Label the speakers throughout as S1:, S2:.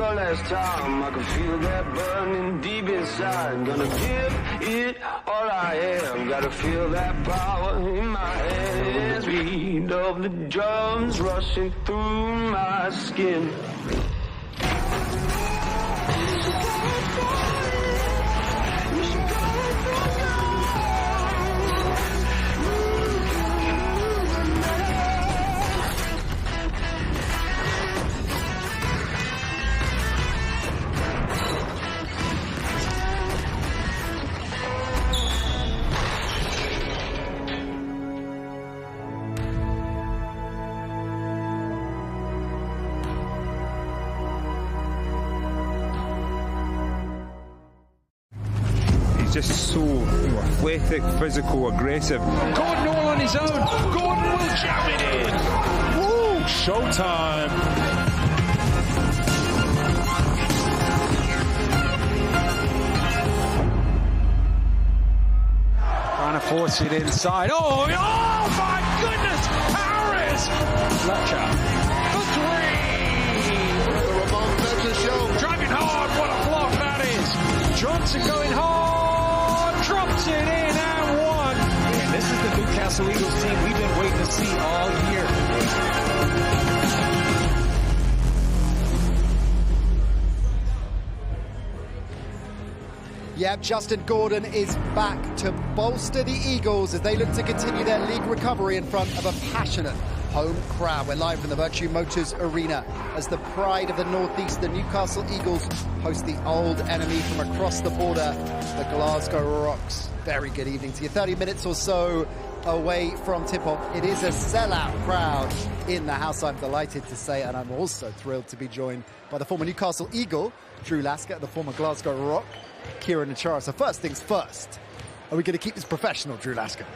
S1: the last time. I can feel that burning deep inside. Gonna give it all I am. Gotta feel that power in my hands. Beat of the drums rushing through my skin.
S2: Just so athletic, physical, aggressive.
S3: Gordon all on his own. Gordon will jam it in. Woo! Showtime. Trying to force it inside. Oh my goodness! Paris! Fletcher. For three.
S4: The Ramon Fletcher show.
S3: Driving hard. What a block that is. Johnson going hard. Drops it in and one. And this is the Newcastle Eagles team we've been waiting to see all year.
S5: Yeah, Justin Gordon is back to bolster the Eagles as they look to continue their league recovery in front of a passionate home crowd. We're live from the Virtue Motors Arena as the pride of the Northeast, the Newcastle Eagles, host the old enemy from across the border, the Glasgow Rocks. Very good evening to you. 30 minutes or so away from tip-off. It is a sellout crowd in the house, I'm delighted to say, and I'm also thrilled to be joined by the former Newcastle Eagle, Drew Lasker, the former Glasgow Rock, Kieran Nachara. So first things first, are we going to keep this professional, Drew Lasker?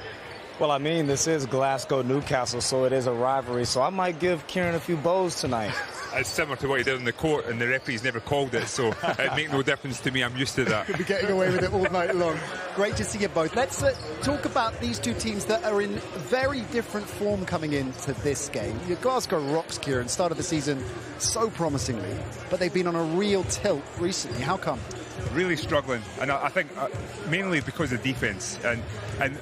S6: Well, I mean, this is Glasgow, Newcastle, so it is a rivalry. So I might give Kieran a few bows tonight.
S2: It's similar to what he did on the court, and the referee's never called it, so it makes no difference to me. I'm used to that.
S5: Could be getting away with it all night long. Great to see you both. Let's talk about these two teams that are in very different form coming into this game. Your Glasgow Rocks, Kieran, started the season so promisingly, but they've been on a real tilt recently. How come?
S2: Really struggling, and I think mainly because of defence, and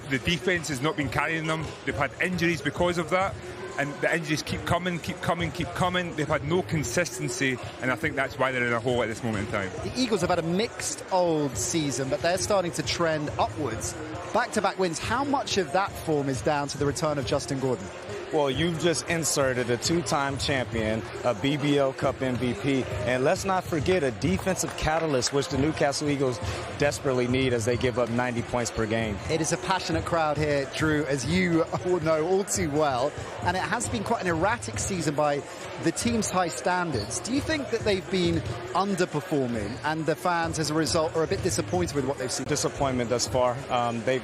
S2: the defence has not been carrying them. They've had injuries because of that, and the injuries keep coming. They've had no consistency, and I think that's why they're in a hole at this moment in time.
S5: The Eagles have had a mixed old season, but they're starting to trend upwards. Back-to-back wins. How much of that form is down to the return of Justin Gordon?
S6: Well, you've just inserted a two-time champion, a BBL Cup MVP, and let's not forget a defensive catalyst, which the Newcastle Eagles desperately need as they give up 90 points per game.
S5: It is a passionate crowd here, Drew, as you all know all too well, and it has been quite an erratic season by the team's high standards. Do you think that they've been underperforming and the fans, as a result, are a bit disappointed with what they've seen?
S6: Disappointment thus far.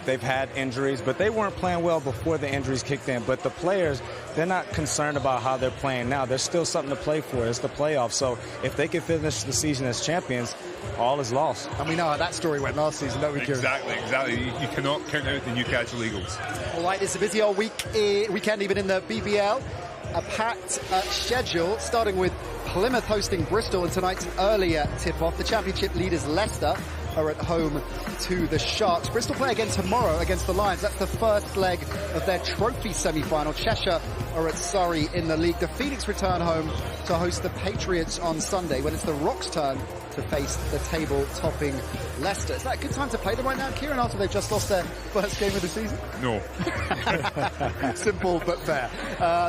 S6: They've had injuries, but they weren't playing well before the injuries kicked in. But the players, they're not concerned about how they're playing now. There's still something to play for. It's the playoffs. So if they can finish the season as champions, all is lost.
S5: And we know how that story went last season, don't we, Kieran?
S2: Exactly. You cannot count out the Newcastle Eagles.
S5: All right, it's a busy old weekend even in the BBL. A packed schedule, starting with Plymouth hosting Bristol and tonight's earlier tip-off. The championship leaders Leicester are at home to the Sharks. Bristol play again tomorrow against the Lions. That's the first leg of their trophy semi-final. Cheshire are at Surrey in the league. The Phoenix return home to host the Patriots on Sunday, when it's the Rocks' turn to face the table-topping Leicester. Is that a good time to play them right now, Kieran, after they've just lost their first game of the season?
S2: No.
S5: Simple but fair.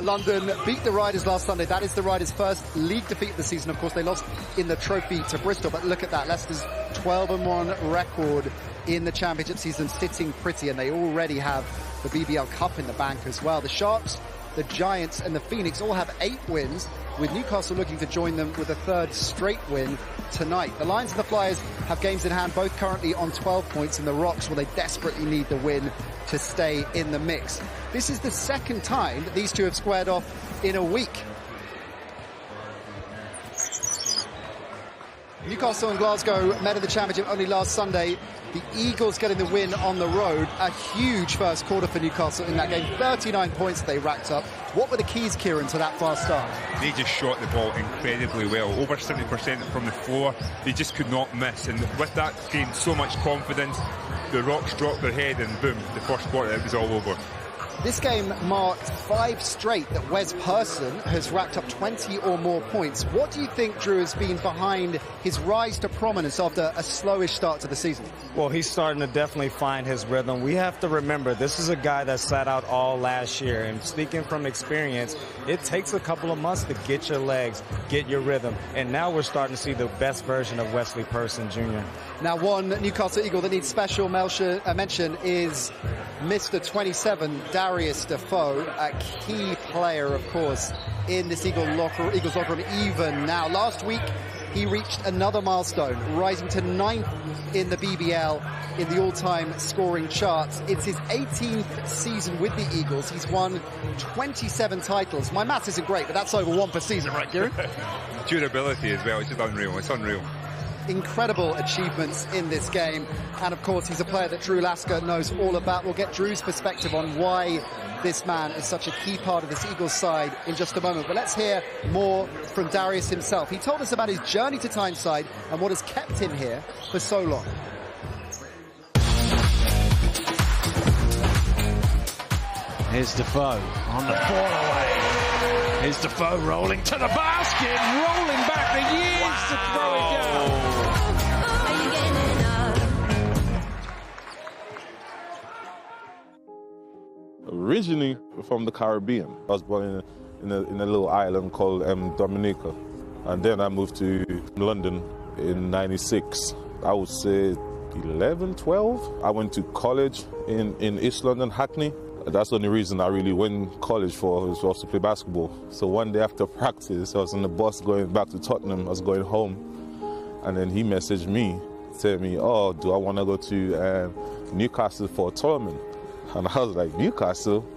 S5: London beat the Riders last Sunday. That is the Riders' first league defeat of the season. Of course, they lost in the trophy to Bristol, but look at that. Leicester's 12-1 record in the championship season, sitting pretty, and they already have the BBL Cup in the bank as well. The Sharks, the Giants, and the Phoenix all have 8 wins, with Newcastle looking to join them with a third straight win tonight. The Lions and the Flyers have games in hand, both currently on 12 points, and the Rocks, well, they desperately need the win to stay in the mix. This is the second time that these two have squared off in a week. Newcastle and Glasgow met in the championship only last Sunday. The Eagles getting the win on the road. A huge first quarter for Newcastle in that game. 39 points they racked up. What were the keys, Kieran, to that fast start?
S2: They just shot the ball incredibly well, over 70% from the floor. They just could not miss, and with that gained so much confidence. The Rocks dropped their head, and boom, the first quarter, it was all over.
S5: This game marked 5 straight that Wes Person has racked up 20 or more points. What do you think, Drew, has been behind his rise to prominence after a slowish start to the season?
S6: Well, he's starting to definitely find his rhythm. We have to remember, this is a guy that sat out all last year. And speaking from experience, it takes a couple of months to get your legs, get your rhythm. And now we're starting to see the best version of Wesley Person Jr.
S5: Now, one Newcastle Eagle that needs special mention is Mr. 27, Darius Defoe, a key player, of course, in this Eagles locker room even now. Last week, he reached another milestone, rising to 9th in the BBL in the all-time scoring charts. It's his 18th season with the Eagles. He's won 27 titles. My maths isn't great, but that's over 1 per season, right, Kieran?
S2: Durability as well, it's just unreal. It's unreal.
S5: Incredible achievements in this game, and of course he's a player that Drew Lasker knows all about. We'll get Drew's perspective on why this man is such a key part of this Eagles side in just a moment, but let's hear more from Darius himself. He told us about his journey to Tyneside and what has kept him here for so long.
S3: Here's Defoe on the fall away. Here's Defoe rolling to the basket, rolling back the years to throw it down.
S4: Originally from the Caribbean. I was born in a little island called Dominica. And then I moved to London in '96. I would say 11, 12. I went to college in East London, Hackney. That's the only reason I really went to college for, was to play basketball. So one day after practice, I was on the bus going back to Tottenham. I was going home. And then he messaged me, telling me, oh, do I want to go to Newcastle for a tournament? And I was like, Newcastle?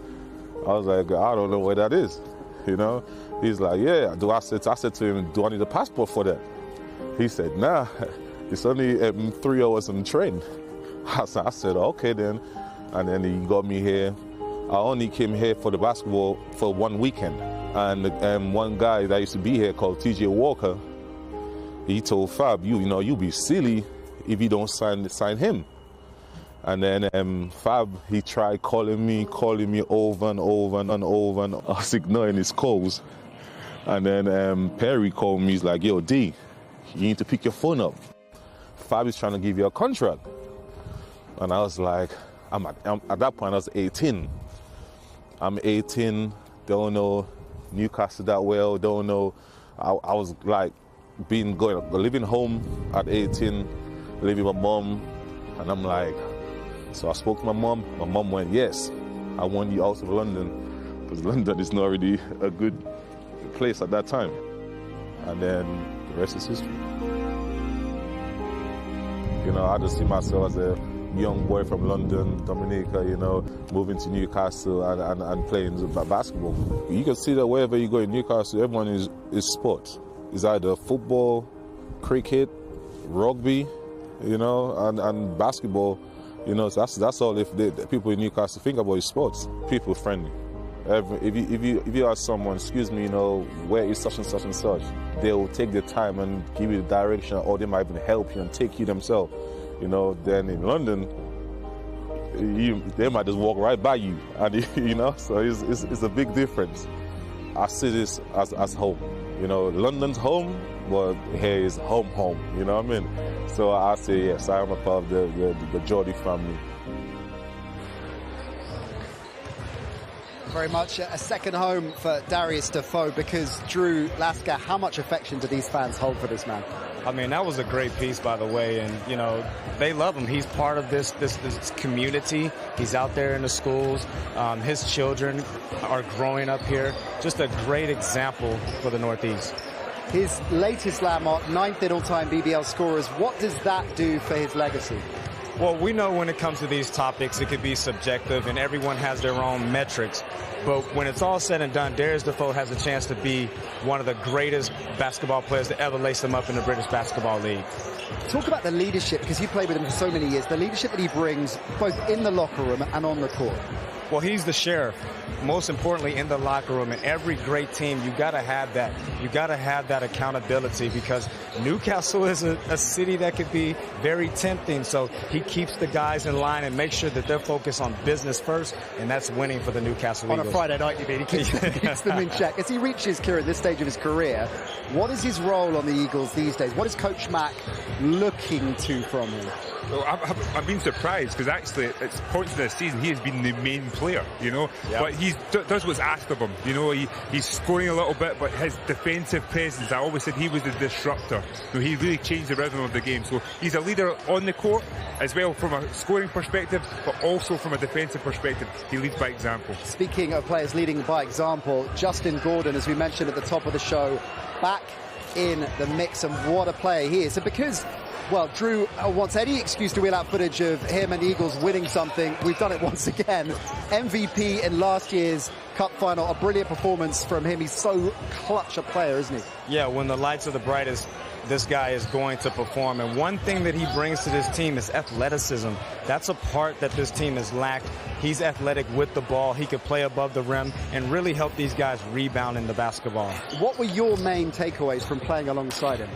S4: I was like, I don't know where that is, you know? He's like, yeah. I said to him, do I need a passport for that? He said, nah, it's only 3 hours on the train. I said, okay then. And then he got me here. I only came here for the basketball for 1 weekend. And one guy that used to be here called TJ Walker, he told Fab, you'll be silly if you don't sign him. And then Fab, he tried calling me over and over and over, and I was ignoring his calls. And then Perry called me, he's like, yo, D, you need to pick your phone up. Fab is trying to give you a contract. And I was like, at that point I was 18. I'm 18, don't know Newcastle that well, don't know. I was like living home at 18, living with my mom, and I'm like, so I spoke to my mom. My mom went, yes, I want you out of London, because London is not really a good place at that time. And then the rest is history. I just see myself as a young boy from London, Dominica, moving to Newcastle and playing basketball. You can see that wherever you go in Newcastle, everyone is sports. It's either football, cricket, rugby, and basketball. So that's all. If the people in Newcastle think about is sports, people friendly. If you ask someone, excuse me, where is such and such and such, they will take the time and give you the direction, or they might even help you and take you themselves. Then in London, they might just walk right by you, and so it's a big difference. I see this as home. London's home, but here is home. You know what I mean? So I say yes, I am a part of the Geordie family.
S5: Very much a second home for Darius Defoe, because Drew Lasker, how much affection do these fans hold for this man?
S6: I mean, that was a great piece, by the way, and they love him. He's part of this community. He's out there in the schools. His children are growing up here. Just a great example for the Northeast.
S5: His latest landmark, 9th in all-time BBL scorers. What does that do for his legacy?
S6: Well, we know when it comes to these topics, it could be subjective, and everyone has their own metrics. But when it's all said and done, Darius Defoe has a chance to be one of the greatest basketball players to ever lace them up in the British Basketball League.
S5: Talk about the leadership, because you played with him for so many years, the leadership that he brings both in the locker room and on the court.
S6: Well, he's the sheriff. Most importantly, in the locker room, and every great team, you got to have that. You got to have that accountability, because Newcastle is a city that could be very tempting. So he keeps the guys in line and makes sure that they're focused on business first, and that's winning for the Newcastle Eagles.
S5: On a Friday night, you mean? He keeps them in check. As he reaches, Kieran, this stage of his career, what is his role on the Eagles these days? What is Coach Mack looking to from him?
S2: Well, I've been surprised, because actually at points in this season he has been the main player, you know. Yep. But he does what's asked of him, you know. He's scoring a little bit, but his defensive presence, I always said he was the disruptor. You know, he really changed the rhythm of the game. So he's a leader on the court as well from a scoring perspective, but also from a defensive perspective. He leads by example. Speaking
S5: of players leading by example, Justin Gordon, as we mentioned at the top of the show, back in the mix, and what a player he is. And because, well, Drew wants any excuse to wheel out footage of him and the Eagles winning something, we've done it once again. MVP in last year's Cup final, a brilliant performance from him. He's so clutch a player, isn't he?
S6: Yeah, when the lights are the brightest, this guy is going to perform. And one thing that he brings to this team is athleticism. That's a part that this team has lacked. He's athletic with the ball. He could play above the rim and really help these guys rebound in the basketball.
S5: What were your main takeaways from playing alongside him?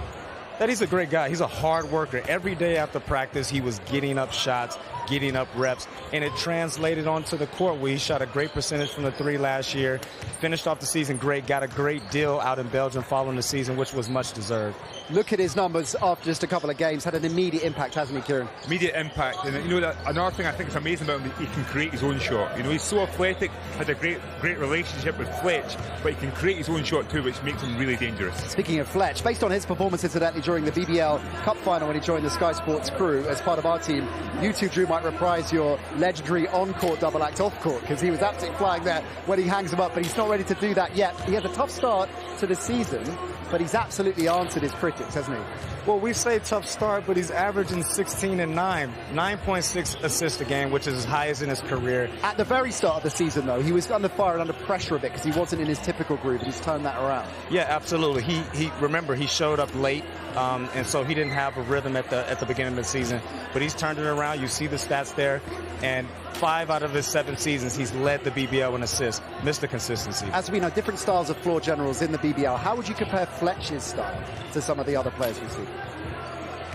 S6: That he's a great guy. He's a hard worker. Every day after practice, he was getting up shots, getting up reps, and it translated onto the court where he shot a great percentage from the three last year, finished off the season great, got a great deal out in Belgium following the season, which was much deserved.
S5: Look at his numbers after just a couple of games. Had an immediate impact, hasn't he, Kieran?
S2: Immediate impact. And you know, that another thing I think is amazing about him, he can create his own shot. You know, he's so athletic, has a great relationship with Fletch, but he can create his own shot too, which makes him really dangerous.
S5: Speaking of Fletch, based on his performance incidentally during the BBL Cup final when he joined the Sky Sports crew as part of our team, you two, Drew, might reprise your legendary on-court double act off-court, because he was absolutely flying there when he hangs him up, but he's not ready to do that yet. He has a tough start to the season, but he's absolutely answered his critics, hasn't he?
S6: Well, we say tough start, but he's averaging 16 and 9, 9.6 assists a game, which is as high as in his career.
S5: At the very start of the season, though, he was under fire and under pressure a bit because he wasn't in his typical groove, and he's turned that around.
S6: Yeah, absolutely. Remember, he showed up late, and so he didn't have a rhythm at the beginning of the season, but he's turned it around. You see the stats there, and 5 out of his 7 seasons, he's led the BBL in assists. Missed the consistency.
S5: As we know, different styles of floor generals in the BBL. How would you compare Fletch's style to some of the other players we see?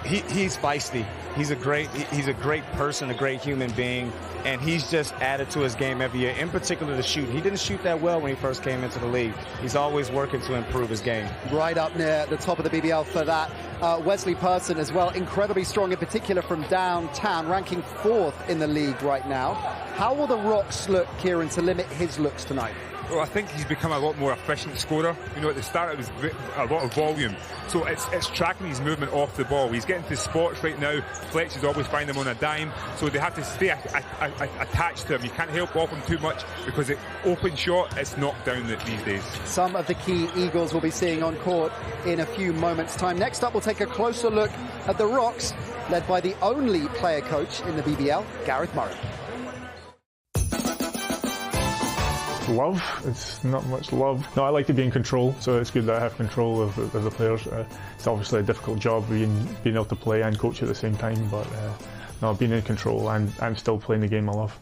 S6: He's feisty. He's a great person, a great human being, and he's just added to his game every year. In particular, the shoot. He didn't shoot that well when he first came into the league. He's always working to improve his game.
S5: Right up near the top of the BBL for that. Wesley Person as well, incredibly strong, in particular from downtown, ranking 4th in the league right now. How will the Rocks look, Kieran, to limit his looks tonight?
S2: Well, I think he's become a lot more efficient scorer. You know, at the start it was a lot of volume, so it's tracking his movement off the ball. He's getting to spots right now. Fletch is always finding him on a dime, so they have to stay attached to him. You can't help off him too much, because the open shot is knocked down these days.
S5: Some of the key Eagles we'll be seeing on court in a few moments' time. Next up, we'll take a closer look at the Rocks, led by the only player coach in the BBL, Gareth Murray.
S7: Love, it's not much love. No, I like to be in control, so it's good that I have control of the players. It's obviously a difficult job being able to play and coach at the same time, but no, being in control and still playing the game I love.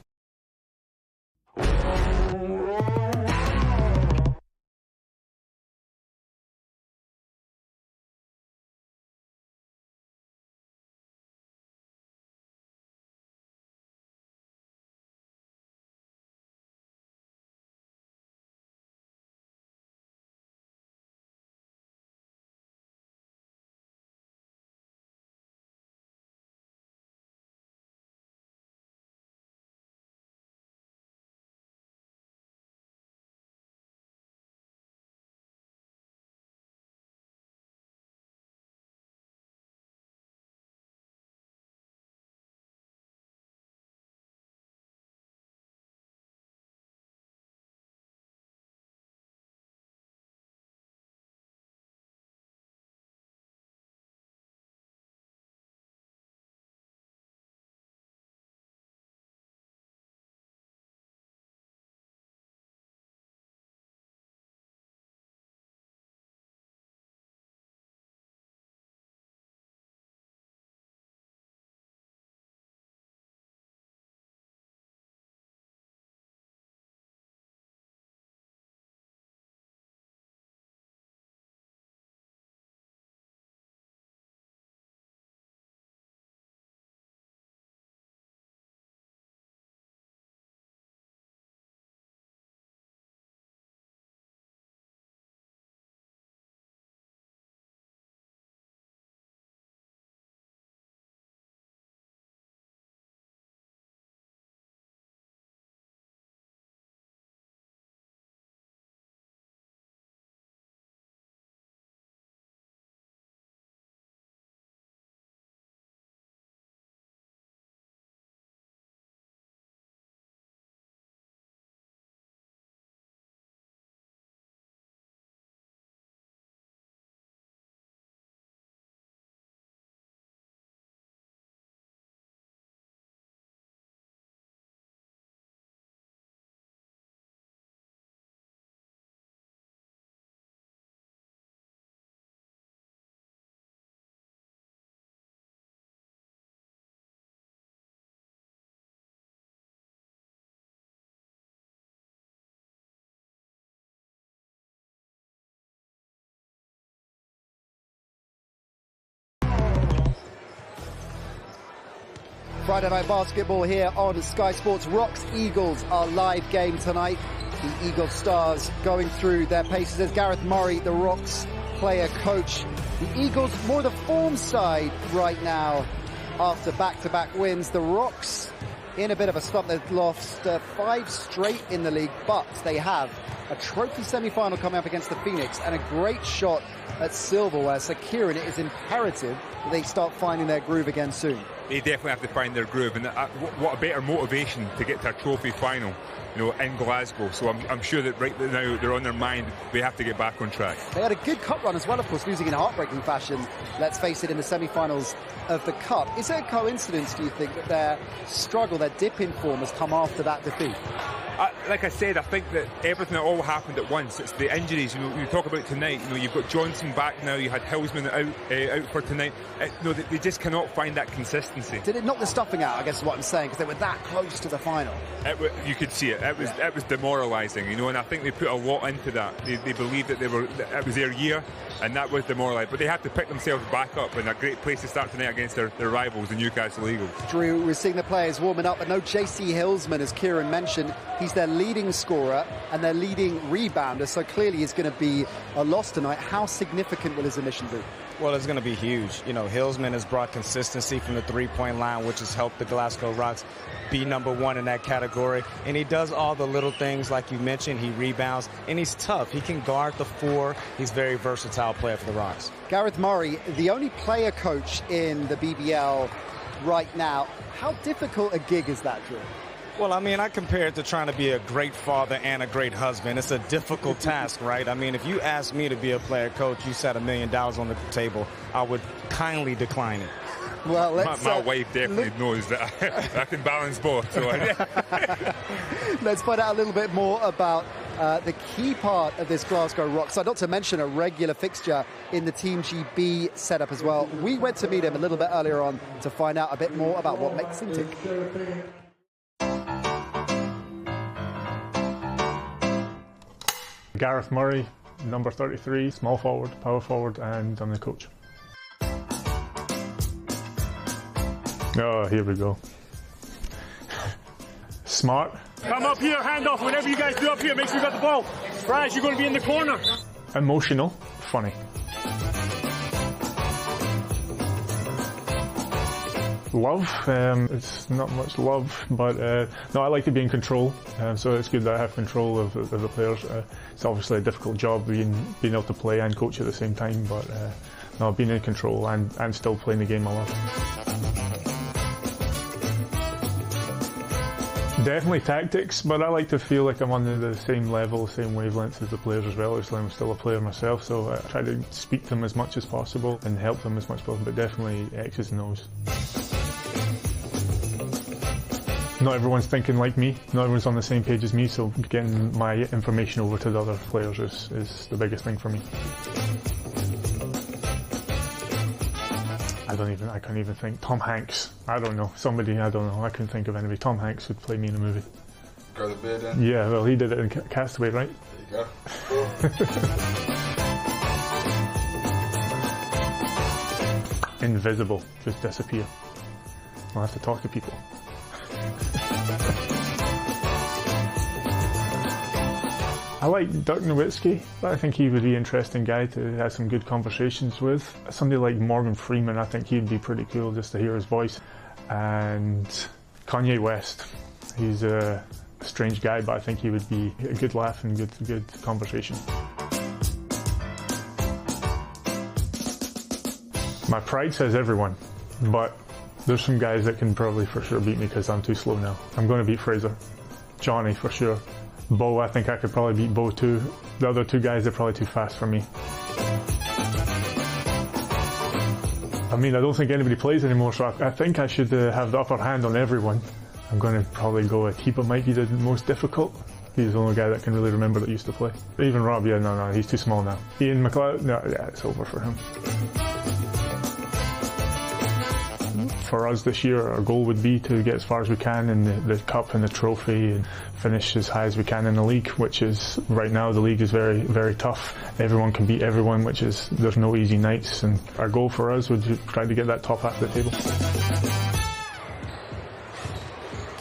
S5: Friday night basketball here on Sky Sports. Rocks Eagles, our live game tonight. The Eagles stars going through their paces. There's Gareth Murray, the Rocks player coach. The Eagles more the form side right now after back-to-back wins. The Rocks in a bit of a slump. They've lost 5 straight in the league, but they have a trophy semi-final coming up against the Phoenix and a great shot at silverware. So Kieran, it is imperative that they start finding their groove again soon.
S2: They definitely have to find their groove, and what a better motivation to get to a trophy final, you know, in Glasgow. So I'm sure that right now they're on their mind. They have to get back on track.
S5: They had a good cup run as well, of course, losing in heartbreaking fashion, let's face it, in the semi-finals of the cup. Is it a coincidence, do you think, that their struggle, their dip in form has come after that defeat?
S2: Like I said, I think that everything that all happened at once. It's the injuries. You know, you talk about tonight. You know, you've got Johnson back now. You had Hillsman out for tonight. No, they just cannot find that consistency.
S5: Did it knock the stuffing out? I guess is what I'm saying, because they were that close to the final.
S2: You could see it. It was demoralising. You know, and I think they put a lot into that. They believed that it was their year, and that was demoralising. But they had to pick themselves back up, and a great place to start tonight against their rivals, the Newcastle Eagles.
S5: Drew, we're seeing the players warming up, but no JC Hillsman, as Kieran mentioned. He's their leading scorer and their leading rebounder, so clearly he's going to be a loss tonight. How significant will his omission be?
S6: Well, it's going to be huge. You know, Hillsman has brought consistency from the three-point line, which has helped the Glasgow Rocks be #1 in that category. And he does all the little things like you mentioned. He rebounds, and he's tough. He can guard the 4. He's a very versatile player for the Rocks.
S5: Gareth Murray, the only player coach in the BBL right now. How difficult a gig is that, Drew?
S6: Well, I mean, I compare it to trying to be a great father and a great husband. It's a difficult task, right? I mean, if you asked me to be a player coach, you set $1 million on the table, I would kindly decline it.
S5: Well,
S2: my wife definitely knows that I can balance both. So
S5: let's find out a little bit more about the key part of this Glasgow Rocks side, not to mention a regular fixture in the Team GB setup as well. We went to meet him a little bit earlier on to find out a bit more about what makes him tick.
S7: Gareth Murray, number 33, small forward, power forward, and I'm the coach. Oh, here we go. Smart.
S8: Come up here, hand off. Whatever you guys do up here, make sure you got the ball. Bryce, you're going to be in the corner.
S7: Emotional, funny. Love, it's not much love, but no, I like to be in control, so it's good that I have control of the players. It's obviously a difficult job being able to play and coach at the same time, but no, being in control and still playing the game I love. Definitely tactics, but I like to feel like I'm on the same level, same wavelength as the players as well. Obviously, I'm still a player myself, so I try to speak to them as much as possible and help them as much as possible, but definitely X's and O's. Not everyone's thinking like me, not everyone's on the same page as me, so getting my information over to the other players is the biggest thing for me. I can't even think. Tom Hanks, I don't know. Somebody, I don't know. I couldn't think of anybody. Tom Hanks would play me in a movie.
S4: Grow the beard in?
S7: Yeah, well, he did it in Castaway, right?
S4: There you go.
S7: Invisible, just disappear. I'll have to talk to people. I like Dirk Nowitzki. I think he would be an interesting guy to have some good conversations with. Somebody like Morgan Freeman, I think he'd be pretty cool just to hear his voice. And Kanye West. He's a strange guy, but I think he would be a good laugh and good conversation. My pride says everyone, but there's some guys that can probably for sure beat me because I'm too slow now. I'm going to beat Fraser. Johnny for sure. Bo, I think I could probably beat Bo too. The other 2 guys are probably too fast for me. I mean, I don't think anybody plays anymore, so I think I should have the upper hand on everyone. I'm going to probably go with Tipa might be the most difficult. He's the only guy that can really remember that used to play. Even Rob, yeah, no, he's too small now. Ian McLeod, no, yeah, it's over for him. For us this year, our goal would be to get as far as we can in the cup and the trophy and finish as high as we can in the league, which is, right now, the league is very, very tough. Everyone can beat everyone, which is, there's no easy nights, and our goal for us would try to get that top half of the table.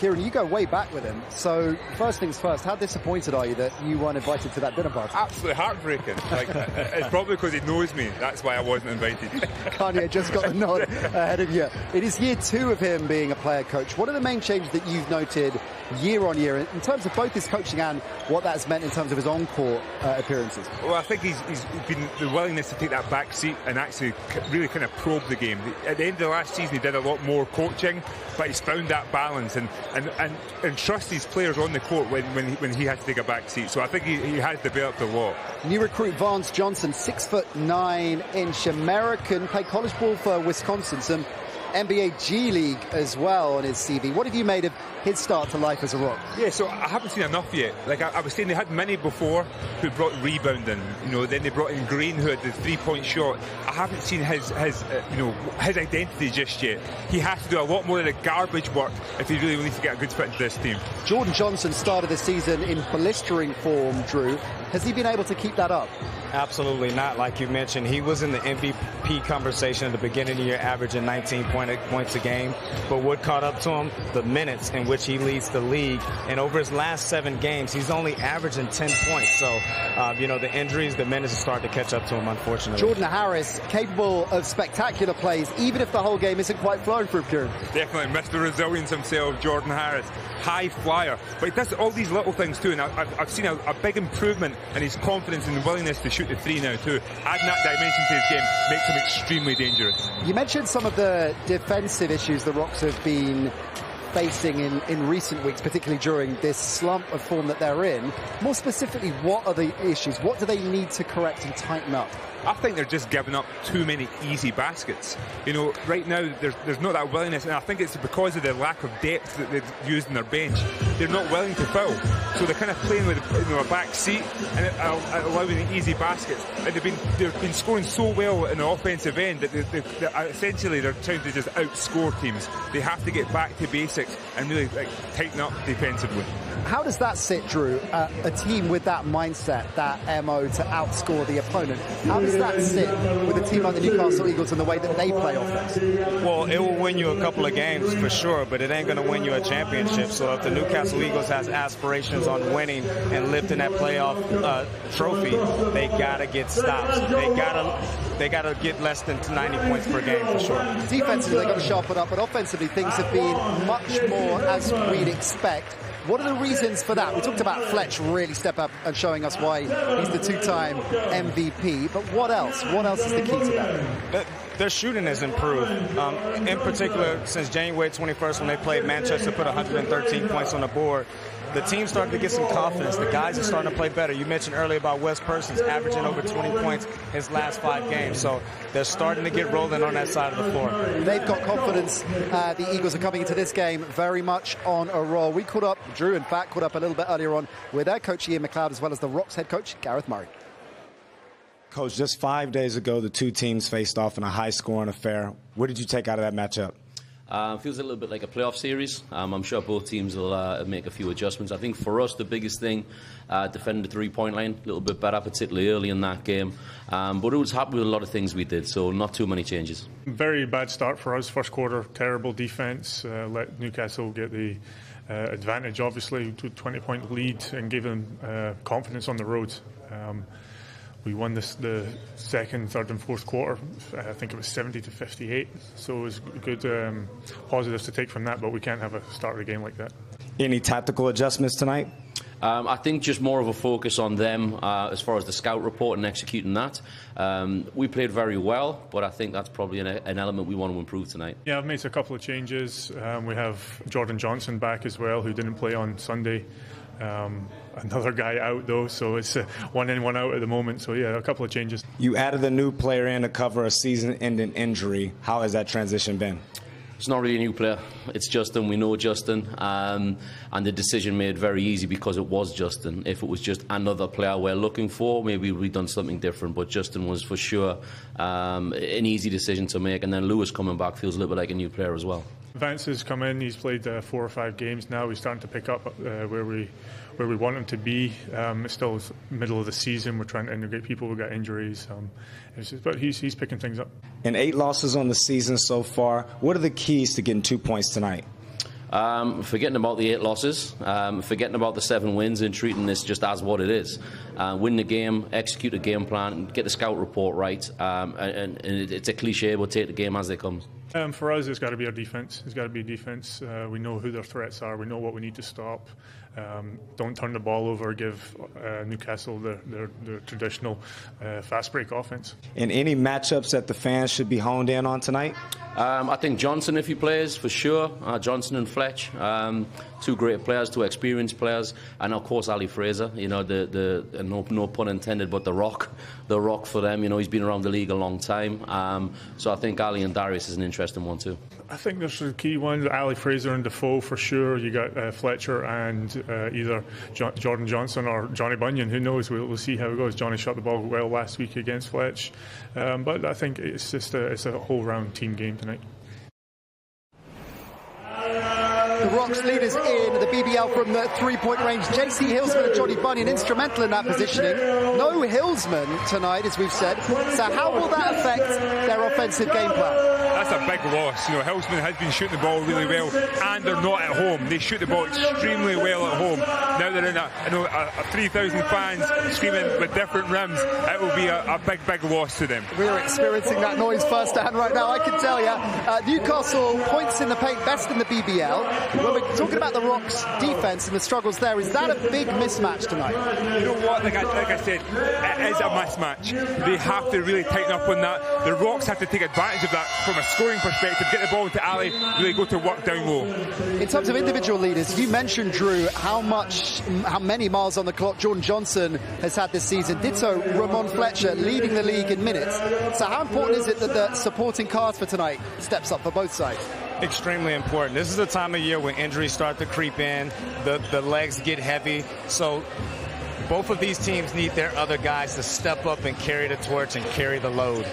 S5: Kieran, you go way back with him. So first things first, how disappointed are you that you weren't invited to that dinner party?
S2: Absolutely heartbreaking. Like, it's probably because he knows me. That's why I wasn't invited.
S5: Kanye just got the nod ahead of you. It is year 2 of him being a player coach. What are the main changes that you've noted year on year in terms of both his coaching and what that's meant in terms of his on-court appearances?
S2: Well, I think he's been the willingness to take that back seat and actually really kind of probe the game. At the end of the last season, he did a lot more coaching, but he's found that balance and trust his players on the court when he has to take a back seat. So I think he has developed a lot.
S5: New recruit Vance Johnson, 6'9" American, played college ball for Wisconsin, some NBA G League as well on his CV. What have you made of his start to life as a Rock?
S2: Yeah, so I haven't seen enough yet. Like I was saying, they had many before who brought rebounding. Then they brought in Green, who had the 3-point shot. I haven't seen his identity just yet. He has to do a lot more of the garbage work if he really needs to get a good fit into this team. Jordan
S5: Johnson started the season in blistering form, Drew. Has he been able to keep that up?
S6: Absolutely not. Like you mentioned, he was in the MVP conversation at the beginning of the year, averaging 19 points a game. But what caught up to him? The minutes in which he leads the league. And over his last 7 games, he's only averaging 10 points. So, the injuries, the minutes are starting to catch up to him, unfortunately.
S5: Jordan Harris, capable of spectacular plays, even if the whole game isn't quite flowing for him.
S2: Definitely Mr. Resilience himself, Jordan Harris. High flyer. But he does all these little things too. And I've seen a big improvement in his confidence and willingness to shoot the 3 now too. Adding that dimension to his game makes him extremely dangerous.
S5: You mentioned some of the defensive issues the Rocks have been facing in recent weeks, particularly during this slump of form that they're in. More specifically, what are the issues? What do they need to correct and tighten up?
S2: I think they're just giving up too many easy baskets. Right now there's not that willingness, and I think it's because of the lack of depth that they've used in their bench. They're not willing to foul, so they're kind of playing with a back seat and allowing easy baskets. And they've been scoring so well in the offensive end that essentially they're trying to just outscore teams. They have to get back to basics and really tighten up defensively.
S5: How does that sit, Drew? A team with that mindset, that MO to outscore the opponent. How does that sit with a team like the Newcastle Eagles and the way that they play offense?
S6: Well, it will win you a couple of games for sure, but it ain't going to win you a championship. So if the Newcastle Eagles has aspirations on winning and lifting that playoff trophy, they got to get stops. They got to get less than 90 points per game for sure.
S5: Defensively, they've got to sharpen up, but offensively, things have been much more as we'd expect. What are the reasons for that? We talked about Fletch really step up and showing us why he's the 2-time MVP. But what else? What else is the key to that?
S6: Their shooting has improved. In particular, since January 21st when they played Manchester, put 113 points on the board. The team started to get some confidence. The guys are starting to play better. You mentioned earlier about Wes Persons averaging over 20 points his last 5 games. So they're starting to get rolling on that side of the floor.
S5: They've got confidence. The Eagles are coming into this game very much on a roll. We caught up, Drew, in fact, caught up a little bit earlier on with their coach Ian McLeod as well as the Rocks head coach Gareth Murray.
S6: Coach, just 5 days ago, the 2 teams faced off in a high-scoring affair. What did you take out of that matchup?
S9: Feels a little bit like a playoff series. I'm sure both teams will make a few adjustments. I think for us, the biggest thing, defending the 3-point line a little bit better, particularly early in that game. But it was happy with a lot of things we did, so not too many changes.
S7: Very bad start for us. First quarter, terrible defence. Let Newcastle get the advantage, obviously, to a 20-point lead and gave them confidence on the road. We won the second, third and fourth quarter. I think it was 70-58. So it was good positives to take from that, but we can't have a start of the game like that.
S6: Any tactical adjustments tonight?
S9: I think just more of a focus on them as far as the scout report and executing that. We played very well, but I think that's probably an element we want to improve tonight.
S7: Yeah, I've made a couple of changes. We have Jordan Johnson back as well, who didn't play on Sunday. Another guy out though, so it's one in, one out at the moment. So yeah, a couple of changes.
S6: You added a new player in to cover a season-ending injury. How has that transition been?
S9: It's not really a new player. It's Justin. We know Justin, and the decision made very easy because it was Justin. If it was just another player we're looking for, maybe we'd done something different. But Justin was for sure an easy decision to make. And then Lewis coming back feels a little bit like a new player as well.
S7: Vance has come in. He's played 4 or 5 games now. He's starting to pick up where we want him to be. It's still middle of the season. We're trying to integrate people who got injuries. But he's picking things up.
S6: And 8 losses on the season so far. What are the keys to getting 2 points tonight?
S9: Forgetting about the 8 losses, forgetting about the 7 wins, and treating this just as what it is. Win the game, execute a game plan, get the scout report right, and it's a cliche, but take the game as they come.
S7: For us, it's got to be our defence. It's got to be defence. We know who their threats are. We know what we need to stop. Don't turn the ball over. Give Newcastle their traditional fast break offence.
S6: In any matchups that the fans should be honed in on tonight?
S9: I think Johnson, if he plays, for sure. Johnson and Fletch, 2 great players, 2 experienced players, and of course Ali Fraser. You know, no pun intended, but the rock for them. You know, he's been around the league a long time. So I think Ali and Darius is an interesting one too.
S7: I think there's the key ones: Ali Fraser and Defoe for sure. You got Fletcher and either Jordan Johnson or Johnny Bunyan. Who knows? We'll see how it goes. Johnny shot the ball well last week against Fletch, but I think it's just it's a whole round team game tonight.
S5: The Rocks leaders in the BBL from the 3-point range. JC Hillsman and Johnny Bunyan instrumental in that positioning. No Hillsman tonight, as we've said. So how will that affect their offensive game plan?
S2: That's a big loss. You know, Hillsman has been shooting the ball really well, and they're not at home. They shoot the ball extremely well at home. Now they're in a 3,000 fans screaming with different rims. It will be a big loss to them.
S5: We're experiencing that noise firsthand right now, I can tell you. Newcastle points in the paint, best in the BBL. When we're talking about the Rocks' defence and the struggles there, is that a big mismatch tonight?
S2: You know what, like I said, it is a mismatch. They have to really tighten up on that. The Rocks have to take advantage of that from a scoring perspective, get the ball into Ali, really go to work down low.
S5: In terms of individual leaders, you mentioned, Drew, how many miles on the clock Jordan Johnson has had this season. Ditto Ramon Fletcher, leading the league in minutes. So how important is it that the supporting cast for tonight steps up for both sides?
S6: Extremely important. This is the time of year when injuries start to creep in, the legs get heavy. So both of these teams need their other guys to step up and carry the torch and carry the load.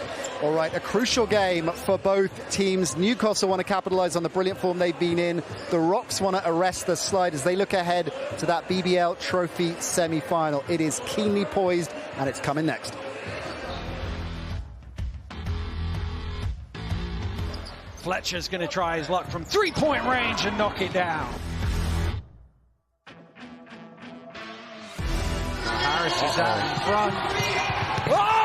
S5: All right, a crucial game for both teams. Newcastle want to capitalise on the brilliant form they've been in. The Rocks want to arrest the slide as they look ahead to that BBL Trophy semi-final. It is keenly poised, and it's coming next.
S3: Fletcher's going to try his luck from 3-point range and knock it down. Harris is out in front. Oh!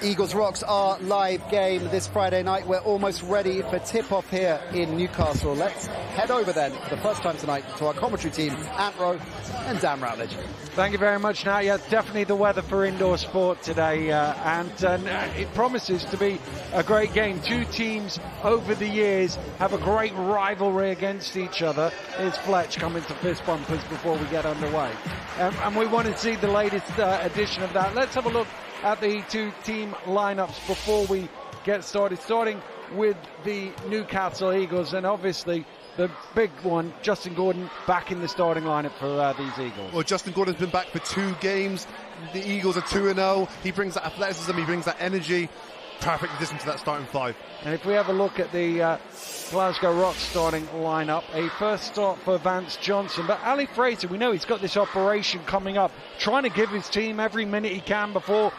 S5: Eagles Rocks, our live game this Friday night. We're almost ready for tip-off here in Newcastle. Let's head over then for the first time tonight to our commentary team, Ant Rowe and Dan Routledge.
S3: Thank you very much. Now, yeah, definitely the weather for indoor sport today, and it promises to be a great game. Two teams over the years have a great rivalry against each other. Here's Fletch coming to fist bumpers before we get underway. And we want to see the latest edition of that. Let's have a look at the two team lineups before we get started, starting with the Newcastle Eagles, and obviously the big one, Justin Gordon, back in the starting lineup for these Eagles.
S10: Well, Justin Gordon's been back for 2 games. The Eagles are 2-0. He brings that athleticism, he brings that energy. Perfect addition to that starting 5.
S3: And if we have a look at the Glasgow Rocks starting lineup, a first start for Vance Johnson. But Ali Fraser, we know he's got this operation coming up, trying to give his team every minute he can before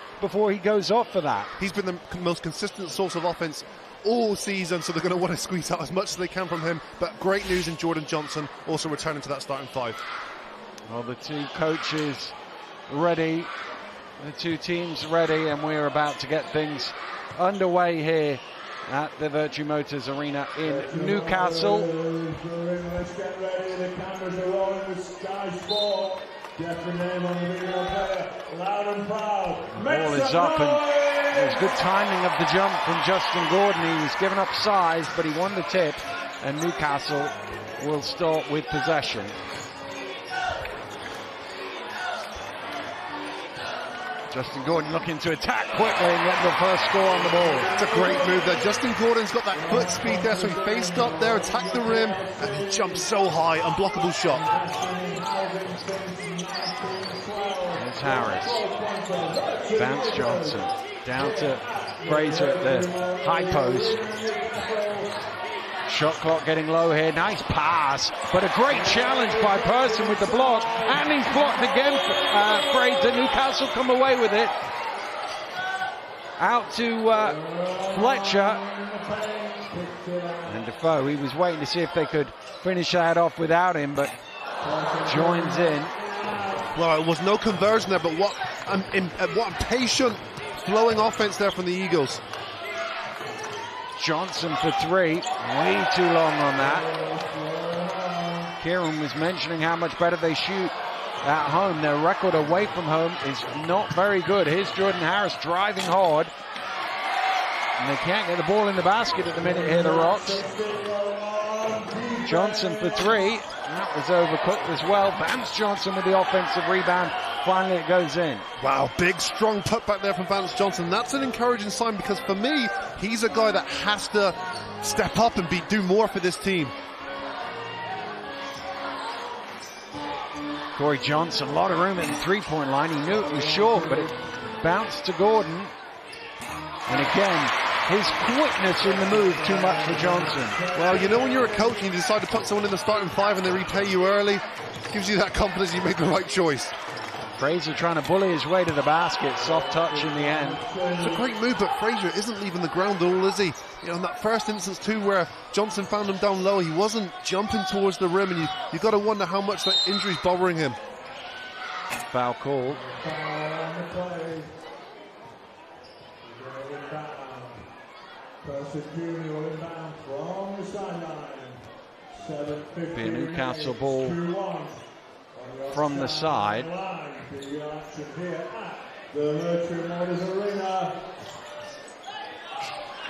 S3: he goes off for that.
S10: He's been the most consistent source of offense all season, so they're going to want to squeeze out as much as they can from him. But great news in Jordan Johnson also returning to that starting 5.
S3: Well, the two coaches ready, the two teams ready, and we're about to get things underway here at the Virtue Motors Arena in Newcastle.
S11: Let's get ready, the cameras are rolling with Sky Sport. Get the name on the video player, loud and proud.
S3: The ball is up, and there's good timing of the jump from Justin Gordon. He was given up size, but he won the tip, and Newcastle will start with possession. Justin Gordon looking to attack quickly and get the first score on the ball.
S10: It's a great move there. Justin Gordon's got that foot speed there, so he faced up there, attacked the rim, and he jumped so high, unblockable shot.
S3: There's Harris. Vance Johnson down to Fraser at the high post. Shot clock getting low here. Nice pass, but a great challenge by Person with the block. And he's blocked again. Fraser. Newcastle come away with it. Out to Fletcher. And Defoe, he was waiting to see if they could finish that off without him, but joins in.
S10: Well, it was no conversion there, but what patient flowing offense there from the Eagles.
S3: Johnson for 3, way too long on that. Kieran was mentioning how much better they shoot at home. Their record away from home is not very good. Here's Jordan Harris driving hard. And they can't get the ball in the basket at the minute here, the Rocks. Johnson for 3. That was overcooked as well. Vance Johnson with the offensive rebound. Finally it goes in.
S10: Wow, big strong putback there from Vance Johnson. That's an encouraging sign, because for me, he's a guy that has to step up and do more for this team.
S3: Corey Johnson, a lot of room at the three-point line. He knew it was short, but it bounced to Gordon. And again, his quickness in the move, too much for Johnson.
S10: Well, you know when you're a coach and you decide to put someone in the starting 5 and they repay you early, it gives you that confidence you make the right choice.
S3: Fraser trying to bully his way to the basket. Soft touch in the end.
S10: It's a great move, but Fraser isn't leaving the ground at all, is he? You know, in that first instance too, where Johnson found him down low, he wasn't jumping towards the rim, and you've got to wonder how much that injury's bothering him.
S3: Foul call. Be a Newcastle ball from the side.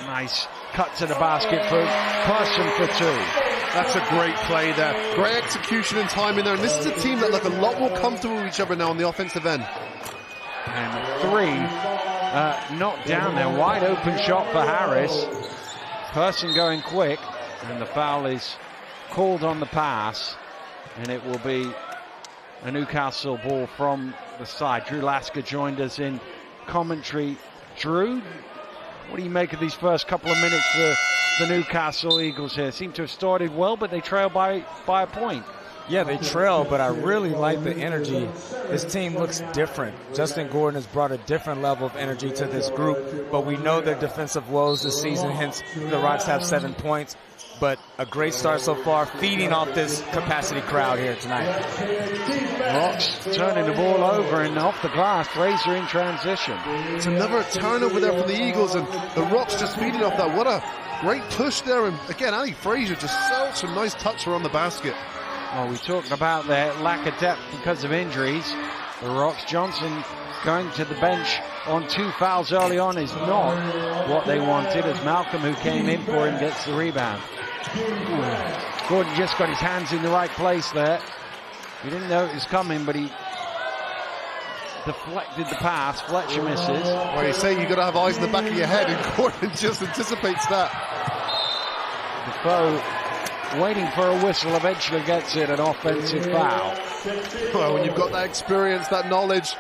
S3: Nice cut to the basket for Person for 2.
S10: That's a great play there. Great execution and timing there. And this is a team that look a lot more comfortable with each other now on the offensive end.
S3: And 3 knocked down there. Wide open shot for Harris. Person going quick. And the foul is called on the pass. And it will be a Newcastle ball from the side. Drew Lasker joined us in commentary. Drew, what do you make of these first couple of minutes for the Newcastle Eagles here? Seem to have started well, but they trail by a point.
S6: Yeah, they trail, but I really like the energy. This team looks different. Justin Gordon has brought a different level of energy to this group, but we know their defensive woes this season, hence the Rocks have 7 points. but a great start so far, feeding off this capacity crowd here tonight.
S3: Rocks turning the ball over and off the glass. Fraser in transition.
S10: It's another turnover there from the Eagles, and the Rocks just feeding off that. What a great push there. And again, Ali Fraser just some nice touch around the basket.
S3: Well, we talked about their lack of depth because of injuries. The Rocks, Johnson going to the bench on 2 fouls early on is not what they wanted, as Malcolm, who came in for him, gets the rebound. Gordon just got his hands in the right place there. He didn't know it was coming, but he deflected the pass. Fletcher misses.
S10: Well, you say you've got to have eyes in the back of your head, and Gordon just anticipates that.
S3: Defoe, waiting for a whistle, eventually gets it, an offensive foul.
S10: Well, when you've got that experience, that knowledge,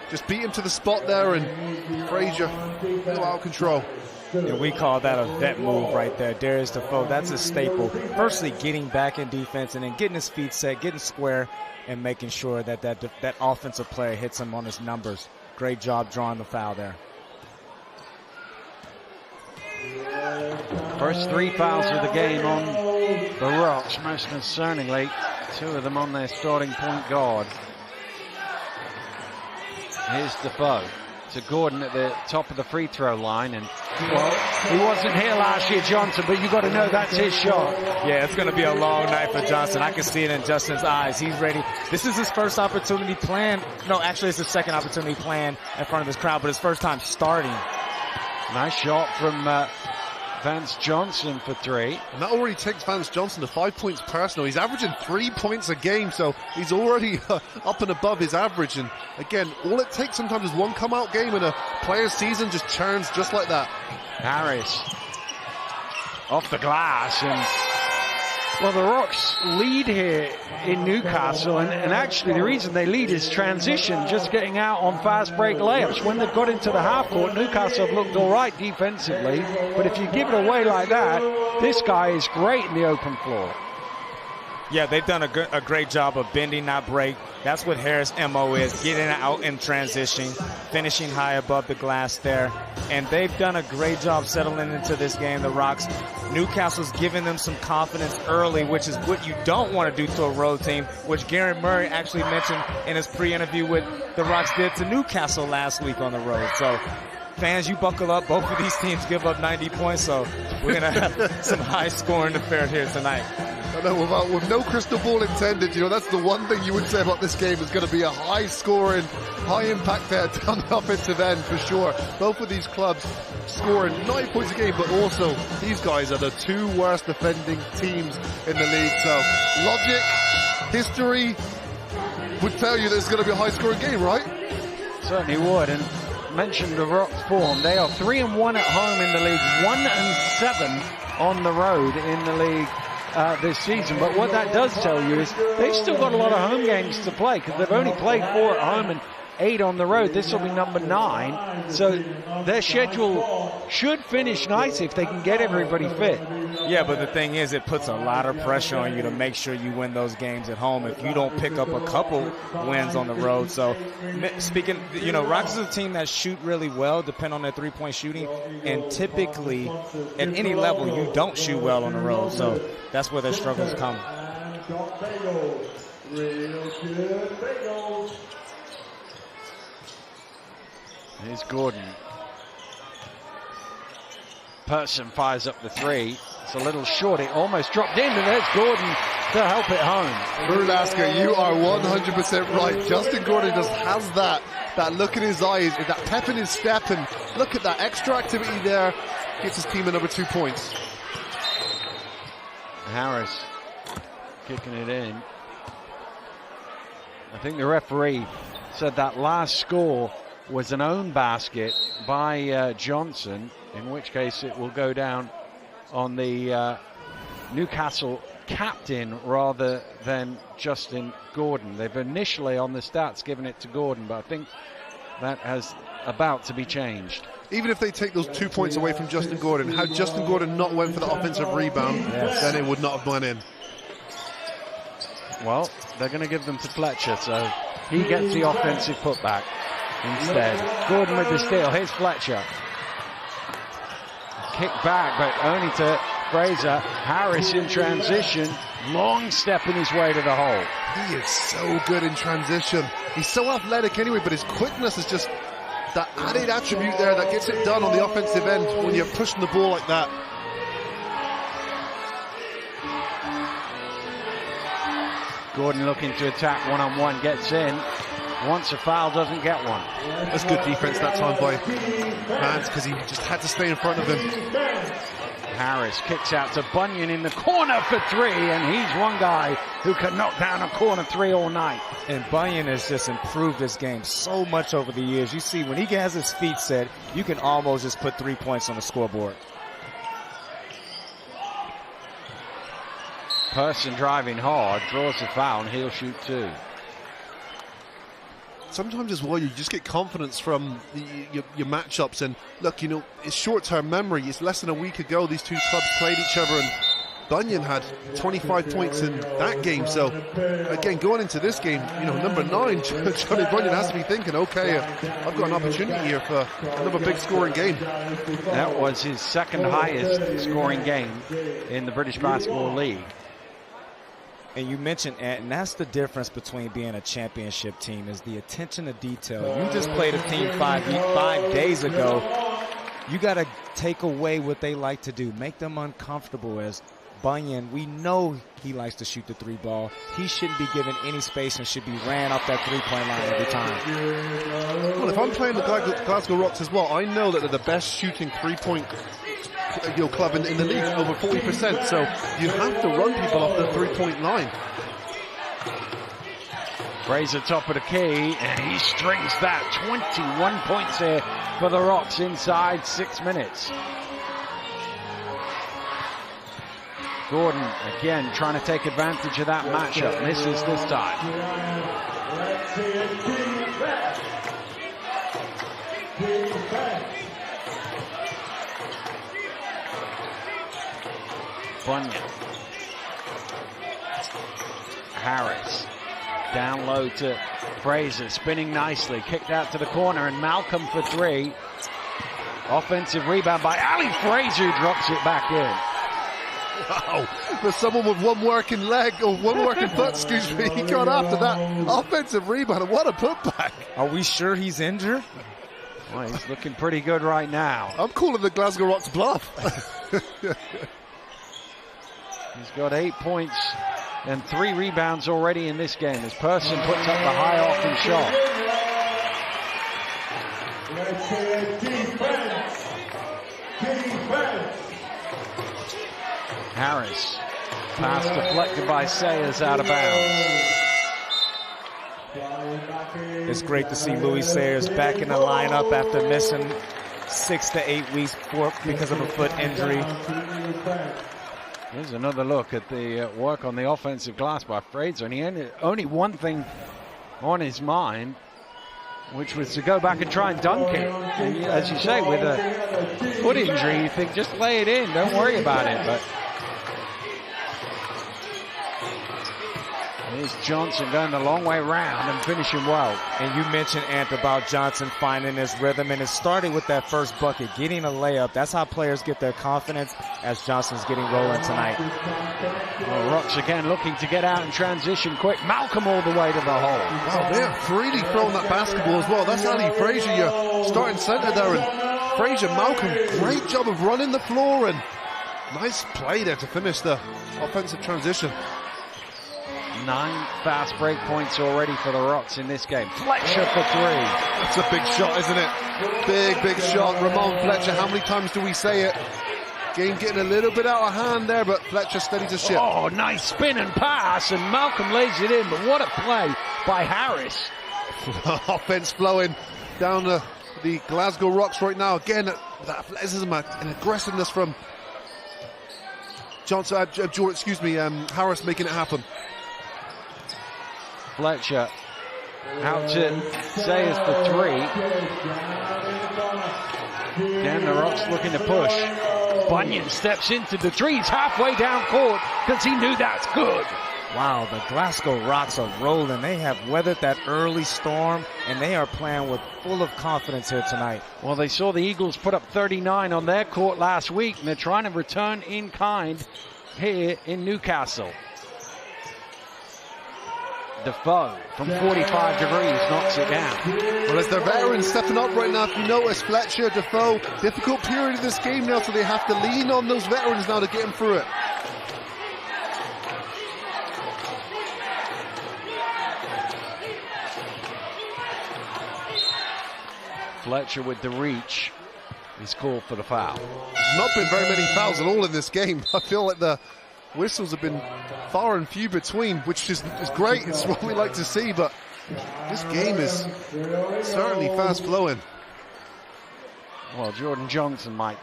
S10: just beat him to the spot there, and Frazier, out of control.
S6: Yeah, we call that a vet move right there. Darius Defoe, that's a staple. Firstly, getting back in defense and then getting his feet set, getting square, and making sure that that offensive player hits him on his numbers. Great job drawing the foul there.
S3: First 3 fouls of the game on the Rocks, most concerningly, 2 of them on their starting point guard. Here's Defoe to Gordon at the top of the free throw line, and well, he wasn't here last year, Johnson, but you got to know that's his shot.
S6: Yeah, it's going to be a long night for Johnson. I can see it in Justin's eyes. He's ready. This is his first opportunity planned. No, actually, it's his second opportunity planned in front of his crowd, but his first time starting.
S3: Nice shot from Vance Johnson for 3.
S10: And that already takes Vance Johnson to 5 points personal. He's averaging 3 points a game, so he's already up and above his average. And again, all it takes sometimes is one come-out game, and a player's season just churns just like that.
S3: Harris off the glass, and well, the Rocks lead here in Newcastle, and actually the reason they lead is transition, just getting out on fast break layups. When they've got into the half court, Newcastle have looked all right defensively, but if you give it away like that, this guy is great in the open floor.
S6: Yeah, they've done a great job of bending, not break. That's what Harris' MO is, getting out in transition, finishing high above the glass there. And they've done a great job settling into this game, the Rocks. Newcastle's giving them some confidence early, which is what you don't want to do to a road team, which Gary Murray actually mentioned in his pre-interview what the Rocks did to Newcastle last week on the road. So fans, you buckle up. Both of these teams give up 90 points, so we're going to have some high-scoring affair here tonight.
S10: I know, with no crystal ball intended, you know, that's the one thing you would say about this game is going to be a high-scoring, high-impact there down the offensive end for sure. Both of these clubs scoring 9 points a game, but also these guys are the 2 worst defending teams in the league. So logic, history would tell you that it's going to be a high-scoring game, right?
S3: Certainly would. And mentioned the Rocks form. They are 3-1 at home in the league, 1-7 on the road in the league this season. But what that does tell you is they've still got a lot of home games to play, because they've only played 4 at home and 8 on the road. This will be number 9. So their schedule should finish nice if they can get everybody fit.
S6: Yeah, but the thing is, it puts a lot of pressure on you to make sure you win those games at home if you don't pick up a couple wins on the road. So speaking, you know, Rocks is a team that shoot really well, depend on their three-point shooting, and typically at any level you don't shoot well on the road. So that's where their struggles come.
S3: Here's Gordon. Person fires up the 3. It's a little short. It almost dropped in, and there's Gordon to help it home.
S10: Brulaska, you are 100% right. Justin Gordon just has that look in his eyes, that pep in his step, and look at that extra activity there. Gets his team another 2 points.
S3: Harris kicking it in. I think the referee said that last score was an own basket by Johnson, in which case it will go down on the Newcastle captain rather than Justin Gordon. They've initially on the stats given it to Gordon, but I think that has about to be changed.
S10: Even if they take those 2 points away from Justin Gordon, had Justin Gordon not went for the offensive rebound, then it would not have gone in.
S3: Well, they're going to give them to Fletcher, so he gets the offensive putback instead. Gordon with the steal. Here's Fletcher. Kick back, but only to Fraser, Harris in transition, long stepping his way to the hole.
S10: He is so good in transition. He's so athletic anyway, but his quickness is just that added attribute there that gets it done on the offensive end when you're pushing the ball like that.
S3: Gordon looking to attack one-on-one, gets in. Wants a foul, doesn't get one.
S10: That's good defense that time by Mans, because he just had to stay in front of him.
S3: Harris kicks out to Bunyan in the corner for three, and he's one guy who can knock down a corner three all night.
S6: And Bunyan has just improved his game so much over the years. You see, when he has his feet set, you can almost just put 3 points on the scoreboard.
S3: Person driving hard, draws the foul, and he'll shoot two.
S10: Sometimes as well, you just get confidence from your matchups. And look, you know, it's short-term memory. It's less than a week ago these two clubs played each other, and Bunyan had 25 points in that game. So again, going into this game, you know, number 9, Johnny Bunyan has to be thinking, okay, I've got an opportunity here for another big scoring game.
S3: That was his second highest scoring game in the British Basketball League.
S6: And you mentioned, Ant, and that's the difference between being a championship team, is the attention to detail. You just played a team 5 days ago. You got to take away what they like to do, make them uncomfortable. As Bunyan, we know he likes to shoot the 3 ball. He shouldn't be given any space and should be ran off that 3-point line every time.
S10: Well, if I'm playing the Glasgow Rocks as well, I know that they're the best shooting 3-point club in the league, over 40%, so you have to run people off the 3-point line.
S3: Fraser top of the key, and he strings that. 21 points here for the Rocks inside 6 minutes. Gordon again trying to take advantage of that matchup, misses this time. Bunyan. Harris. Down low to Fraser, spinning nicely, kicked out to the corner, and Malcolm for 3. Offensive rebound by Ali Fraser, who drops it back in.
S10: Wow, for someone with one working leg, or one working foot, excuse me, he got after that offensive rebound, and what a putback.
S6: Are we sure he's injured?
S3: Well, he's looking pretty good right now.
S10: I'm calling the Glasgow Rocks bluff.
S3: He's got 8 points and 3 rebounds already in this game as Person puts up the high often shot. Harris. Pass deflected by Sayers out of bounds.
S6: It's great to see Louis Sayers back in the lineup after missing 6 to 8 weeks because of a foot injury.
S3: Here's another look at the work on the offensive glass by Fraser, and he only one thing on his mind, which was to go back and try and dunk it. And as you say, with a foot injury, you think just lay it in, don't worry about it. But here's Johnson going the long way round and finishing well.
S6: And you mentioned, Ant, about Johnson finding his rhythm, and it started with that first bucket, getting a layup. That's how players get their confidence, as Johnson's getting rolling tonight.
S3: Well, Rocks again looking to get out and transition quick. Malcolm all the way to the hole.
S10: Wow, they're freely throwing that basketball as well. That's Ali Fraser, your starting center there. And Fraser, Malcolm, great job of running the floor, and nice play there to finish the offensive transition.
S3: 9 fast break points already for the Rocks in this game. Fletcher for 3.
S10: That's a big shot, isn't it? Big, big shot. Ramon Fletcher, how many times do we say it? Game getting a little bit out of hand there, but Fletcher steadies the ship.
S3: Oh, nice spin and pass, and Malcolm lays it in, but what a play by Harris.
S10: Offense flowing down the Glasgow Rocks right now. Again, that athleticism and aggressiveness from Johnson, Harris making it happen.
S3: Fletcher out to Sayers for 3. Again, the Rocks looking to push. Bunyan steps into the 3. He's halfway down court because he knew that's good.
S6: Wow, the Glasgow Rocks are rolling. They have weathered that early storm, and they are playing with full of confidence here tonight.
S3: Well, they saw the Eagles put up 39 on their court last week, and they're trying to return in kind here in Newcastle. Defoe from 45 degrees knocks it down.
S10: Well, as their veterans stepping up right now, if you notice, Fletcher, Defoe, difficult period of this game now, so they have to lean on those veterans now to get them through it.
S3: Fletcher with the reach is called for the foul.
S10: Not been very many fouls at all in this game. I feel like the whistles have been far and few between, which is great. It's what we like to see, but this game is certainly fast flowing.
S3: Well, Jordan Johnson might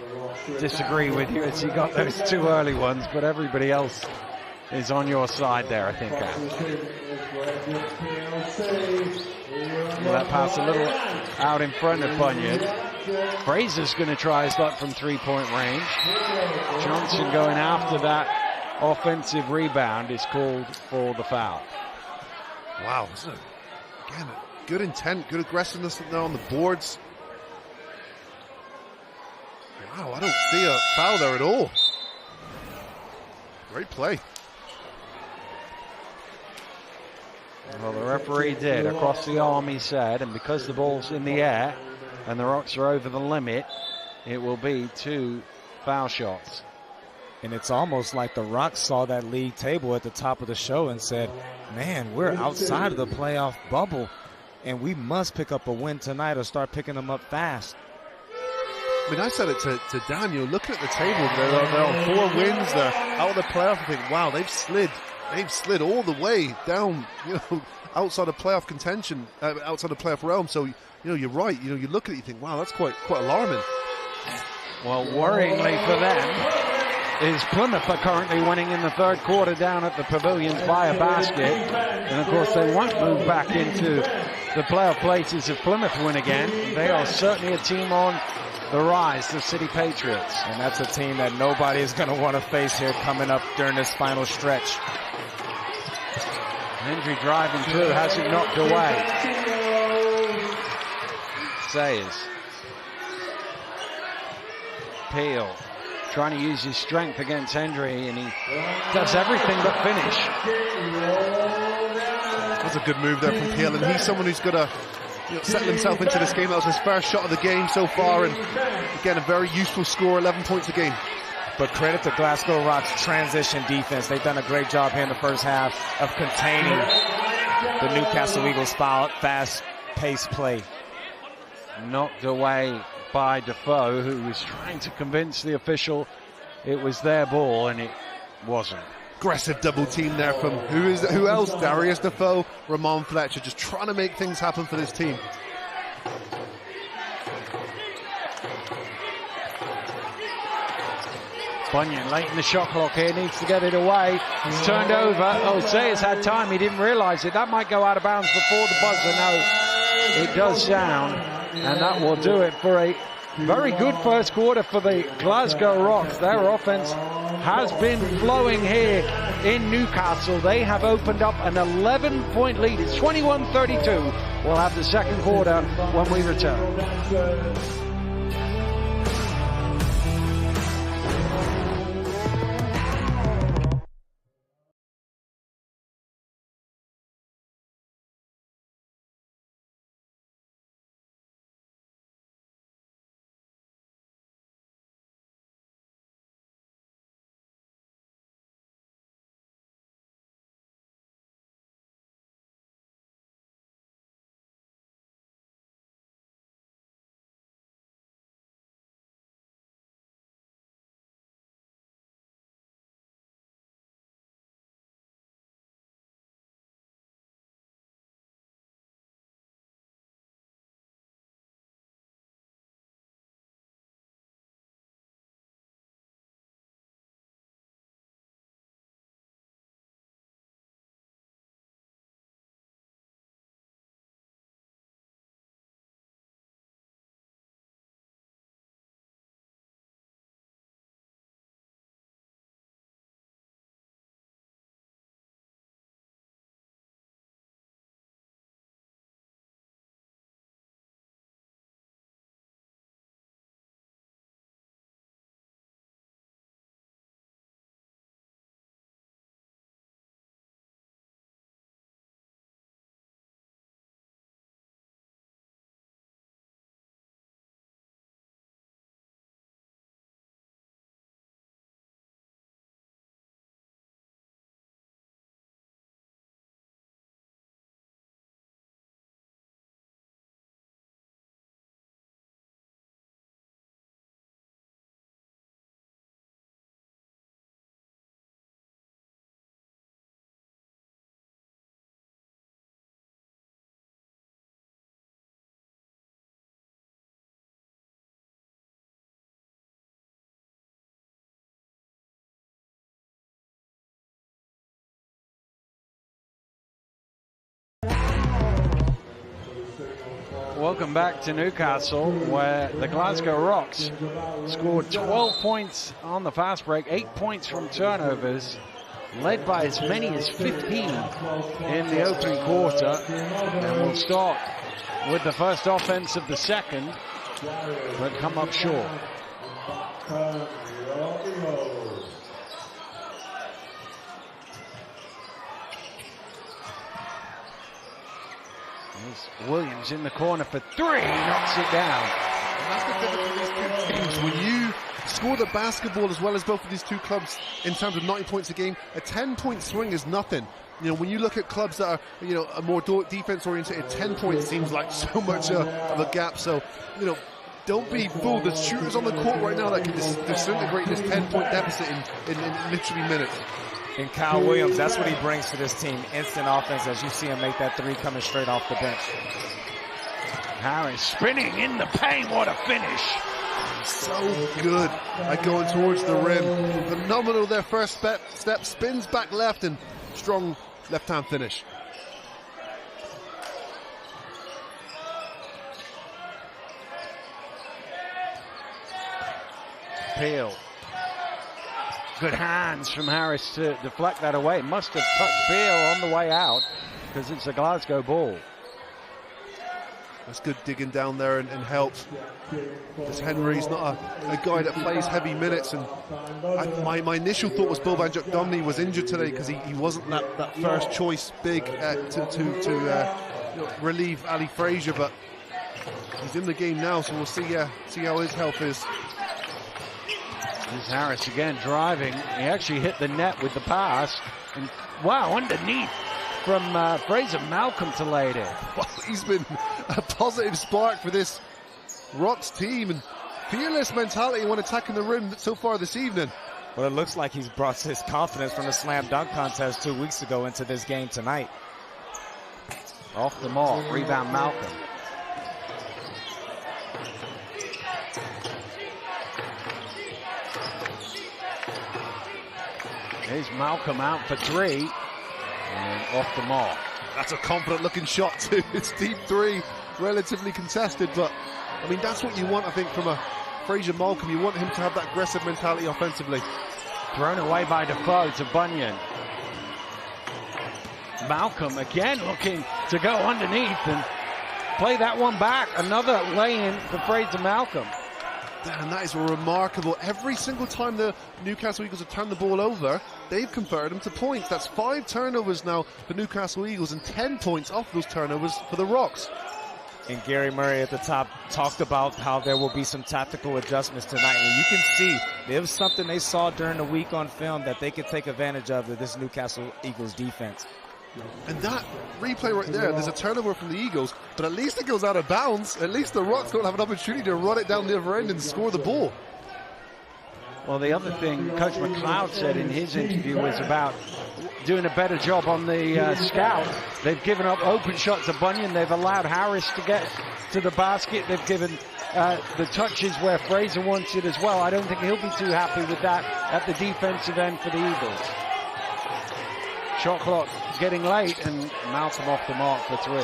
S3: disagree with you as he got those 2 early ones, but everybody else is on your side there, I think. That pass a little out in front of Bunyan. Fraser's going to try his luck from 3-point range. Johnson going after that offensive rebound is called for the foul.
S10: Wow, again, good intent, good aggressiveness there on the boards. Wow, I don't see a foul there at all. Great play.
S3: Well, the referee did across the arm, he said, and because the ball's in the air and the Rocks are over the limit, it will be 2 foul shots.
S6: And it's almost like the Rocks saw that league table at the top of the show and said, man, we're outside of the playoff bubble, and we must pick up a win tonight or start picking them up fast.
S10: I mean, I said it to Daniel, looking at the table, they're on 4 wins, they're out of the playoff. I think, wow, they've slid all the way down, outside of playoff contention, outside of playoff realm. So, you're right. You look at it, you think, wow, that's quite alarming.
S3: Well, worryingly for them is Plymouth are currently winning in the 3rd quarter down at the Pavilions by a basket. And of course, they won't move back into the playoff places if Plymouth win again. They are certainly a team on the rise, the City Patriots.
S6: And that's a team that nobody is going to want to face here coming up during this final stretch.
S3: Hendry driving through, has it knocked away. Sayers. Peel trying to use his strength against Hendry, and he does everything but finish.
S10: That's a good move there from Peel, and he's someone who's got to settle himself into this game. That was his first shot of the game so far, and again, a very useful score, 11 points a game.
S6: But credit to Glasgow Rocks' transition defense. They've done a great job here in the first half of containing the Newcastle Eagles' fast-paced play.
S3: Knocked away by Defoe, who was trying to convince the official it was their ball, and it wasn't.
S10: Aggressive double team there from who else? Darius Defoe, Ramon Fletcher, just trying to make things happen for this team.
S3: Bunyan late in the shot clock here, needs to get it away. He's turned over. Oh, Sayers had time. He didn't realize it. That might go out of bounds before the buzzer. No, it does sound. And that will do it for a very good first quarter for the Glasgow Rocks. Their offense has been flowing here in Newcastle. They have opened up an 11-point lead. It's 21-32. We'll have the second quarter when we return. welcome back to Newcastle, where the Glasgow Rocks scored 12 points on the fast break, 8 points from turnovers, led by as many as 15 in the opening quarter. And we'll start with the first offense of the second, but come up short. There's Williams in the corner for three, knocks it down.
S10: And that's the difference with these two teams. When you score the basketball as well as both of these two clubs in terms of 90 points a game, a 10-point swing is nothing. You know, when you look at clubs that are, you know, a more defense-oriented, 10 points seems like so much of a gap. So, you know, don't be fooled. There's shooters on the court right now that can disintegrate this 10-point deficit in literally minutes.
S6: And Kyle Williams, that's what he brings to this team. Instant offense as you see him make that three coming straight off the bench.
S3: Harris spinning in the paint. What a finish.
S10: So good at going towards the rim. Phenomenal their first step, spins back left, and strong left-hand finish.
S3: Peel. Good hands from Harris to deflect that away. Must have touched Peel on the way out because it's a Glasgow ball.
S10: That's good digging down there and helps. Because Henry's not a guy that plays heavy minutes. And my initial thought was Boban Jokdomny was injured today because he wasn't that first choice big to relieve Ali Frazier. But he's in the game now, so we'll see how his health is.
S3: Here's Harris again driving. He actually hit the net with the pass. And wow, underneath from Fraser Malcolm to lay it in.
S10: Well, he's been a positive spark for this Rocks team and fearless mentality when attacking the rim so far this evening.
S6: Well, it looks like he's brought his confidence from the slam dunk contest 2 weeks ago into this game tonight.
S3: Off the mark, rebound Malcolm. Here's Malcolm out for three, and off the mark.
S10: That's a confident looking shot too. It's deep three, relatively contested, but I mean that's what you want, I think, from a Fraser Malcolm. You want him to have that aggressive mentality offensively.
S3: Thrown away by Defoe to Bunyan. Malcolm again looking to go underneath and play that one back. Another lay-in for Fraser Malcolm.
S10: And that is remarkable. Every single time the Newcastle Eagles have turned the ball over, they've converted them to points. That's 5 turnovers now for Newcastle Eagles and 10 points off those turnovers for the Rocks.
S6: And Gary Murray at the top talked about how there will be some tactical adjustments tonight. And you can see there was something they saw during the week on film that they could take advantage of with this Newcastle Eagles defense.
S10: And that replay right there, there's a turnover from the Eagles, but at least it goes out of bounds. At least the Rocks don't have an opportunity to run it down the other end and score the ball.
S3: Well, the other thing Coach McLeod said in his interview was about doing a better job on the scout. They've given up open shots to Bunyan. They've allowed Harris to get to the basket. They've given the touches where Fraser wants it as well. I don't think he'll be too happy with that at the defensive end for the Eagles. Shot clock getting late, and Malcolm off the mark for three.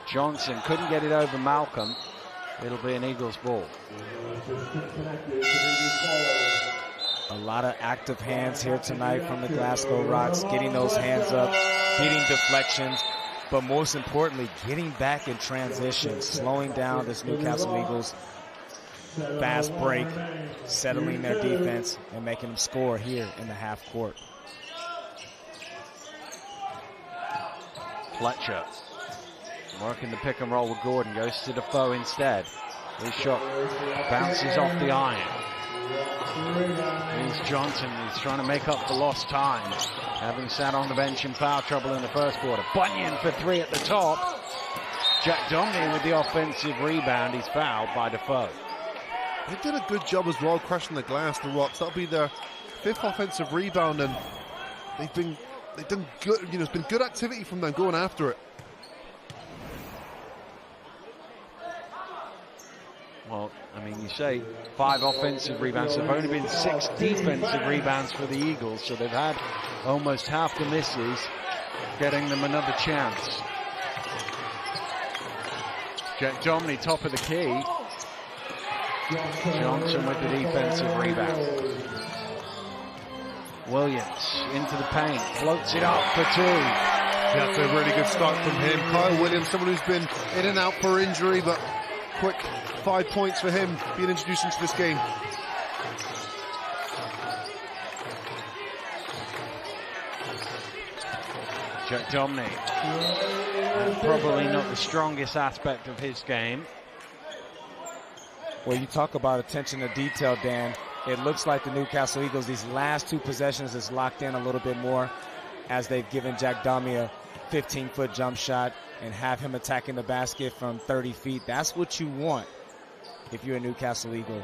S3: Johnson couldn't get it over Malcolm. It'll be an Eagles ball.
S6: A lot of active hands here tonight from the Glasgow Rocks, getting those hands up, getting deflections, but most importantly, getting back in transition, slowing down this Newcastle Eagles fast break, settling their defense and making them score here in the half court.
S3: Fletcher working the pick and roll with Gordon, goes to Defoe instead. His shot bounces off the iron. Here's Johnson, he's trying to make up for lost time, having sat on the bench in foul trouble in the first quarter. Bunyan for three at the top. Jack Domney with the offensive rebound. He's fouled by Defoe.
S10: They did a good job as well crashing the glass, the Rocks. That'll be their 5th offensive rebound, and they've done good. You know, it's been good activity from them going after it.
S3: Well, I mean, you say 5 offensive rebounds. There have only been 6 defensive rebounds for the Eagles, so they've had almost half the misses. getting them another chance. Jack Domney, top of the key. Johnson with the defensive rebound. Williams into the paint, floats it up for two.
S10: That's a really good start from him. Kyle Williams, someone who's been in and out for injury, but quick 5 points for him being introduced into this game.
S3: Jack Domney, probably not the strongest aspect of his game.
S6: Well, you talk about attention to detail, Dan. It looks like the Newcastle Eagles, these last two possessions, is locked in a little bit more as they've given Jack Domney a 15-foot jump shot and have him attacking the basket from 30 feet. That's what you want if you're a Newcastle Eagle.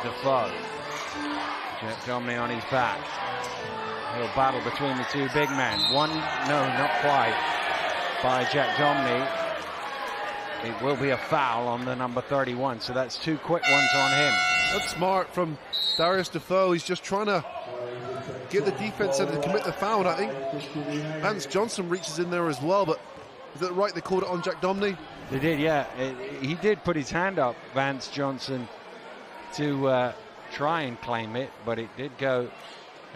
S3: Defoe. Jack Domney on his back. He'll battle between the two big men. One, no, not quite, by Jack Domney. It will be a foul on the number 31, so that's two quick ones on him.
S10: That's smart from Darius Defoe. He's just trying to get the defense to commit the foul. And I think Vance Johnson reaches in there as well, but is that right? They called it on Jack Domney?
S3: They did, yeah. He did put his hand up, Vance Johnson, to try and claim it, but it did go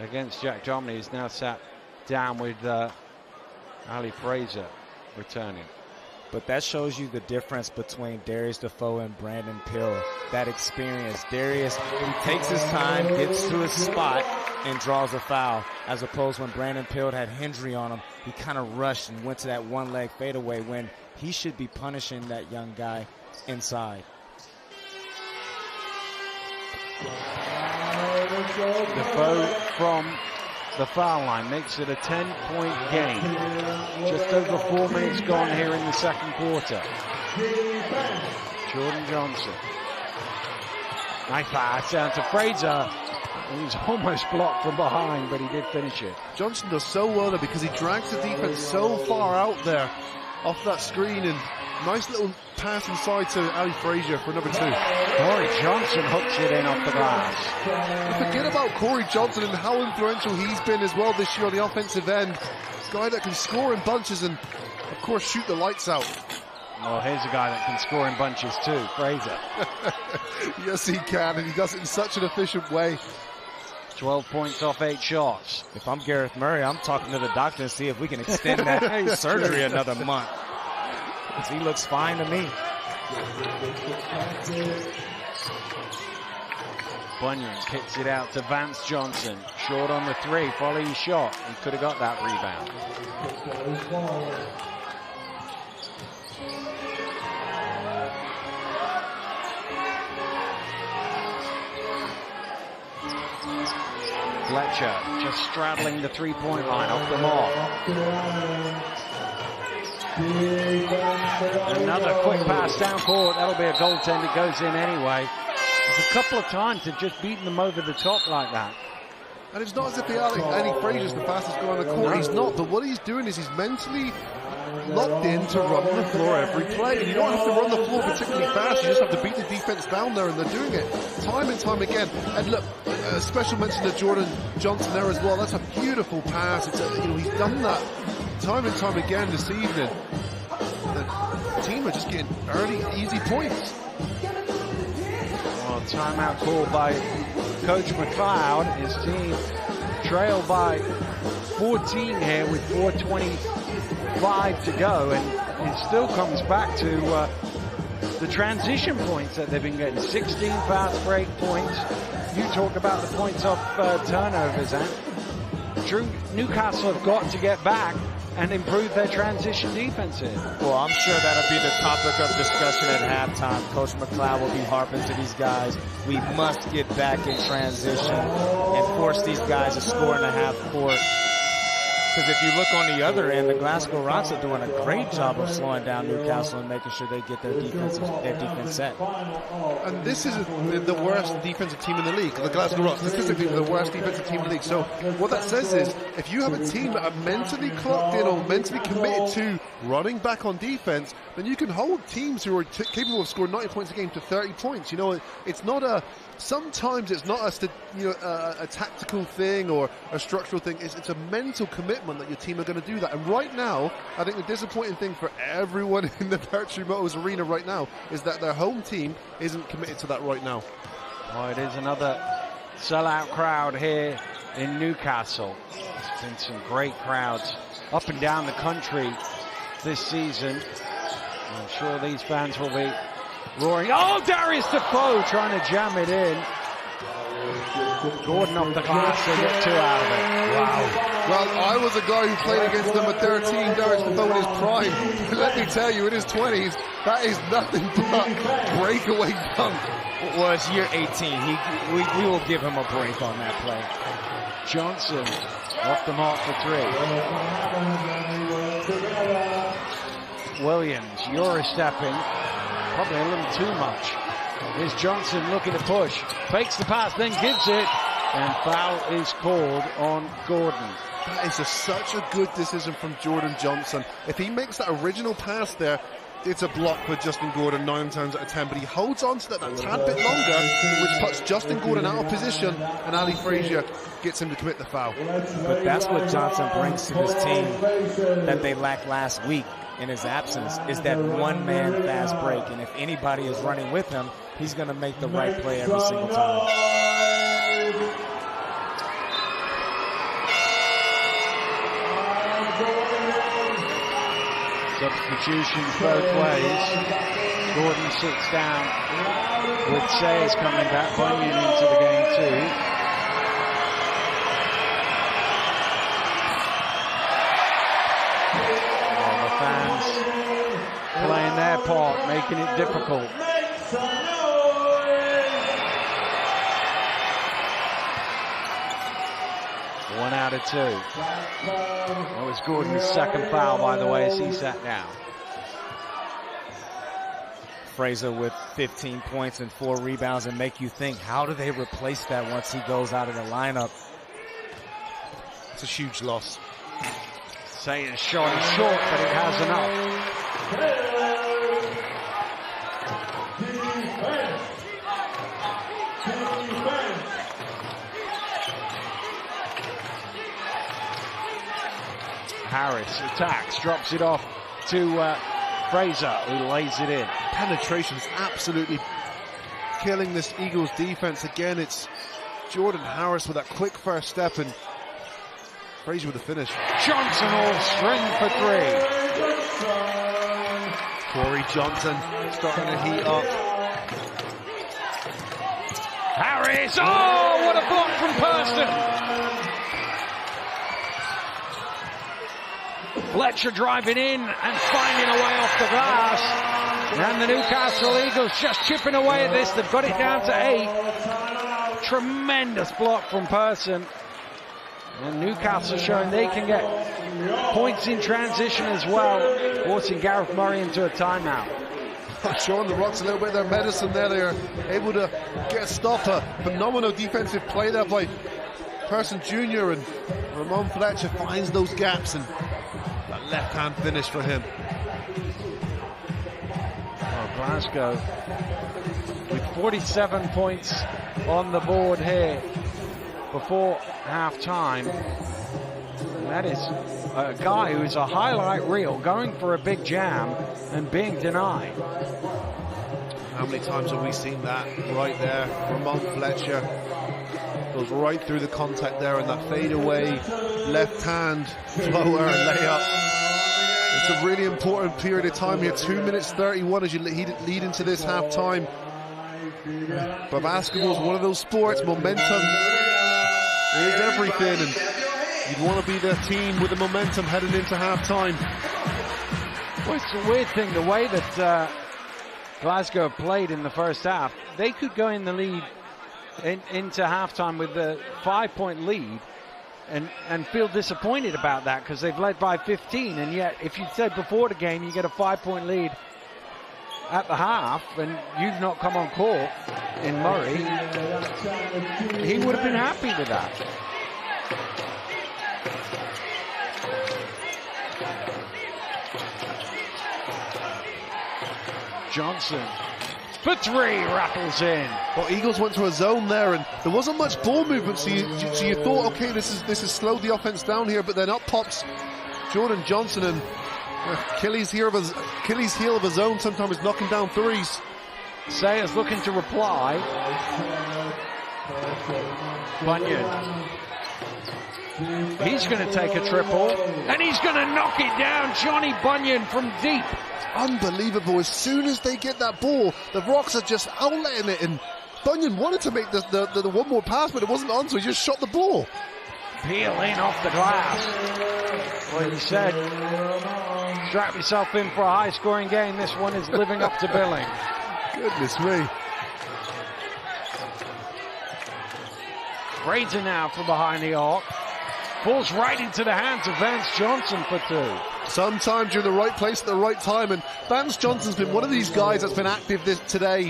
S3: against Jack Domney. He's now sat down with Ali Fraser returning.
S6: But that shows you the difference between Darius Defoe and Brandon Pill. That experience. Darius, he takes his time, gets to his spot, and draws a foul. As opposed when Brandon Pill had Hendry on him, he kind of rushed and went to that one-leg fadeaway when he should be punishing that young guy inside.
S3: Defoe from the foul line makes it a 10-point game. Just over 4 minutes gone here in the second quarter. Jordan Johnson. Nice pass down to Fraser. He was almost blocked from behind, but he did finish it.
S10: Johnson does so well there because he drags the defense so far out there off that screen, and nice little pass inside to Ali Frazier for number two.
S3: Corey Johnson hooks it in off the glass.
S10: Forget about Corey Johnson and how influential he's been as well this year on the offensive end. This guy that can score in bunches and, of course, shoot the lights out.
S3: Well, here's a guy that can score in bunches too, Fraser.
S10: Yes, he can, and he does it in such an efficient way.
S3: 12 points off 8 shots.
S6: If I'm Gareth Murray, I'm talking to the doctor and see if we can extend that surgery another month. Because he looks fine to me.
S3: Bunyan kicks it out to Vance Johnson. Short on the three, follow his shot. He could have got that rebound. Fletcher just straddling the three-point line off the mark. Another quick pass down court. That'll be a goaltender. It goes in anyway. There's a couple of times they've just beaten them over the top like that.
S10: And it's not as if Ali Frazier's the fastest guy on the court. No. He's not, but what he's doing is he's mentally locked in to run the floor every play. And you don't have to run the floor particularly fast. You just have to beat the defense down there, and they're doing it time and time again. And look, a special mention to Jordan Johnson there as well. That's a beautiful pass. He's done that time and time again this evening. The team are just getting early, easy points.
S3: Well, timeout called by Coach McLeod. His team trailed by 14 here with 4:25 to go, and it still comes back to the transition points that they've been getting. 16 fast break points. You talk about the points off turnovers, and Newcastle have got to get back and improve their transition defense here.
S6: Well, I'm sure that'll be the topic of discussion at halftime. Coach McLeod will be harping to these guys. We must get back in transition and force these guys to score in the half court. Because if you look on the other end, the Glasgow Rocks are doing a great job of slowing down Newcastle and making sure they get their defense set.
S10: And this is the worst defensive team in the league. The Glasgow Rocks, statistically, the worst defensive team in the league. So what that says is, if you have a team that are mentally clocked in or mentally committed to running back on defense, then you can hold teams who are capable of scoring 90 points a game to 30 points. You know, it's not a, sometimes it's not a tactical thing or a structural thing. It's a mental commitment that your team are going to do that. And right now, I think the disappointing thing for everyone in the Virtue Motors arena right now is that their home team isn't committed to that right now.
S3: Oh, it is another sellout crowd here in Newcastle. There's been some great crowds up and down the country this season. I'm sure these fans will be roaring. Oh, Darius Defoe trying to jam it in. Gordon off the glass, they get 2 out of it. Wow.
S10: Well, I was a guy who played against them at 13, Darius Defoe in his prime. But let me tell you, in his 20s, that is nothing but breakaway dunk.
S6: Well, it's year 18. We will give him a break on that play.
S3: Johnson off the mark for 3. Williams, Euro-stepping, probably a little too much. Here's Johnson looking to push, fakes the pass, then gives it, and foul is called on Gordon.
S10: That is such a good decision from Jordan Johnson. If he makes that original pass there, it's a block for Justin Gordon 9 times out of 10, but he holds on to that a tad bit longer, which puts Justin Gordon out of position, and Ali Frazier gets him to commit the foul.
S6: But that's what Johnson brings to this team that they lacked last week in his absence, is that one-man fast break. And if anybody is running with him, he's going to make the right play every single time.
S3: Substitutions both ways. Gordon sits down with Sayers coming back, Bunyan into the game too. Well, the fans playing their part, making it difficult. One out of 2. That was Gordon's second foul, by the way, as he sat down.
S6: Frazier with 15 points and 4 rebounds, and make you think, how do they replace that once he goes out of the lineup?
S10: It's a huge loss.
S3: Sayers shot is short, but it has enough. Harris attacks, drops it off to Frazier, who lays it in.
S10: Penetration's absolutely killing this Eagles defense. Again, it's Jordan Harris with that quick first step, and Frazier with the finish.
S3: Johnson all string for 3.
S10: Corey Johnson starting to heat up.
S3: Harris, oh, what a block from Person. Fletcher driving in and finding a way off the glass. And the Newcastle Eagles just chipping away at this. They've got it down to 8. Tremendous block from Person. And Newcastle showing they can get points in transition as well, forcing Gareth Murray into a timeout.
S10: Showing the Rocks a little bit of their medicine there. They are able to get a stop. A phenomenal defensive play there by Person Jr. and Ramon Fletcher finds those gaps, and that left-hand finish for him.
S3: Well, Glasgow with 47 points on the board here before half-time. That is a guy who is a highlight reel, going for a big jam and being denied.
S10: How many times have we seen that right there? Ramon Fletcher goes right through the contact there, and that fadeaway left-hand floater and layup. It's a really important period of time here. 2 minutes 31 as you lead into this half-time. But basketball is one of those sports. Momentum is everything, and you'd want to be the team with the momentum heading into half-time.
S3: Well, it's a weird thing, the way that Glasgow played in the first half. They could go in the lead into halftime with a 5-point lead and feel disappointed about that because they've led by 15, and yet if you said before the game you get a 5-point lead at the half and you've not come on court in Murray, he would have been happy with that. Johnson for three, rattles in.
S10: Well, Eagles went to a zone there, and there wasn't much ball movement, so you thought, okay, this has slowed the offense down here, but then up pops Jordan Johnson, and Achilles heel of his own, sometimes knocking down threes.
S3: Sayers looking to reply. Bunyan. He's going to take a triple, and he's going to knock it down. Johnny Bunyan from deep.
S10: Unbelievable. As soon as they get that ball, the Rocks are just outletting it, and Bunyan wanted to make the one more pass, but it wasn't on, so he just shot the ball.
S3: Peel in off the glass. Well, he said, strap yourself in for a high-scoring game. This one is living up to billing.
S10: Goodness me.
S3: Fraser now from behind the arc. Falls right into the hands of Vance Johnson for two.
S10: Sometimes you're in the right place at the right time, and Vance Johnson's been one of these guys that's been active today.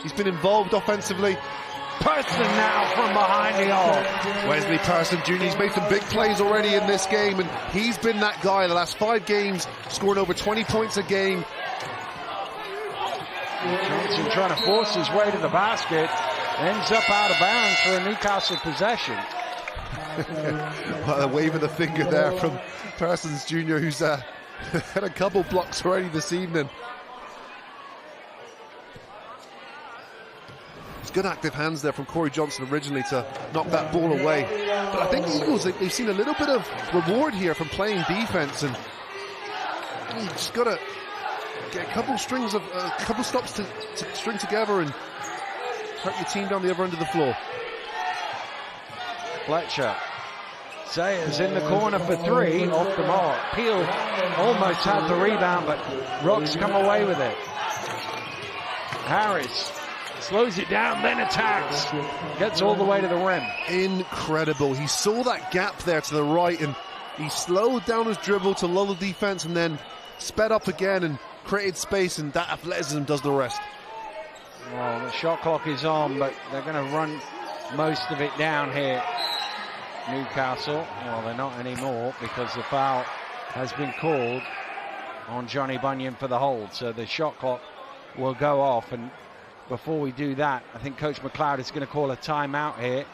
S10: He's been involved offensively.
S3: Person now from behind the arc.
S10: Wesley Person Jr., he's made some big plays already in this game, and he's been that guy the last 5 games, scoring over 20 points a game.
S3: Johnson trying to force his way to the basket. Ends up out of bounds for a Newcastle possession.
S10: Well, a wave of the finger there from Parsons Jr., who's had a couple blocks already this evening. It's good active hands there from Corey Johnson originally to knock that ball away. But I think the Eagles, they've seen a little bit of reward here from playing defense, and you just got to get a couple stops to string together and hurt your team down the other end of the floor.
S3: Fletcher. Sayers in the corner for three, off the mark. Peel almost had the rebound, but Rocks come away with it. Harris slows it down, then attacks. Gets all the way to the rim.
S10: Incredible. He saw that gap there to the right, and he slowed down his dribble to lull the defense, and then sped up again and created space, and that athleticism does the rest.
S3: Well, the shot clock is on, but they're going to run most of it down here. Newcastle, well, they're not anymore because the foul has been called on Johnny Bunyan for the hold, so the shot clock will go off. And before we do that, I think Coach McLeod is going to call a timeout here.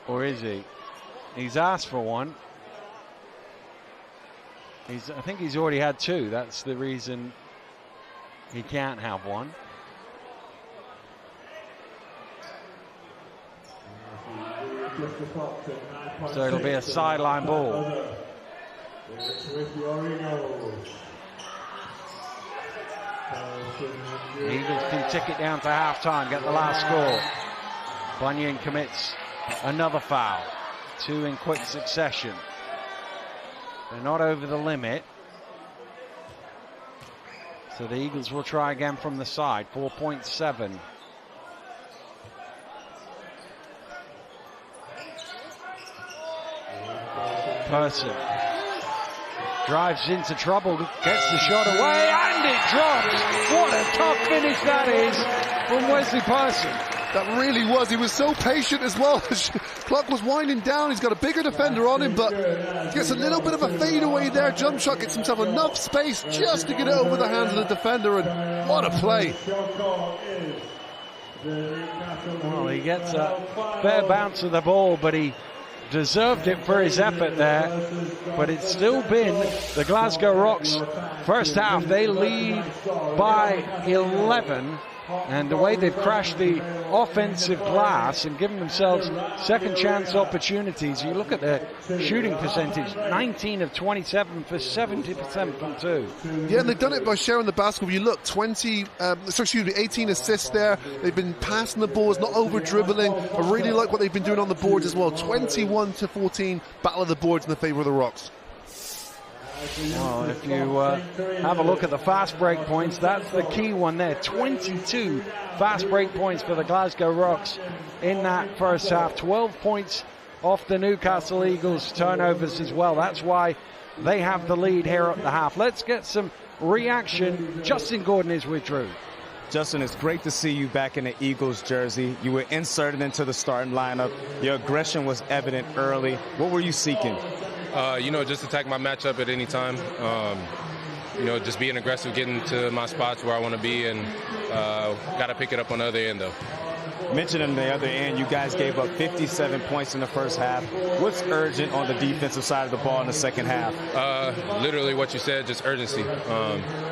S3: Or is he? He's asked for one. I think he's already had two. That's the reason he can't have one. So it'll be a sideline ball. The Eagles can tick it down to halftime, get the last score. Bunyan commits another foul. 2 in quick succession. They're not over the limit. So the Eagles will try again from the side. 4.7. Person drives into trouble, gets the shot away, and it drops. What a tough finish that is from Wesley Person.
S10: That really was. He was so patient as well. Clock was winding down. He's got a bigger defender on him, but he gets a little bit of a fadeaway there. Jump shot, gets himself enough space just to get it over the hands of the defender, and what a play.
S3: Well, he gets a fair bounce of the ball, but he deserved it for his effort there. But it's still been the Glasgow Rocks first half. They lead by 11. And the way they've crashed the offensive glass and given themselves second chance opportunities, you look at their shooting percentage, 19 of 27 for 70% from two.
S10: Yeah, and they've done it by sharing the basketball. You look, 18 assists there. They've been passing the ball, it's not over dribbling. I really like what they've been doing on the boards as well. 21-14, battle of the boards in the favor of the Rocks.
S3: Well, if you have a look at the fast break points, that's the key one there. 22 fast break points for the Glasgow Rocks in that first half. 12 points off the Newcastle Eagles turnovers as well. That's why they have the lead here at the half. Let's get some reaction. Justin Gordon is with Drew.
S6: Justin, it's great to see you back in the Eagles jersey. You were inserted into the starting lineup. Your aggression was evident early. What were you seeking?
S12: Just attack my matchup at any time. Just being aggressive, getting to my spots where I want to be, and got to pick it up on the other end, though.
S6: Mentioned on the other end, you guys gave up 57 points in the first half. What's urgent on the defensive side of the ball in the second half?
S12: Literally what you said, just urgency.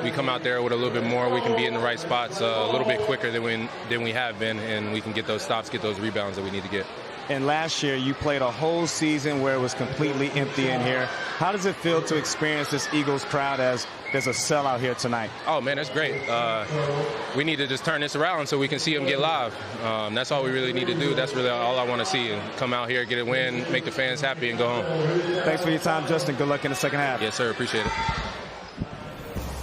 S12: We come out there with a little bit more. We can be in the right spots a little bit quicker than we have been, and we can get those stops, get those rebounds that we need to get.
S6: And last year, you played a whole season where it was completely empty in here. How does it feel to experience this Eagles crowd as there's a sellout here tonight?
S12: Oh, man, that's great. We need to just turn this around so we can see them get live. That's all we really need to do. That's really all I want to see. And come out here, get a win, make the fans happy, and go home.
S6: Thanks for your time, Justin. Good luck in the second half.
S12: Yes, sir. Appreciate it.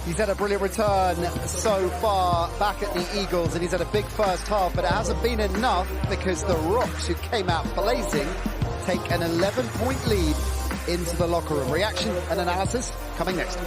S5: He's had a brilliant return so far back at the Eagles, and he's had a big first half, but it hasn't been enough because the Rocks, who came out blazing, take an 11-point lead into the locker room. Reaction and analysis coming next.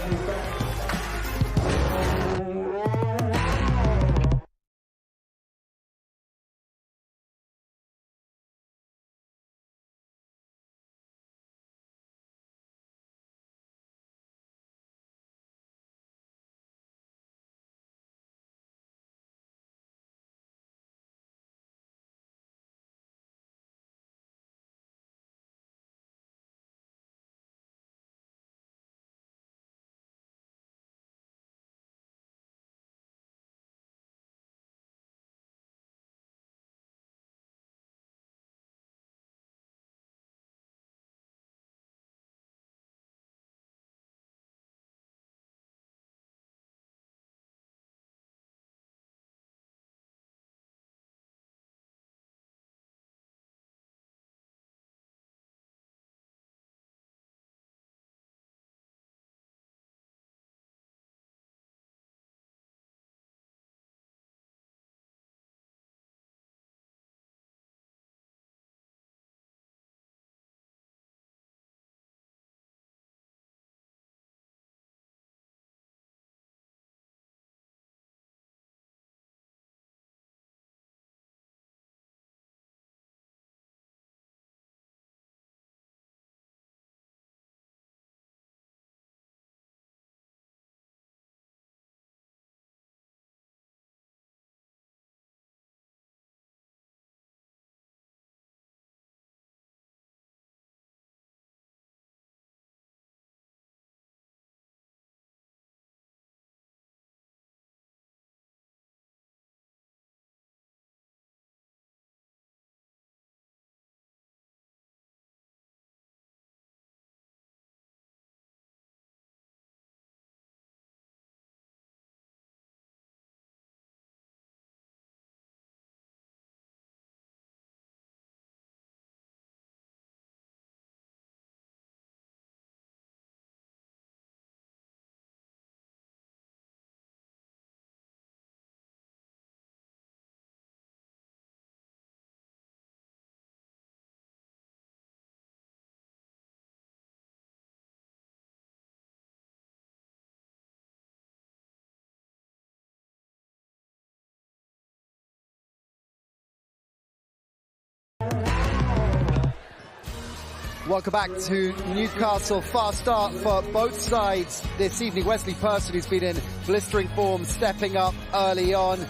S5: Welcome back to Newcastle. Fast start for both sides this evening. Wesley Person, who's been in blistering form, stepping up early on.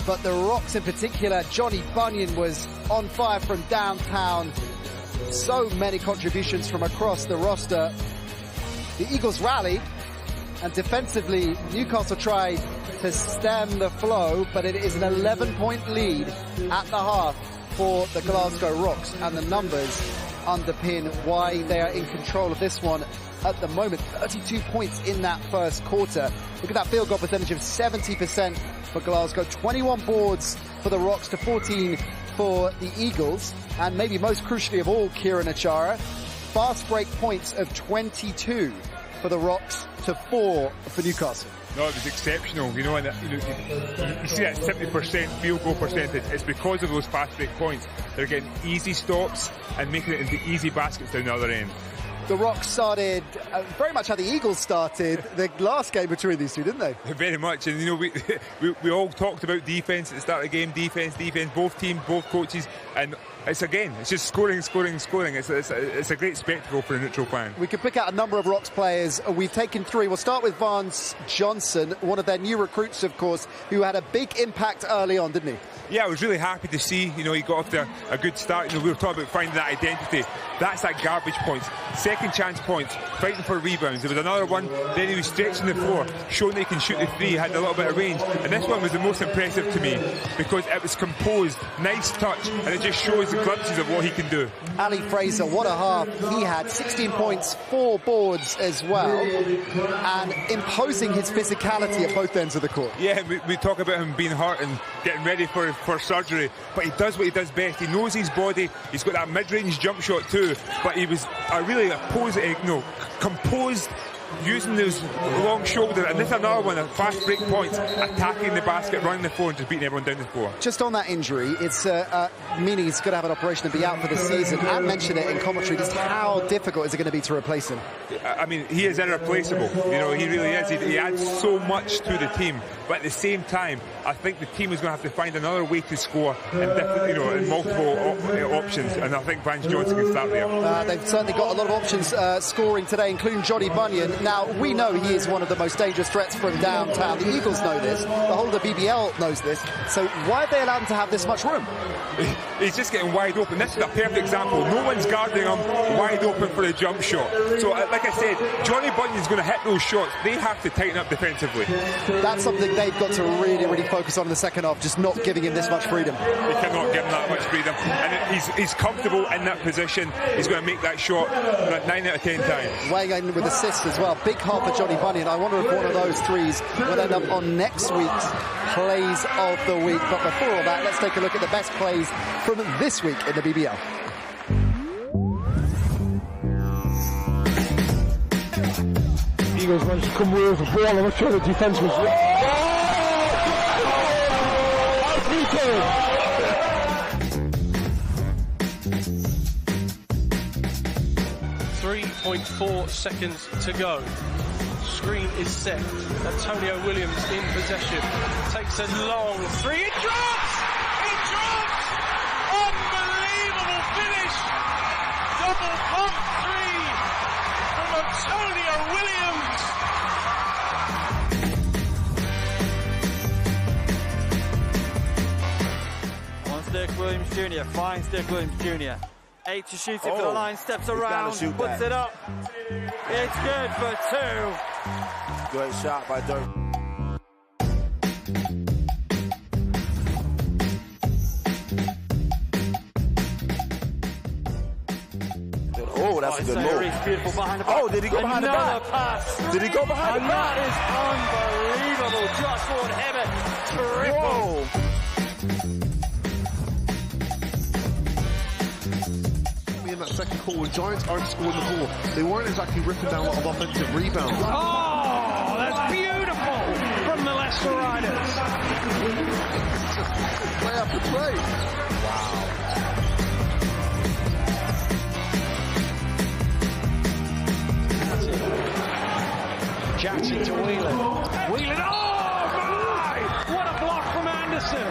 S5: But the Rocks in particular, Johnny Bunyan was on fire from downtown. So many contributions from across the roster. The Eagles rallied, and defensively, Newcastle tried to stem the flow, but it is an 11-point lead at the half for the Glasgow Rocks, and the numbers underpin why they are in control of this one at the moment. 32 points in that first quarter. Look at that field goal percentage of 70% for Glasgow, 21 boards for the Rocks to 14 for the Eagles, and maybe most crucially of all, Kieran Achara, fast break points of 22 for the Rocks to 4 for Newcastle.
S2: No, it was exceptional, and you see that 70% field goal percentage. It's because of those fast break points. They're getting easy stops and making it into easy baskets down the other end.
S5: The Rocks started very much how the Eagles started the last game between these two, didn't they?
S2: Very much, and you know, we all talked about defence at the start of the game, defence, both teams, both coaches, and it's just scoring. It's a great spectacle for a neutral fan.
S5: We could pick out a number of Rocks players. We've taken three. We'll start with Vance Johnson, one of their new recruits, of course, who had a big impact early on, didn't he?
S2: Yeah, I was really happy to see, you know, he got off to a good start. You know, we were talking about finding that identity. That's that garbage points, second chance points, fighting for rebounds. There was another one, then he was stretching the floor, showing that he can shoot the three, had a little bit of range. And this one was the most impressive to me because it was composed, nice touch, and it just shows the glimpses of what he can do.
S5: Ali Fraser, what a half. He had 16 points, 4 boards as well, and imposing his physicality at both ends of the court.
S2: Yeah, we talk about him being hurt and getting ready for surgery, but he does what he does best. He knows his body. He's got that mid-range jump shot too, but he was composed, using those long shoulders, and this is another one, a fast break points, attacking the basket, running the floor and just beating everyone down the floor.
S5: Just on that injury, it's meaning he's going to have an operation and be out for the season. Anne mentioned it in commentary, just how difficult is it going to be to replace him?
S2: I mean, he is irreplaceable. You know, he really is. He adds so much to the team, but at the same time, I think the team is going to have to find another way to score in multiple options, and I think Vance Johnson can start there.
S5: They've certainly got a lot of options scoring today, including Johnny Bunyan. Now, we know he is one of the most dangerous threats from downtown. The Eagles know this. The whole of the BBL knows this. So why have they allowed him to have this much room?
S2: He's just getting wide open. This is a perfect example. No one's guarding him, wide open for the jump shot. So, like I said, Johnny Bunyan's going to hit those shots. They have to tighten up defensively.
S5: That's something they've got to really, really focus on in the second half, just not giving him this much freedom.
S2: They cannot give him that much freedom. And he's comfortable in that position. He's going to make that shot 9 out of 10 times.
S5: Weighing in with assists as well. Big half for Johnny Bunyan. I wonder if one of those threes will end up on next week's plays of the week. But before all that, let's take a look at the best plays from this week in the BBL.
S13: Eagles managed to come away with the ball. I'm not sure the defence was...
S14: .4 seconds to go. Screen is set. Antonio Williams in possession. Takes a long three. It drops! It drops! Unbelievable finish! Double pump three from Antonio Williams.
S15: One Stick Williams Jr. Fine Stick Williams Jr. 8 to shoot it for the line, steps around, puts it up. It's good for 2.
S16: Great shot by Dirk. Oh, that's a good move.
S15: Beautiful behind the back.
S16: Oh, did he go behind the back?
S15: Pass.
S16: Did he go behind the back?
S15: That is unbelievable. Josh Ward Hebbert. Triple.
S16: Whoa.
S10: In that second quarter, when Giants aren't scoring the ball, they weren't exactly ripping down a lot of offensive rebounds.
S14: Oh, that's beautiful from the Leicester Riders.
S10: Play after play.
S3: Wow. Jackson to Whelan. Whelan, oh my! What a block from Anderson.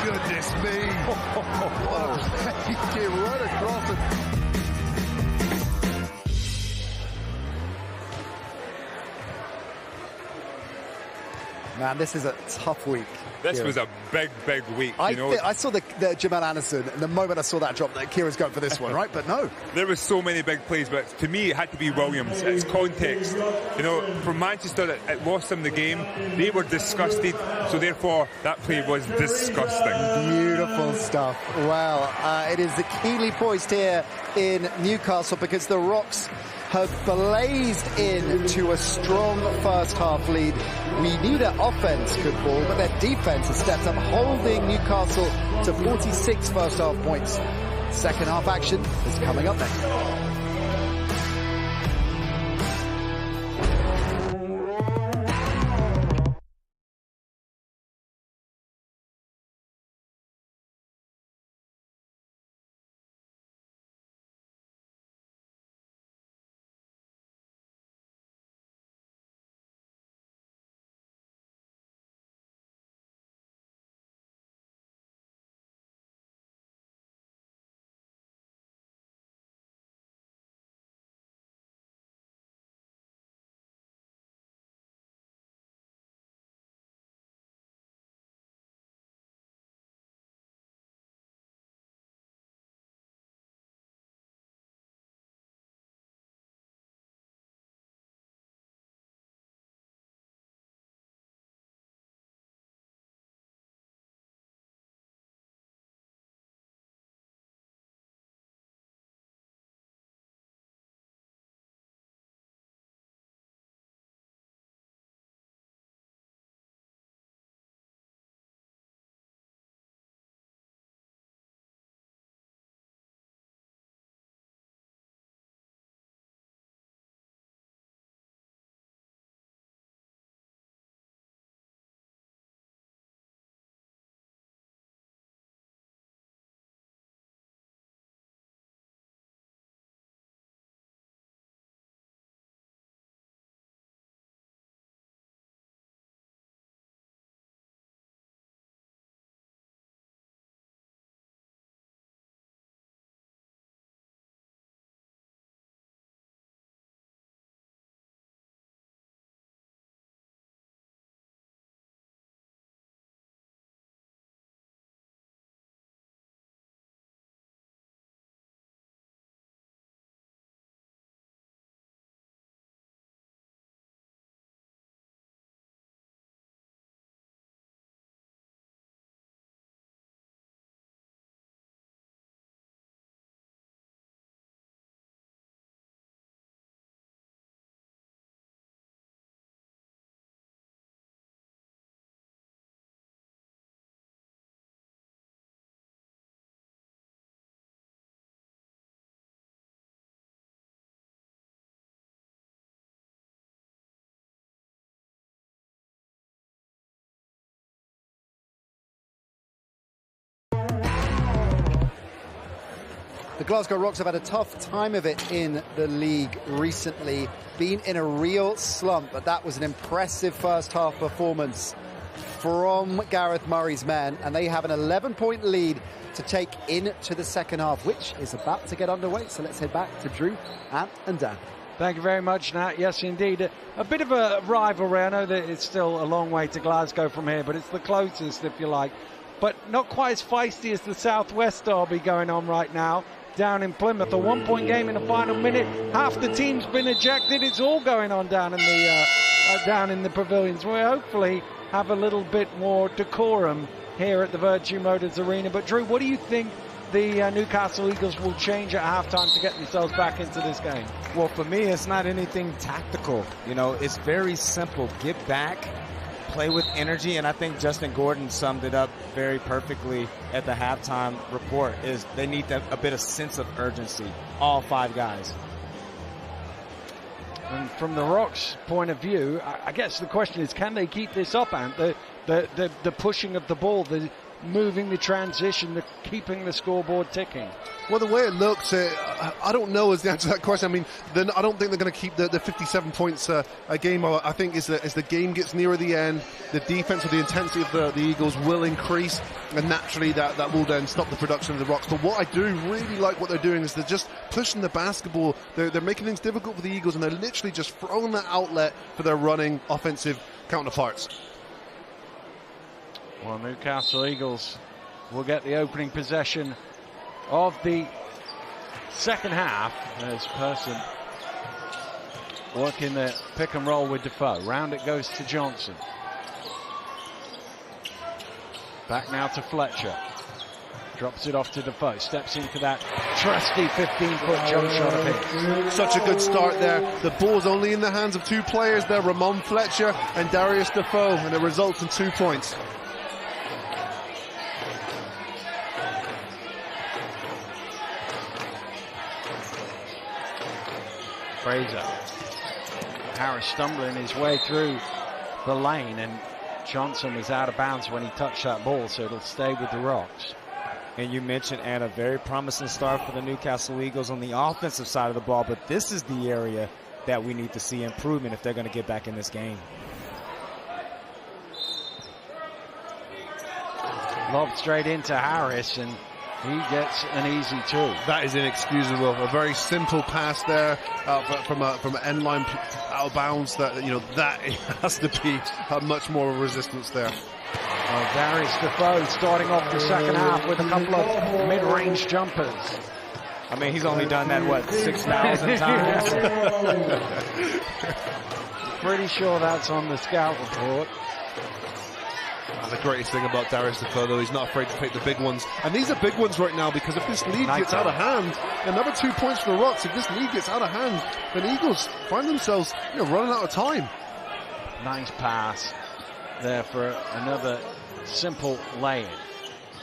S10: Goodness me. What a play. He came right across it.
S5: Man, this is a tough week.
S2: This
S5: Kieran.
S2: was a big week.
S5: I saw the Jamal Anderson, and the moment I saw that drop, that Kieran's going for this one, right? But no.
S2: There was so many big plays, but to me, it had to be Williams. It's context. You know, from Manchester, it lost them the game. They were disgusted, so therefore, that play was disgusting.
S5: Beautiful stuff. Well, it is the keenly poised here in Newcastle because the Rocks have blazed into a strong first half lead. We knew their offense could ball, but their defense has stepped up, holding Newcastle to 46 first half points. Second half action is coming up next. The Glasgow Rocks have had a tough time of it in the league recently, been in a real slump, but that was an impressive first half performance from Gareth Murray's men, and they have an 11-point lead to take into the second half, which is about to get underway. So let's head back to Drew, Ant and Dan.
S3: Thank you very much, Nat. Yes, indeed. A bit of a rivalry. I know that it's still a long way to Glasgow from here, but it's the closest, if you like. But not quite as feisty as the Southwest derby going on right now down in Plymouth. A 1-point game in the final minute. Half the team's been ejected. It's all going on down in the pavilions. We'll hopefully have a little bit more decorum here at the Virtue Motors Arena. But Drew, what do you think the Newcastle Eagles will change at halftime to get themselves back into this game?
S6: Well, for me, it's not anything tactical. You know, it's very simple. Get back, play with energy, and I think Justin Gordon summed it up very perfectly at the halftime report, is they need a bit of sense of urgency, all 5 guys.
S3: And from the Rocks' point of view, I guess the question is, can they keep this up, Ant? The pushing of the ball, the moving, the transition, the keeping the scoreboard ticking.
S10: Well, the way it looks, I don't know is the answer to that question. I mean, I don't think they're going to keep the 57 points a game. I think as the game gets nearer the end, the defense or the intensity of the Eagles will increase, and naturally that will then stop the production of the Rocks. But what I do really like what they're doing is they're just pushing the basketball. They're making things difficult for the Eagles, and they're literally just throwing that outlet for their running offensive counterparts.
S3: Well, Newcastle Eagles will get the opening possession of the second half as Person working the pick and roll with Defoe. Round it goes to Johnson. Back now to Fletcher. Drops it off to Defoe. Steps into that trusty 15-foot jump shot of his.
S10: Such a good start there. The ball's only in the hands of 2 players there, Ramon Fletcher and Darius Defoe, and it results in 2 points.
S3: Fraser. Harris stumbling his way through the lane, and Johnson was out of bounds when he touched that ball, so it'll stay with the Rocks.
S6: And you mentioned, Ann, a very promising start for the Newcastle Eagles on the offensive side of the ball, but this is the area that we need to see improvement if they're going to get back in this game.
S3: Lob straight into Harris, and he gets an easy 2.
S10: That is inexcusable. A very simple pass there from an end line out of bounds. That that has to be much more resistance there.
S3: Well, Darius Defoe starting off the second half with a couple of mid-range jumpers.
S6: I mean, he's only done that, what, 6,000 times?
S3: Pretty sure that's on the scout report.
S10: And the greatest thing about Darius Defoe, though, he's not afraid to take the big ones. And these are big ones right now, because if this lead gets out of hand, another 2 points for the Rocks. If this lead gets out of hand, then Eagles find themselves running out of time.
S3: Nice pass there for another simple lay-in.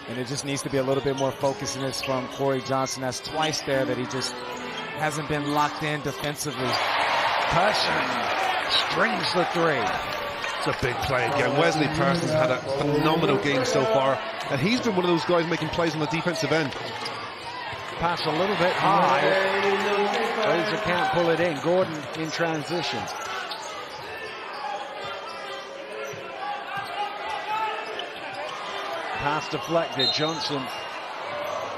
S6: And it just needs to be a little bit more focus in this from Corey Johnson. That's twice there that he just hasn't been locked in defensively.
S3: Person strings the 3.
S10: It's a big play again. Wesley Persons had a phenomenal game so far, and he's been one of those guys making plays on the defensive end.
S3: Pass a little bit high. Fraser can't pull it in. Gordon in transition. Pass deflected. Johnson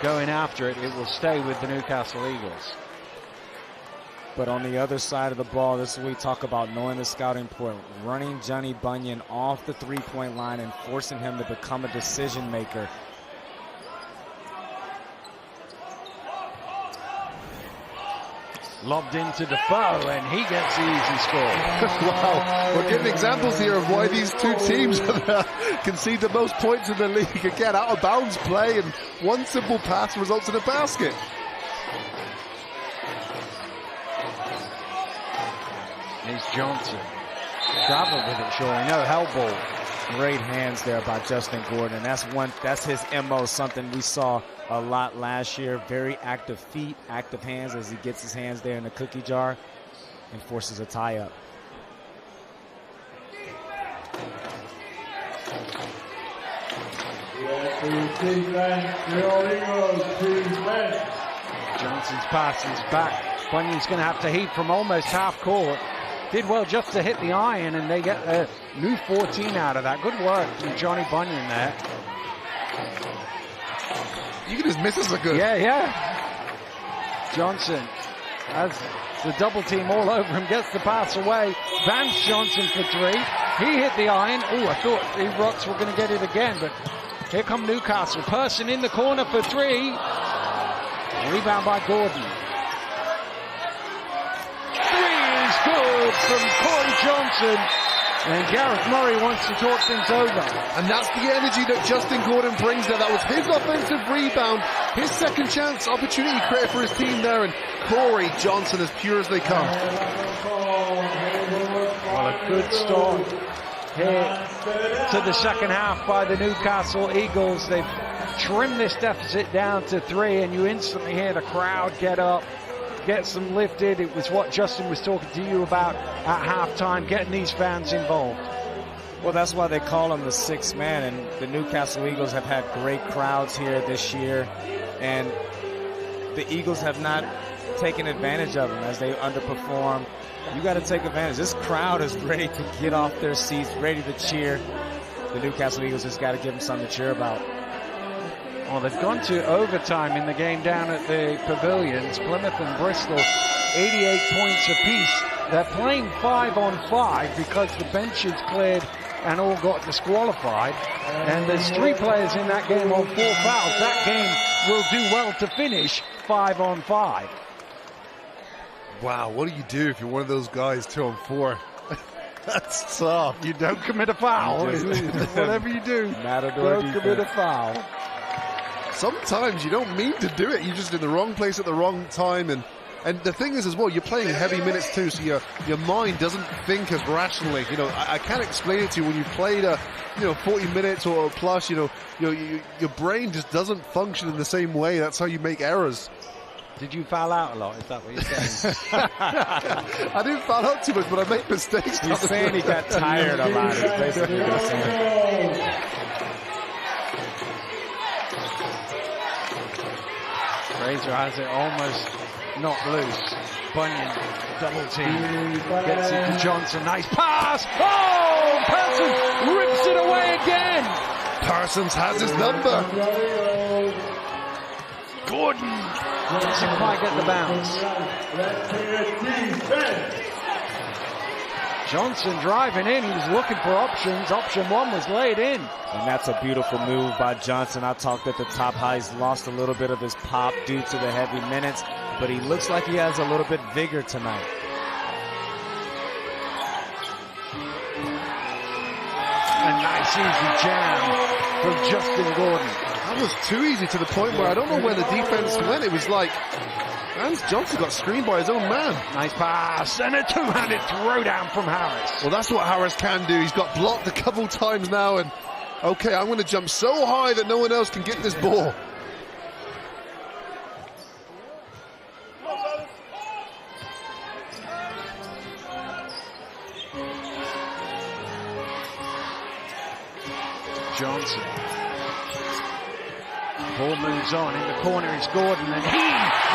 S3: going after it. It will stay with the Newcastle Eagles.
S6: But on the other side of the ball, this is what we talk about, knowing the scouting point. Running Johnny Bunyan off the 3-point line and forcing him to become a decision maker.
S3: Lobbed into Defoe, and he gets the easy score.
S10: Wow, we're getting examples here of why these 2 teams concede the most points in the league. Again, out of bounds play, and one simple pass results in a basket.
S3: Here's Johnson. Traveled with it, surely. No, hell ball.
S6: Great hands there by Justin Gordon. That's his MO, something we saw a lot last year. Very active feet, active hands as he gets his hands there in the cookie jar and forces a tie-up.
S3: Johnson's pass is back. Bunyan's going to have to heat from almost half court. Did well just to hit the iron, and they get a new 14 out of that. Good work from Johnny Bunyan there.
S10: Even his misses are good.
S3: Yeah. Johnson has the double team all over him, gets the pass away. Vance Johnson for three. He hit the iron. Oh, I thought the Rocks were going to get it again, but here come Newcastle. Person in the corner for three. Rebound by Gordon. Three is good from Corey Johnson. And Gareth Murray wants to talk things over.
S10: And that's the energy that Justin Gordon brings there. That was his offensive rebound, his second chance opportunity created for his team there. And Corey Johnson as pure as they come.
S3: Well, a good start here to the second half by the Newcastle Eagles. They've trimmed this deficit down to 3, and you instantly hear the crowd get up, gets them lifted. It was what Justin was talking to you about at halftime, getting these fans involved.
S6: Well, that's why they call him the sixth man, and the Newcastle Eagles have had great crowds here this year, and the Eagles have not taken advantage of them as they underperform. You got to take advantage. This crowd is ready to get off their seats, ready to cheer. The Newcastle Eagles just got to give them something to cheer about.
S3: Well, they've gone to overtime in the game down at the Pavilions. Plymouth and Bristol, 88 points apiece. They're playing 5-on-5 because the benches cleared and all got disqualified. And there's 3 players in that game on 4 fouls. That game will do well to finish 5-on-5.
S10: Wow, what do you do if you're one of those guys 2-on-4? That's tough.
S3: You don't commit a foul. Whatever you do, don't commit a foul.
S10: Sometimes you don't mean to do it. You're just in the wrong place at the wrong time. And the thing is as well, you're playing heavy minutes too, so your mind doesn't think as rationally. You know, I can't explain it to you. When you've played 40 minutes or plus, your brain just doesn't function in the same way. That's how you make errors.
S3: Did you foul out a lot? Is that what you're saying?
S10: I didn't foul out too much, but I make mistakes.
S6: He's saying he got tired a lot. Is basically what he's saying.
S3: Fraser has it almost knocked loose. Bunyan, double team, gets it to Johnson. Nice pass. Oh, Parsons rips it away again.
S10: Parsons has his number.
S3: Gordon doesn't quite get the bounce. Johnson driving in. He was looking for options. Option 1 was laid in.
S6: And that's a beautiful move by Johnson. I talked at the top how he's lost a little bit of his pop due to the heavy minutes, but he looks like he has a little bit vigor tonight.
S3: A nice easy jam from Justin Gordon.
S10: That was too easy to the point where I don't know where the defense went. It was like Vance Johnson got screened by his own man.
S3: Nice pass and a two-handed throwdown from Harris.
S10: Well, that's what Harris can do. He's got blocked a couple times now, and okay, I'm going to jump so high that no one else can get this ball.
S3: Johnson. Ball moves on. In the corner is Gordon, and he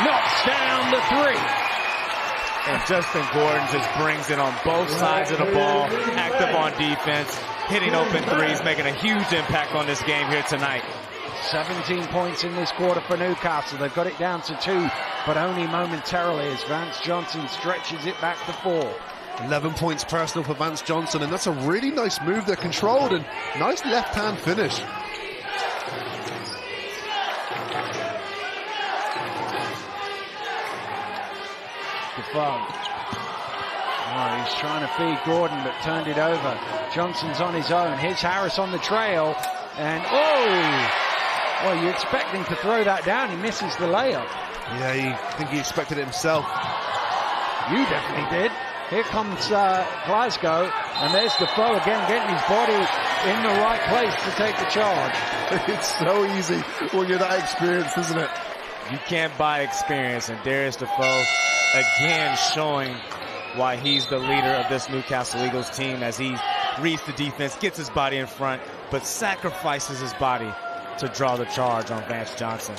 S3: knocks down the 3.
S6: And Justin Gordon just brings it on both sides of the ball, active on defense, hitting open threes, making a huge impact on this game here tonight.
S3: 17 points in this quarter for Newcastle. They've got it down to 2, but only momentarily as Vance Johnson stretches it back to 4.
S10: 11 points personal for Vance Johnson, and that's a really nice move. They're controlled and nice left-hand finish.
S3: Defoe. Oh, he's trying to feed Gordon, but turned it over. Johnson's on his own. Here's Harris on the trail, and well, you expect him to throw that down. He misses the layup.
S10: Yeah, I think he expected it himself.
S3: You definitely did. Here comes Glasgow, and there's Defoe again, getting his body in the right place to take the charge.
S10: It's so easy when you're that experienced, isn't it?
S6: You can't buy experience, and Darius Defoe again showing why he's the leader of this Newcastle Eagles team as he reads the defense, gets his body in front, but sacrifices his body to draw the charge on Vance Johnson.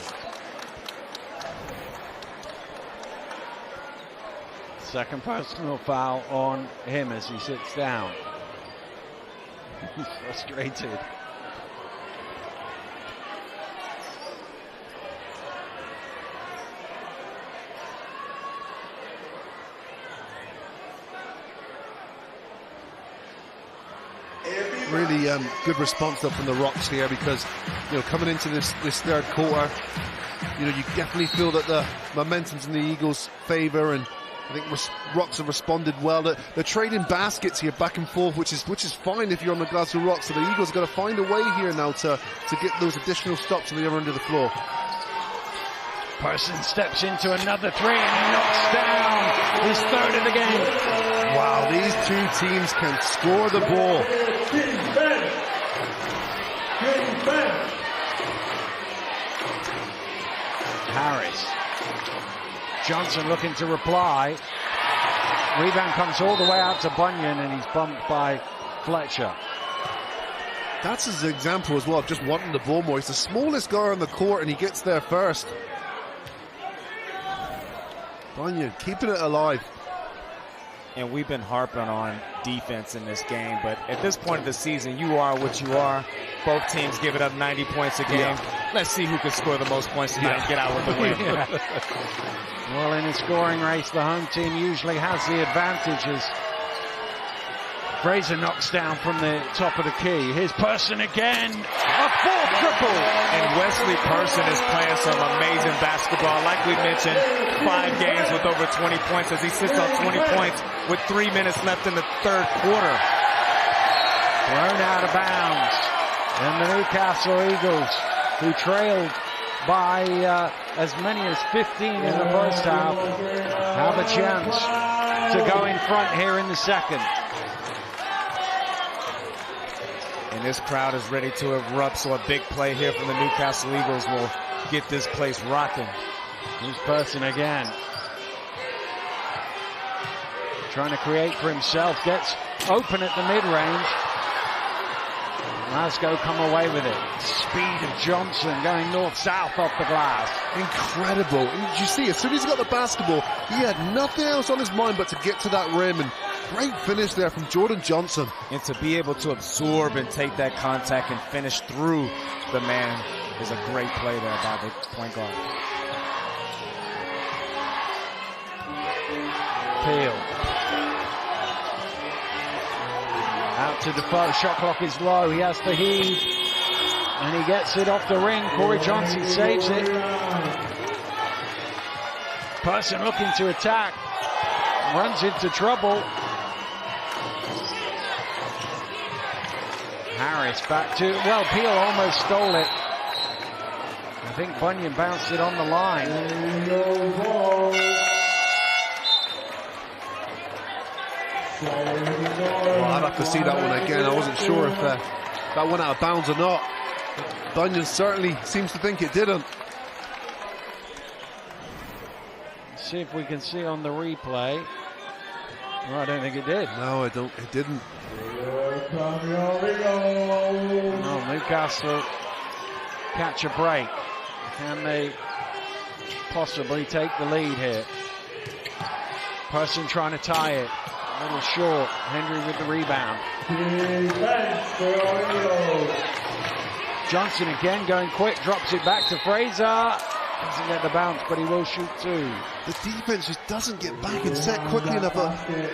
S3: Second personal foul on him as he sits down. He's frustrated.
S10: Really good response though from the Rocks here, because coming into this third quarter, you definitely feel that the momentum's in the Eagles' favour, and I think Rocks have responded well. They're trading baskets here back and forth, which is fine if you're on the Glasgow Rocks. So the Eagles have got to find a way here now to get those additional stops on the other end of the floor.
S3: Person steps into another three and he knocks down his third of the game.
S10: Wow, these two teams can score the ball.
S3: Harris. Johnson looking to reply. Rebound comes all the way out to Bunyan and he's bumped by Fletcher.
S10: That's his example as well of just wanting the ball more. He's the smallest guy on the court and he gets there first. Bunyan keeping it alive.
S6: And we've been harping on defense in this game, but at this point of the season, you are what you are. Both teams giving up 90 points a game. Yeah. Let's see who can score the most points tonight and get out with the win.
S3: Well, in a scoring race, the home team usually has the advantages. Fraser knocks down from the top of the key. Here's Person again. A fourth triple.
S6: And Wesley Person is playing some amazing basketball. Like we mentioned, 5 games with over 20 points as he sits on 20 points with 3 minutes left in the third quarter.
S3: Thrown out of bounds. And the Newcastle Eagles, who trailed by as many as 15 in the first half, have a chance to go in front here in the second.
S6: And this crowd is ready to erupt, so a big play here from the Newcastle Eagles will get this place rocking.
S3: Here's Person again. Trying to create for himself, gets open at the mid-range. Glasgow come away with it. Speed of Johnson going north-south off the glass.
S10: Incredible. And did you see, as soon as he got the basketball, he had nothing else on his mind but to get to that rim. And great finish there from Jordan Johnson.
S6: And to be able to absorb and take that contact and finish through the man is a great play there by the point guard.
S3: Peel. Out to Defoe, shot clock is low, he has to heave, and he gets it off the ring. Corey Johnson saves it. Person looking to attack, runs into trouble. Harris back to, well, Peel almost stole it. I think Bunyan bounced it on the line.
S10: Well, I'd have to see that one again. I wasn't sure if that went out of bounds or not. Bunyan certainly seems to think it didn't.
S3: Let's see if we can see on the replay. Oh, I don't think it did.
S10: No, it didn't.
S3: No, Newcastle catch a break. Can they possibly take the lead here? Person trying to tie it. A little short. Henry with the rebound. Johnson again going quick. Drops it back to Fraser. Doesn't get the bounce, but he will shoot two.
S10: The defense just doesn't get back and set quickly enough.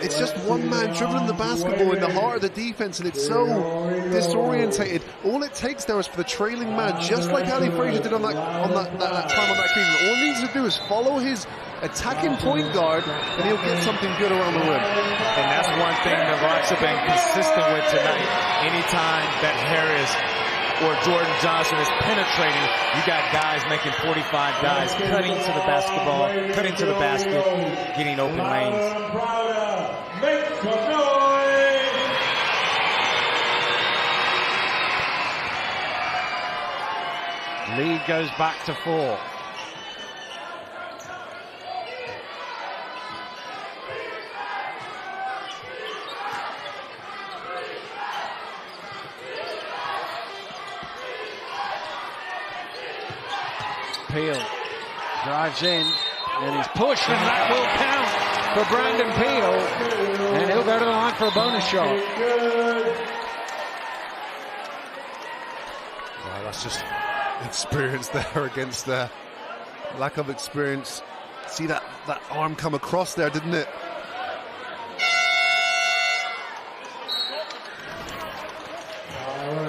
S10: It's just one man dribbling the basketball in the heart of the defense, and it's so disorientated. All it takes there is for the trailing man, just like Ali Fraser did on that time on that occasion. All he needs to do is follow his attacking point guard, and he'll get something good around the rim.
S6: And that's one thing the Rocks have been consistent with tonight. Anytime that Harris or Jordan Johnson is penetrating, you got guys making 45 guys cutting to the basketball, cutting to the basket, getting open lanes.
S11: Make some noise!
S3: Lead goes back to 4. Peel drives in, and he's pushed, and that will count. for Brandon Peel, and he'll go to the line for a bonus shot.
S10: Wow, that's just experience there against the lack of experience. See that arm come across there, didn't it?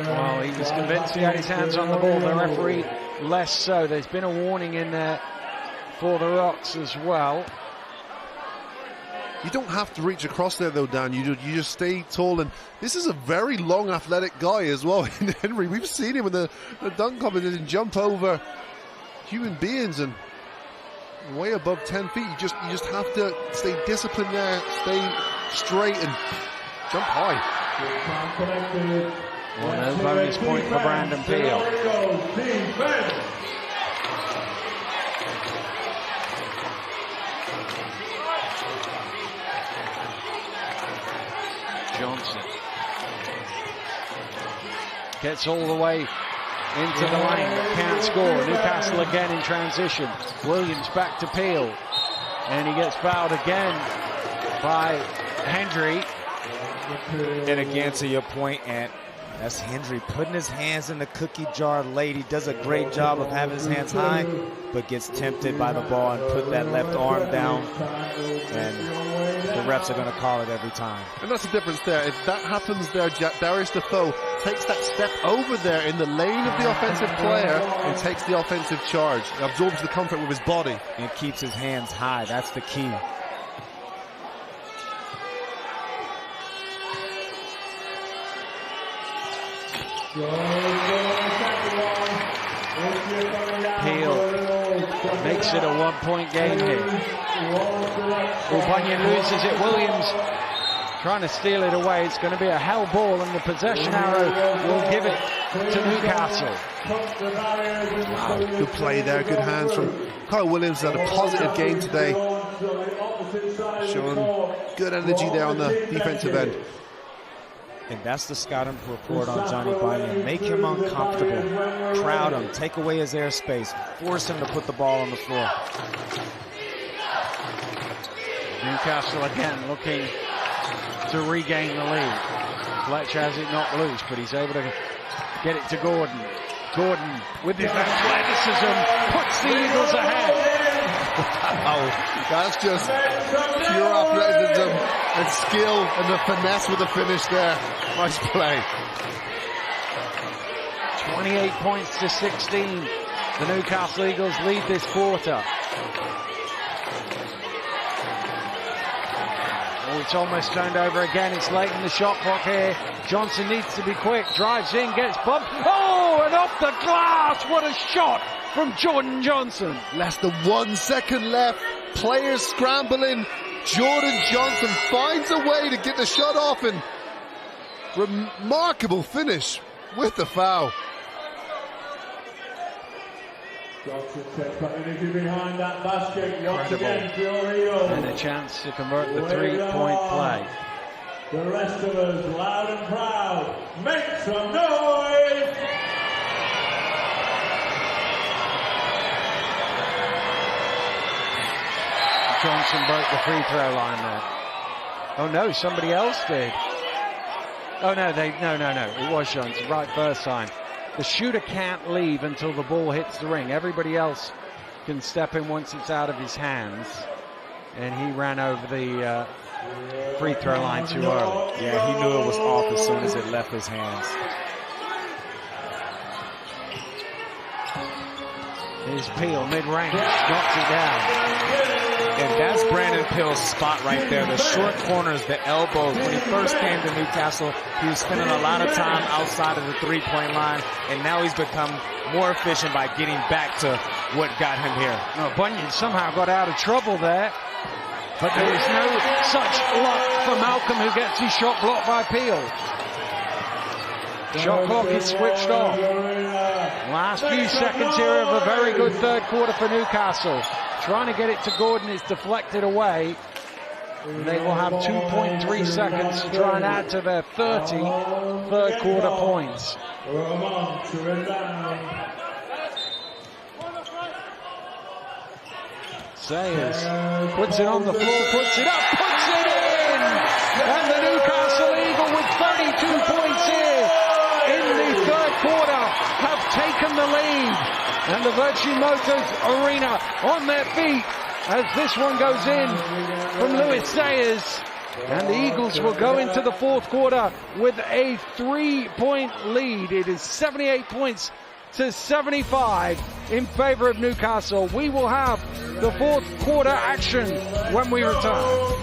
S3: Well, he was convinced he had his hands on the ball. The referee less so. There's been a warning in there for the Rocks as well.
S10: You don't have to reach across there though, Dan. You just stay tall, and this is a very long, athletic guy as well. Henry, we've seen him in the dunk competition jump over human beings and way above 10 feet. You just have to stay disciplined there, stay straight, and jump high.
S3: Well, no bonus point for Brandon Peel. Johnson gets all the way into the lane, but can't score. Newcastle again in transition. Williams back to Peel, and he gets fouled again by Hendry.
S6: And again, to your point, Ant, that's Hendry putting his hands in the cookie jar late. He does a great job of having his hands high, but gets tempted by the ball and put that left arm down. And the refs are going to call it every time.
S10: And that's the difference there. If that happens there, Darius Defoe takes that step over there in the lane of the offensive player and takes the offensive charge. He absorbs the comfort with his body.
S6: And keeps his hands high. That's the key.
S3: Peel makes it a 1-point game here. Bunyan loses it. Williams trying to steal it away. It's going to be a hell ball, and the possession arrow will give it to Newcastle.
S10: Wow, good play there, good hands from Kyle Williams. Had a positive game today, showing good energy there on the defensive end.
S6: And that's the scouting report on Johnny Bunyan. Make him uncomfortable, crowd him, take away his airspace, force him to put the ball on the floor.
S3: Newcastle again looking to regain the lead. Fletcher has it knocked loose, but he's able to get it to Gordon. Gordon, with his athleticism, puts the Eagles ahead.
S10: Wow, that's just pure athleticism and skill and the finesse with the finish there. Nice play.
S3: 28 points to 16. The Newcastle Eagles lead this quarter. Oh, it's almost turned over again. It's late in the shot clock here. Johnson needs to be quick. Drives in, gets bumped. Oh, and off the glass. What a shot from Jordan Johnson.
S10: Less than 1 second left. Players scrambling. Jordan Johnson finds a way to get the shot off, and remarkable finish with the foul.
S11: Behind that basket, once again,
S3: and a chance to convert the three-point play.
S11: The rest of us, loud and proud, make some noise!
S3: Johnson broke the free throw line there. Oh no, somebody else did. Oh no, no, it was Johnson, right first time. The shooter can't leave until the ball hits the ring. Everybody else can step in once it's out of his hands. And he ran over the free throw line too early.
S6: Yeah, he knew it was off as soon as it left his hands.
S3: Here's Peel, mid-range, knocks it down.
S6: And that's Brandon Peel's spot right there. The short corners, the elbows. When he first came to Newcastle, he was spending a lot of time outside of the three-point line, and now he's become more efficient by getting back to what got him here.
S3: Oh, Bunyan somehow got out of trouble there, but there is no such luck for Malcolm, who gets his shot blocked by Peel. Shot clock is switched off. Last few seconds here of a very good third quarter for Newcastle. Trying to get it to Gordon, is deflected away. They will have 2.3 seconds to try and add to their 30 third quarter points. Sayers puts it on the floor, puts it up, puts it in! And the Newcastle Eagles with 32 points here in the third quarter have taken the lead. And the Virtue Motors Arena on their feet as this one goes in from Lewis Sayers. And the Eagles will go into the fourth quarter with a 3-point lead. It is 78 points to 75 in favor of Newcastle. We will have the fourth quarter action when we return.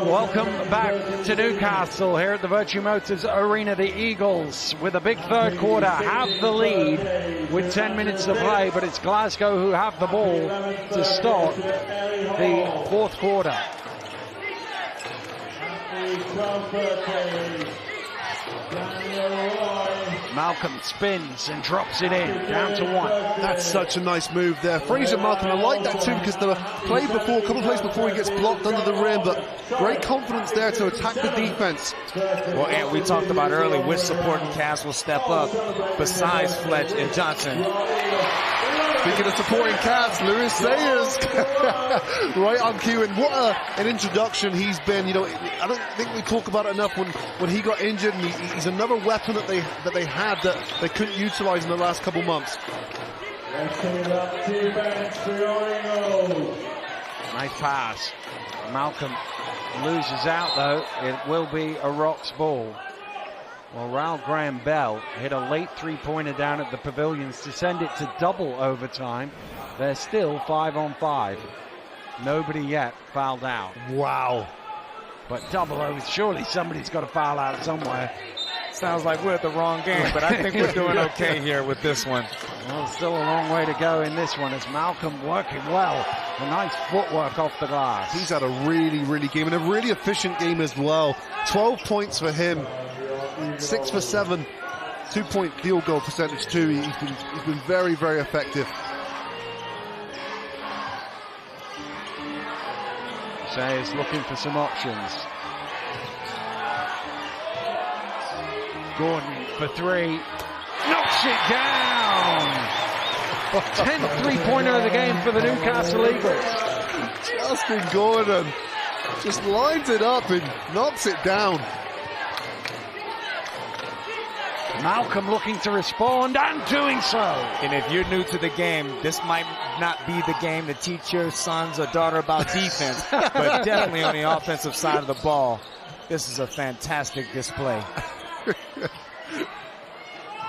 S3: Welcome back to Newcastle here at the Virtue Motors Arena. The Eagles, with a big third quarter, have the lead with 10 minutes to play, but it's Glasgow who have the ball to start the fourth quarter. Malcolm spins and drops it in, down to 1.
S10: That's such a nice move there. Fraser Malcolm, I like that too, because the play before, a couple of plays before, he gets blocked under the rim, but great confidence there to attack the defense.
S6: Well, and we talked about earlier which supporting cast will step up besides Fletch and Johnson.
S10: Speaking of supporting cast, Lewis Sayers right on cue, and what an introduction he's been. You know, I don't think we talk about it enough when he got injured, and he's another weapon that they had that they couldn't utilize in the last couple months.
S3: Nice pass. Malcolm loses out though. It will be a Rocks ball. Well, Raul Graham-Bell hit a late three-pointer down at the Pavilions to send it to double overtime. They're still 5-on-5. Nobody yet fouled out.
S10: Wow.
S3: But double over, surely somebody's got to foul out somewhere.
S6: Sounds like we're at the wrong game, but I think we're doing okay here with this one.
S3: Well, still a long way to go in this one as Malcolm working well. A nice footwork off the glass.
S10: He's had a really game, and a really efficient game as well. 12 points for him. 6 for 7, 2-point field goal percentage too. He's been very effective.
S3: Sayers looking for some options. Gordon for 3, knocks it down. 10th three-pointer of the game for the Newcastle Eagles.
S10: Justin Gordon just lines it up and knocks it down.
S3: Malcolm looking to respond and doing so.
S6: And if you're new to the game, this might not be the game to teach your sons or daughter about defense, but definitely on the offensive side of the ball, this is a fantastic display.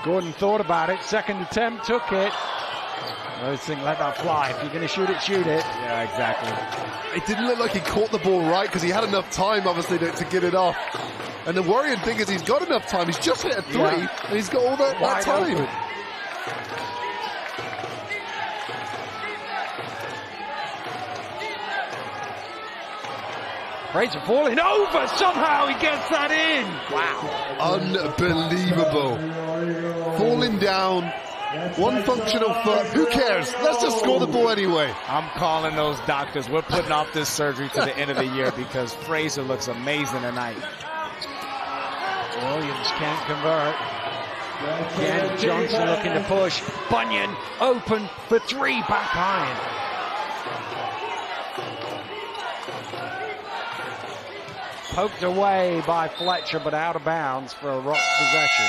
S3: Gordon thought about it. Second attempt, took it. Those things, let that fly. If you're going to shoot it, shoot it.
S6: Yeah, exactly.
S10: It didn't look like he caught the ball right because he had enough time, obviously, to get it off. And the worrying thing is he's got enough time. He's just hit a three, and he's got all that time.
S3: Open. Fraser falling over. Somehow he gets that in. Wow.
S10: Unbelievable. Falling down. One functional foot. Who cares? Let's just score the ball anyway.
S6: I'm calling those doctors. We're putting off this surgery to the end of the year because Fraser looks amazing tonight.
S3: Williams can't convert. Again, Johnson looking to push. Bunyan open for three, back iron. Poked away by Fletcher, but out of bounds for a Rocks possession.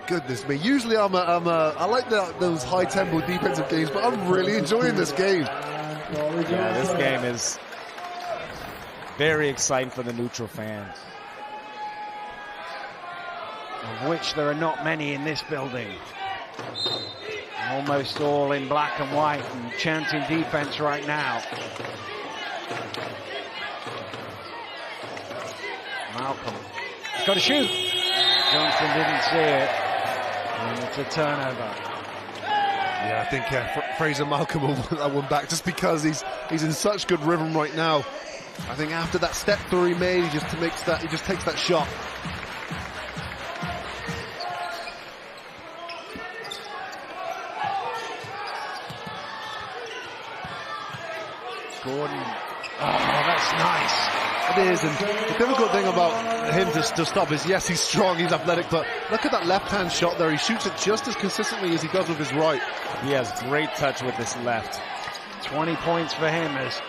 S10: Goodness me. Usually I like those high tempo defensive games, but I'm really enjoying this game.
S6: Yeah, this game is very exciting for the neutral fans.
S3: Of which there are not many in this building. Almost all in black and white and chanting defense right now. Malcolm has got to shoot. Johnson didn't see it. And it's a turnover.
S10: Yeah, I think Fraser Malcolm will want that one back just because he's in such good rhythm right now. I think after that step through he made, he just takes that shot.
S3: Gordon. Oh, that's nice.
S10: It is, and the difficult thing about him to stop is, yes, he's strong, he's athletic, but look at that left-hand shot there. He shoots it just as consistently as he does with his right.
S6: He has great touch with his left.
S3: 20 points for him as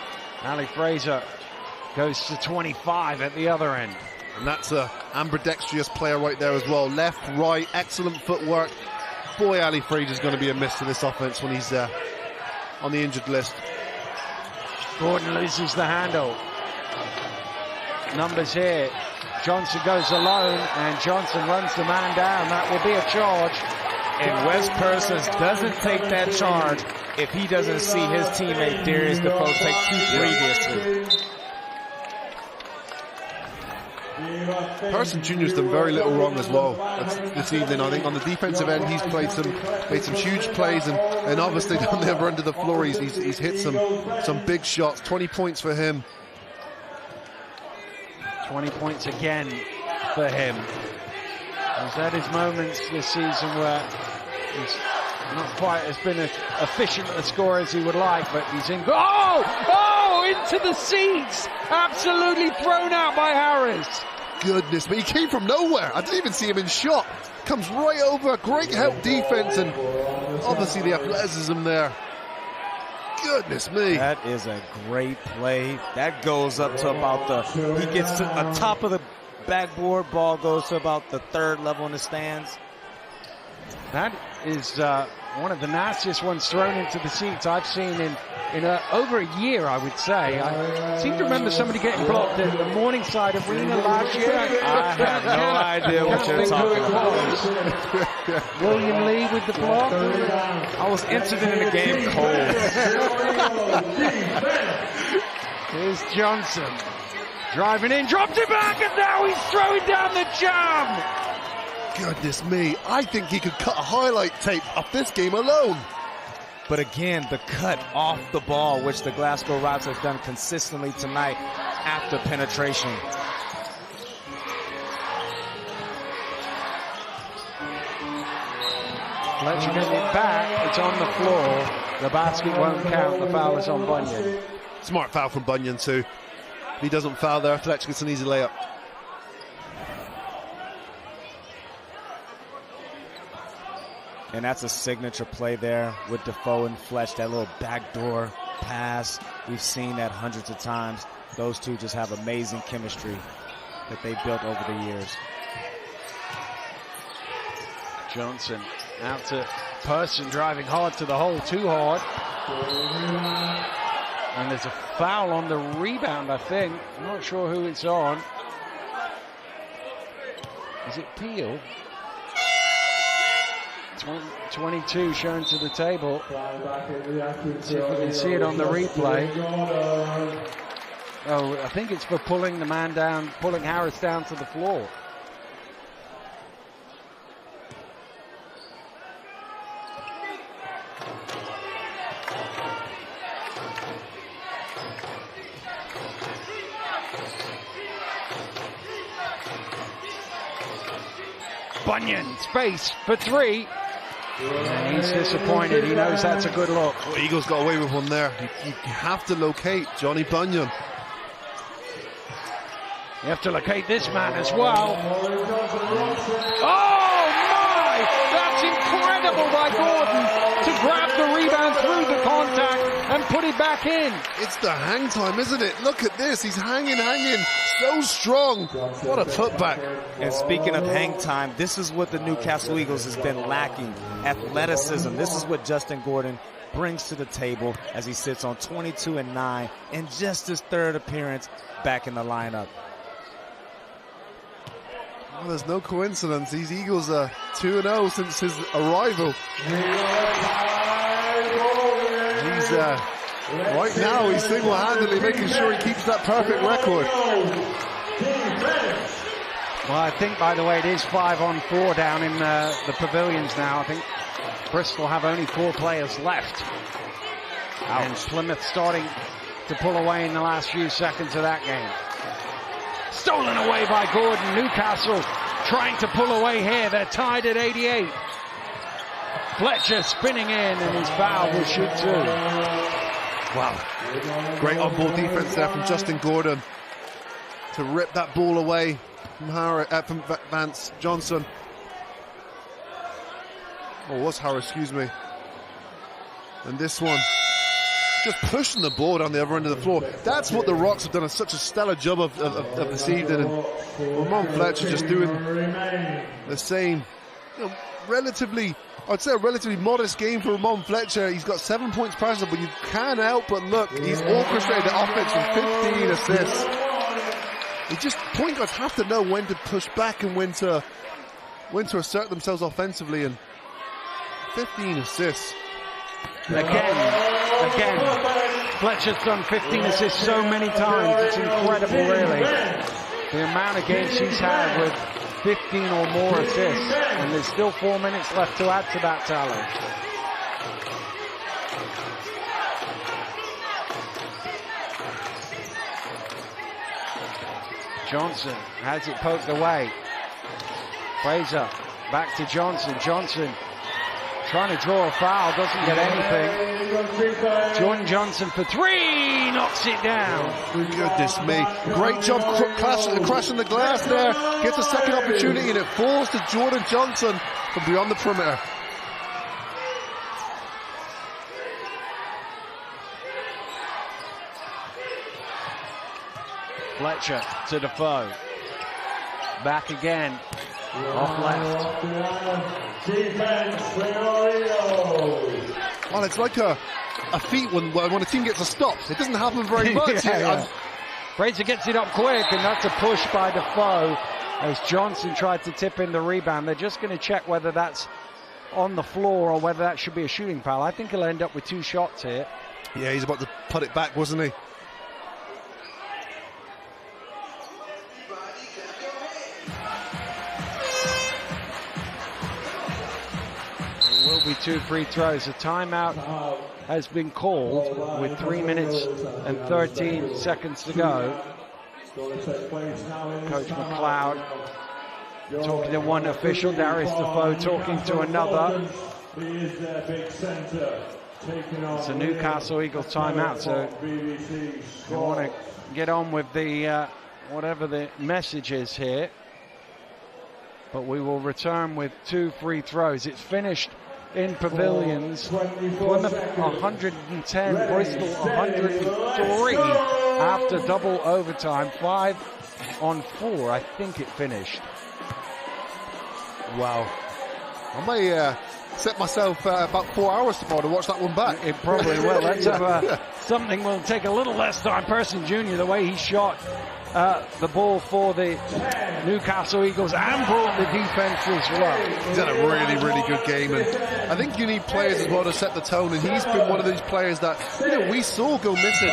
S3: Ali Fraser goes to 25 at the other end.
S10: And that's a ambidextrous player right there as well. Left, right, excellent footwork. Boy, Ali Fraser's going to be a miss to this offense when he's on the injured list.
S3: Gordon loses the handle. Numbers here. Johnson goes alone, and Johnson runs the man down. That will be a charge.
S6: And Wes Persons doesn't take that charge if he doesn't see his teammate Darius Defoe take two previously.
S10: Person Jr.'s done very little wrong as well this evening. I think on the defensive end he's made some huge plays, and obviously down the other end of the floor he's hit some big shots. 20 points for him.
S3: 20 points again for him. He's had his moments this season where he's not quite as been as efficient a scorer as he would like, but he's in. Oh, into the seats! Absolutely thrown out by Harris.
S10: Goodness me, he came from nowhere. I didn't even see him in shot. Comes right over, great help defense, and obviously the athleticism there. Goodness me.
S6: That is a great play. That goes up to about he gets to the top of the backboard. Ball goes to about the third level in the stands.
S3: That is one of the nastiest ones thrown into the seats I've seen in over a year, I would say. I seem to remember somebody getting blocked at the Morningside Arena last year.
S6: I have no idea what you're talking about.
S3: William Lee with the block.
S6: I was interested in the game cold.
S3: Here's Johnson. Driving in, dropped it back, and now he's throwing down the jam.
S10: Goodness me, I think he could cut a highlight tape off this game alone.
S6: But again, the cut off the ball, which the Glasgow Rocks have done consistently tonight after penetration.
S3: Fletcher getting it back, it's on the floor. The basket won't count, the foul is on Bunyan.
S10: Smart foul from Bunyan too. If he doesn't foul there, Fletcher gets an easy layup.
S6: And that's a signature play there with Defoe and Fletch, that little backdoor pass. We've seen that hundreds of times. Those two just have amazing chemistry that they built over the years.
S3: Johnson out to Person, driving hard to the hole, too hard. And there's a foul on the rebound, I think. I'm not sure who it's on. Is it Peel? 22 shown to the table. See if we can see it on the replay. Oh, I think it's for pulling the man down, pulling Harris down to the floor. Bunyan, space for three. And he's disappointed. He knows that's a good look.
S10: Well, Eagles got away with one there. You have to locate Johnny Bunyan.
S3: You have to locate this man as well. Oh my! That's incredible by Gordon to grab the rebound through the contact and put it back in.
S10: It's the hang time, isn't it? Look at this. He's hanging. So strong. What a putback.
S6: And speaking of hang time, this is what the Newcastle Eagles has been lacking. Athleticism. This is what Justin Gordon brings to the table as he sits on 22-9 in just his third appearance back in the lineup.
S10: Well, there's no coincidence. These Eagles are 2-0 since his arrival. He's right now he's single-handedly making sure he keeps that perfect record.
S3: Well, I think, by the way, it is 5-on-4 down in the pavilions now. I think Bristol have only 4 players left. And Plymouth starting to pull away in the last few seconds of that game. Stolen away by Gordon. Newcastle trying to pull away here. They're tied at 88. Fletcher spinning in, and his foul will shoot 2.
S10: Wow. Great on-ball defense there from Justin Gordon to rip that ball away from Vance Johnson. Oh, was Harris, excuse me. And this one, just pushing the ball down the other end of the floor. That's what the Rocks have done such a stellar job of this evening. And Ramon Fletcher just doing the same. You know, I'd say a relatively modest game for Ramon Fletcher. He's got 7 points present, but you can't help but look. He's orchestrated the offense with 15 assists. Point guards have to know when to push back and when to assert themselves offensively. And 15 assists.
S3: Again, Fletcher's done 15 assists so many times. It's incredible, really. The amount of games he's had with 15 or more assists, and there's still 4 minutes left to add to that tally. Johnson has it poked away. Fraser back to Johnson. Johnson trying to draw a foul, doesn't get anything. Jordan Johnson for 3, knocks it down.
S10: Goodness me. Great job crashing the glass there. Gets a second opportunity and it falls to Jordan Johnson from beyond the perimeter.
S3: Fletcher to Defoe. Back again. Off left.
S10: Well, it's like a feat when a team gets a stop. It doesn't happen very much.
S3: Yeah. Fraser gets it up quick, and that's a push by Defoe as Johnson tried to tip in the rebound. They're just going to check whether that's on the floor or whether that should be a shooting foul. I think he'll end up with 2 shots here.
S10: Yeah, he's about to put it back, wasn't he?
S3: Will be 2 free throws. A timeout has been called with 3 minutes and 13 seconds to go. Coach McLeod talking to one official, Darius Defoe talking to another. It's a Newcastle Eagles timeout, so we want to get on with the whatever the message is here. But we will return with 2 free throws. It's finished in pavilions. Plymouth 110, Bristol 103 after double overtime. 5-on-4, I think it finished.
S10: Wow. I may set myself about 4 hours tomorrow to watch that one back.
S3: It probably will. Let's have something will take a little less time. Person Jr., the way he shot the ball for the Newcastle Eagles and brought the defense as well.
S10: He's had a really, really good game, and I think you need players as well to set the tone, and he's been one of these players that, you know, we saw go missing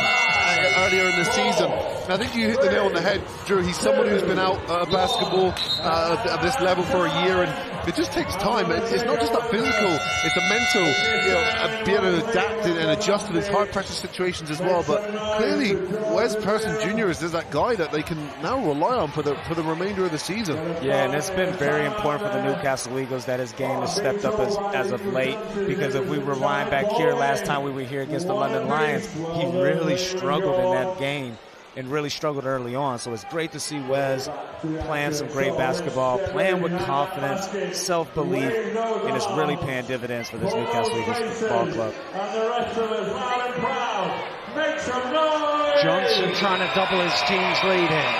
S10: earlier in the season. And I think you hit the nail on the head, Drew. He's someone who's been out of basketball at this level for a year, and it just takes time. It's not just that physical, it's a mental, you know, being able to adapt and adjust to these high pressure situations as well. But clearly, Wes Person Jr. is that guy that they can now rely on for the remainder of the season.
S6: Yeah, and it's been very important for the Newcastle Eagles that his game has stepped up as of late, because if we rewind back here last time we were here against the London Lions, he really struggled in that game and really struggled early on. So it's great to see Wes playing some great basketball, playing with confidence, self-belief, and it's really paying dividends for this Newcastle Eagles ball club.
S11: And the rest of us loud and proud. Make some noise!
S3: Johnson trying to double his team's lead here.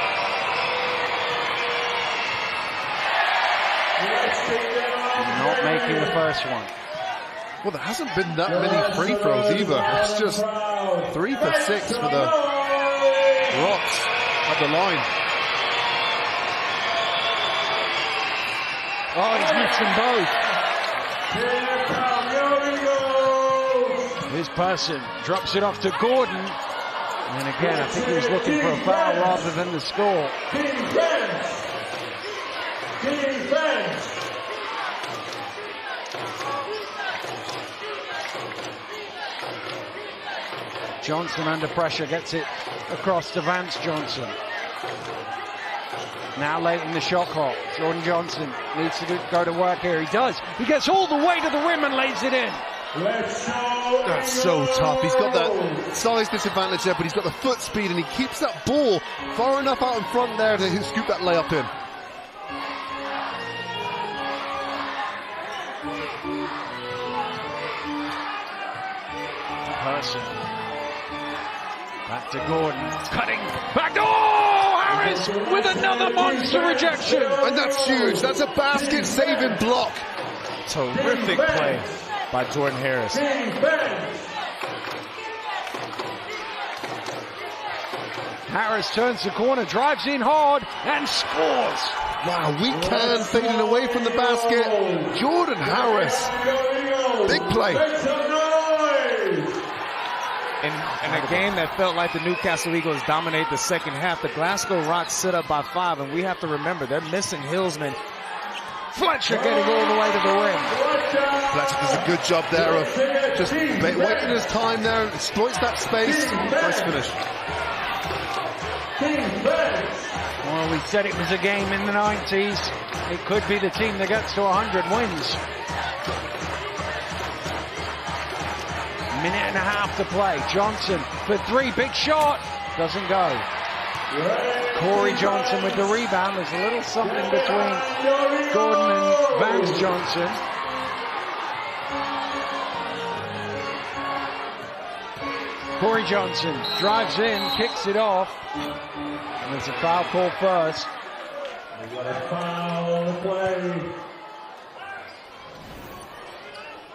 S3: Not making the first one.
S10: Well, there hasn't been that many free throws either. It's just 3 for 6 for the Rocks at the line.
S3: Oh, he's missed them both. This person drops it off to Gordon. And again, I think he was looking for a foul rather than the score. Johnson under pressure, gets it across to Vance Johnson. Now late in the shot clock, Jordan Johnson needs to go to work here. He does. He gets all the way to the rim and lays it in.
S10: That's so tough. He's got that size disadvantage there, but he's got the foot speed, and he keeps that ball far enough out in front there to scoop that layup in.
S3: Person. Back to Gordon. Cutting. Back. Oh! Harris with another monster rejection.
S10: And that's huge. That's a basket-saving block.
S6: Terrific play by Jordan Harris.
S3: Harris turns the corner, drives in hard, and scores.
S10: Wow, weak hand fading away from the basket. Jordan Harris. Big play.
S6: In a game that felt like the Newcastle Eagles dominate the second half, the Glasgow Rocks sit up by 5, and we have to remember they're missing Hillsman.
S3: Fletcher getting all the way to the rim.
S10: Fletcher does a good job there of just waiting his time there, exploits that space. Nice finish.
S3: Well, we said it was a game in the 90s. It could be the team that gets to 100 wins. Minute and a half to play. Johnson for 3, big shot. Doesn't go. Corey Johnson with the rebound. There's a little something between Gordon and Vance Johnson. Corey Johnson drives in, kicks it off. And there's a foul call first.
S11: We got a foul on the play.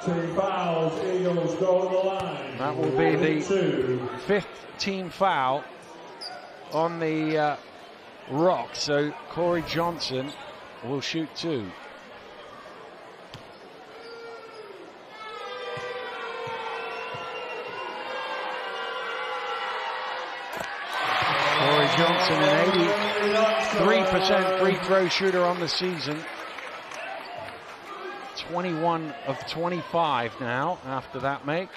S11: 2 fouls, Eagles go to the line.
S3: That will be the 5th team foul on the Rocks. So Corey Johnson will shoot 2. Corey Johnson, an 83% free throw shooter on the season. 21 of 25 now after that make.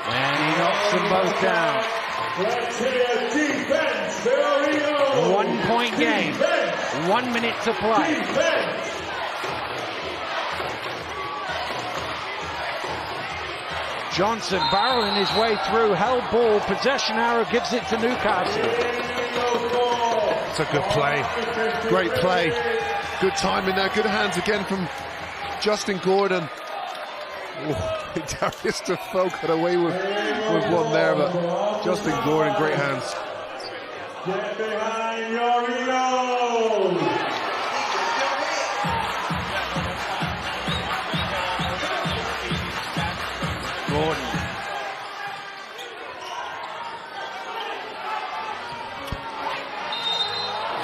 S3: And he knocks them both down. 1 point game. 1 minute to play. Johnson barreling his way through, held ball, possession arrow, gives it to Newcastle.
S10: It's a good play. Great play. Good timing there. Good hands again from Justin Gordon. Oh, Darius Defoe got away with one there, but Justin Gordon, great hands.
S11: Get behind your Eagles!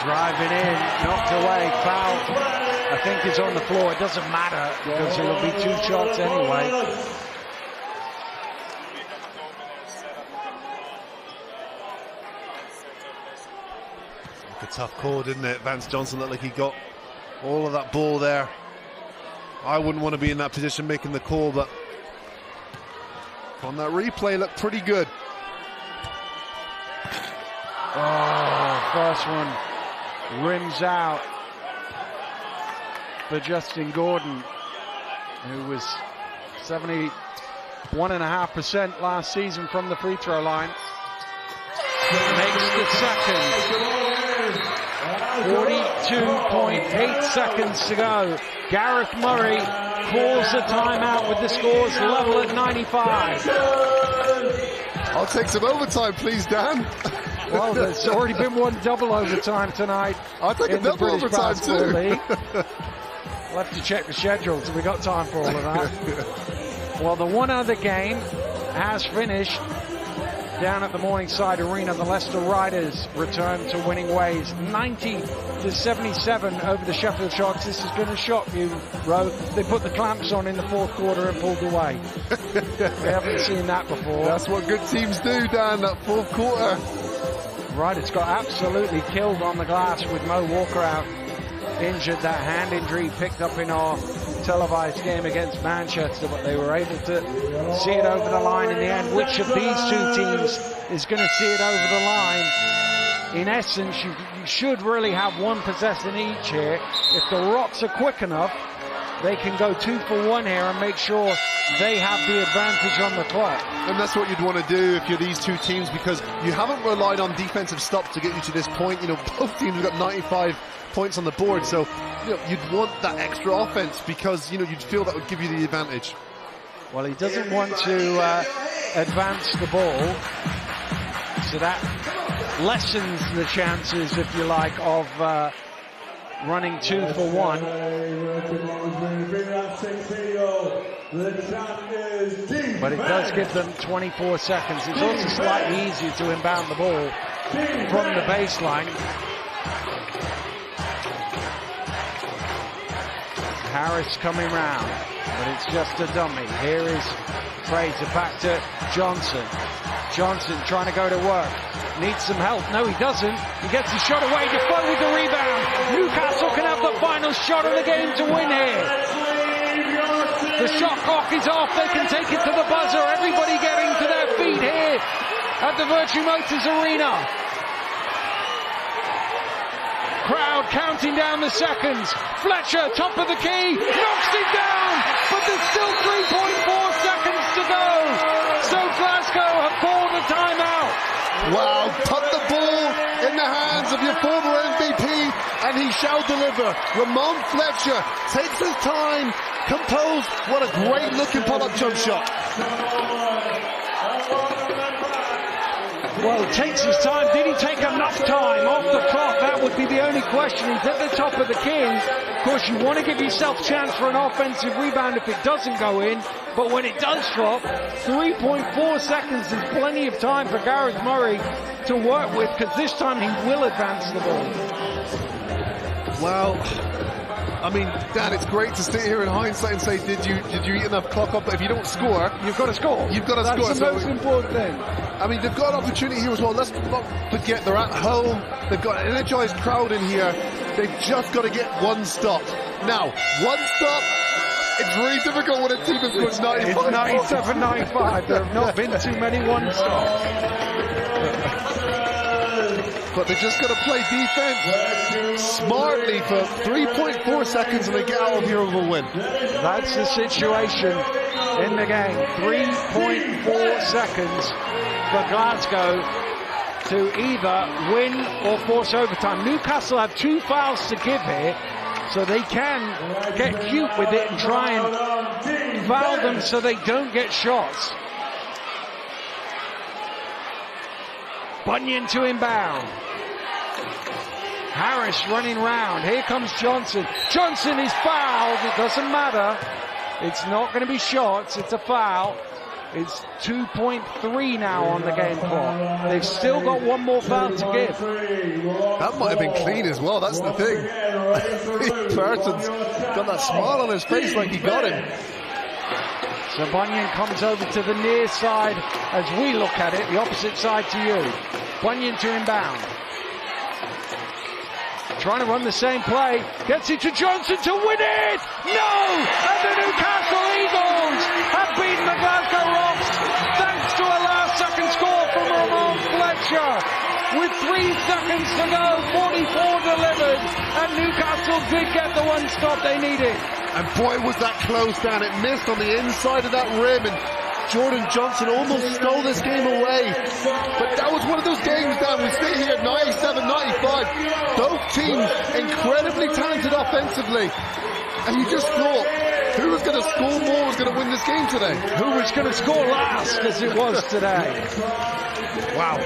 S3: Driving in, knocked away, foul. I think it's on the floor. It doesn't matter because it'll be 2 shots anyway.
S10: A tough call, didn't it? Vance Johnson looked like he got all of that ball there. I wouldn't want to be in that position making the call, but on that replay looked pretty good.
S3: Oh, first one rims out for Justin Gordon, who was 71.5% last season from the free throw line. Makes the second. 42.8 seconds to go. Gareth Murray calls the timeout with the scores level at 95.
S10: I'll take some overtime, please, Dan.
S3: Well, there's already been one double overtime tonight.
S10: I'll take a double overtime too.
S3: League. We'll have to check the schedule, so we got time for all of that. Well, the one other game has finished down at the Morningside Arena. The Leicester Riders return to winning ways, 90-77 over the Sheffield Sharks. This is going to shock you, Ro. They put the clamps on in the 4th quarter and pulled away. We haven't seen that before.
S10: That's what good teams do, Dan, that 4th quarter.
S3: Riders got absolutely killed on the glass with Mo Walker out injured. That hand injury picked up in our televised game against Manchester, but they were able to see it over the line in the end. Which of these 2 teams is going to see it over the line? In essence, you should really have one possession each here. If the Rocks are quick enough, they can go 2 for 1 here and make sure they have the advantage on the clock.
S10: And that's what you'd want to do if you're these 2 teams, because you haven't relied on defensive stops to get you to this point. You know, both teams have got 95 points on the board, so you'd want that extra offense because you'd feel that would give you the advantage.
S3: Well, he doesn't want to advance the ball, so that lessens the chances, if you like, of running 2 for 1. But it does give them 24 seconds. It's also slightly easier to inbound the ball from the baseline. Harris coming round, but it's just a dummy. Here is Fraser back to Johnson. Johnson trying to go to work. Needs some help. No, he doesn't. He gets his shot away. Defoe with the rebound. Newcastle can have the final shot of the game to win here. The shot clock is off. They can take it to the buzzer. Everybody getting to their feet here at the Virtue Motors Arena. Crowd counting down the seconds. Fletcher, top of the key, knocks it down, but there's still 3.4 seconds to go. So Glasgow have called a timeout.
S10: Wow, put the ball in the hands of your former MVP, and he shall deliver. Ramon Fletcher takes his time, composed. What a great looking pull-up jump shot.
S3: Well, it takes his time. Did he take enough time off the clock? That would be the only question. He's at the top of the key. Of course, you want to give yourself a chance for an offensive rebound if it doesn't go in. But when it does drop, 3.4 seconds is plenty of time for Gareth Murray to work with, because this time he will advance the ball.
S10: Well, I mean, Dan, it's great to sit here in hindsight and say, did you eat enough clock up? But if you don't score,
S3: you've got to score.
S10: You've got to score.
S3: That's the most important thing.
S10: I mean, they've got an opportunity here as well. Let's not forget they're at home. They've got an energized crowd in here. They've just got to get one stop. Now, one stop, it's really difficult when a team has scored 95.
S3: It's 97-95. There have not been too many one stops.
S10: But they've just got to play defense smartly for 3.4 seconds and they get out of here with a win.
S3: That's the situation in the game. 3.4 seconds for Glasgow to either win or force overtime. Newcastle have 2 fouls to give here, so they can get cute with it and try and foul them so they don't get shots. Bunyan to inbound. Harris running round. Here comes Johnson. Johnson is fouled. It doesn't matter. It's not going to be shots. It's a foul. It's 2.3 now on the game clock. They've still got one more foul to give.
S10: That might have been clean as well, that's the thing. Burton's got that smile on his face like he got him.
S3: So Bunyan comes over to the near side as we look at it, the opposite side to you. Bunyan to inbound. Trying to run the same play, gets it to Johnson to win it! No! And the Newcastle Eagles have beaten the Glasgow Rocks thanks to a last-second score from Ramon Fletcher. With 3 seconds to go, 44 delivered, and Newcastle did get the one stop they needed.
S10: And boy, was that close down. It missed on the inside of that rim, and Jordan Johnson almost stole this game away. But that was one of those games, Dan, we sit here 97-95. Both teams incredibly talented offensively. And you just thought, who was going to score more was going to win this game today?
S3: Who was going to score last, as it was today. Wow.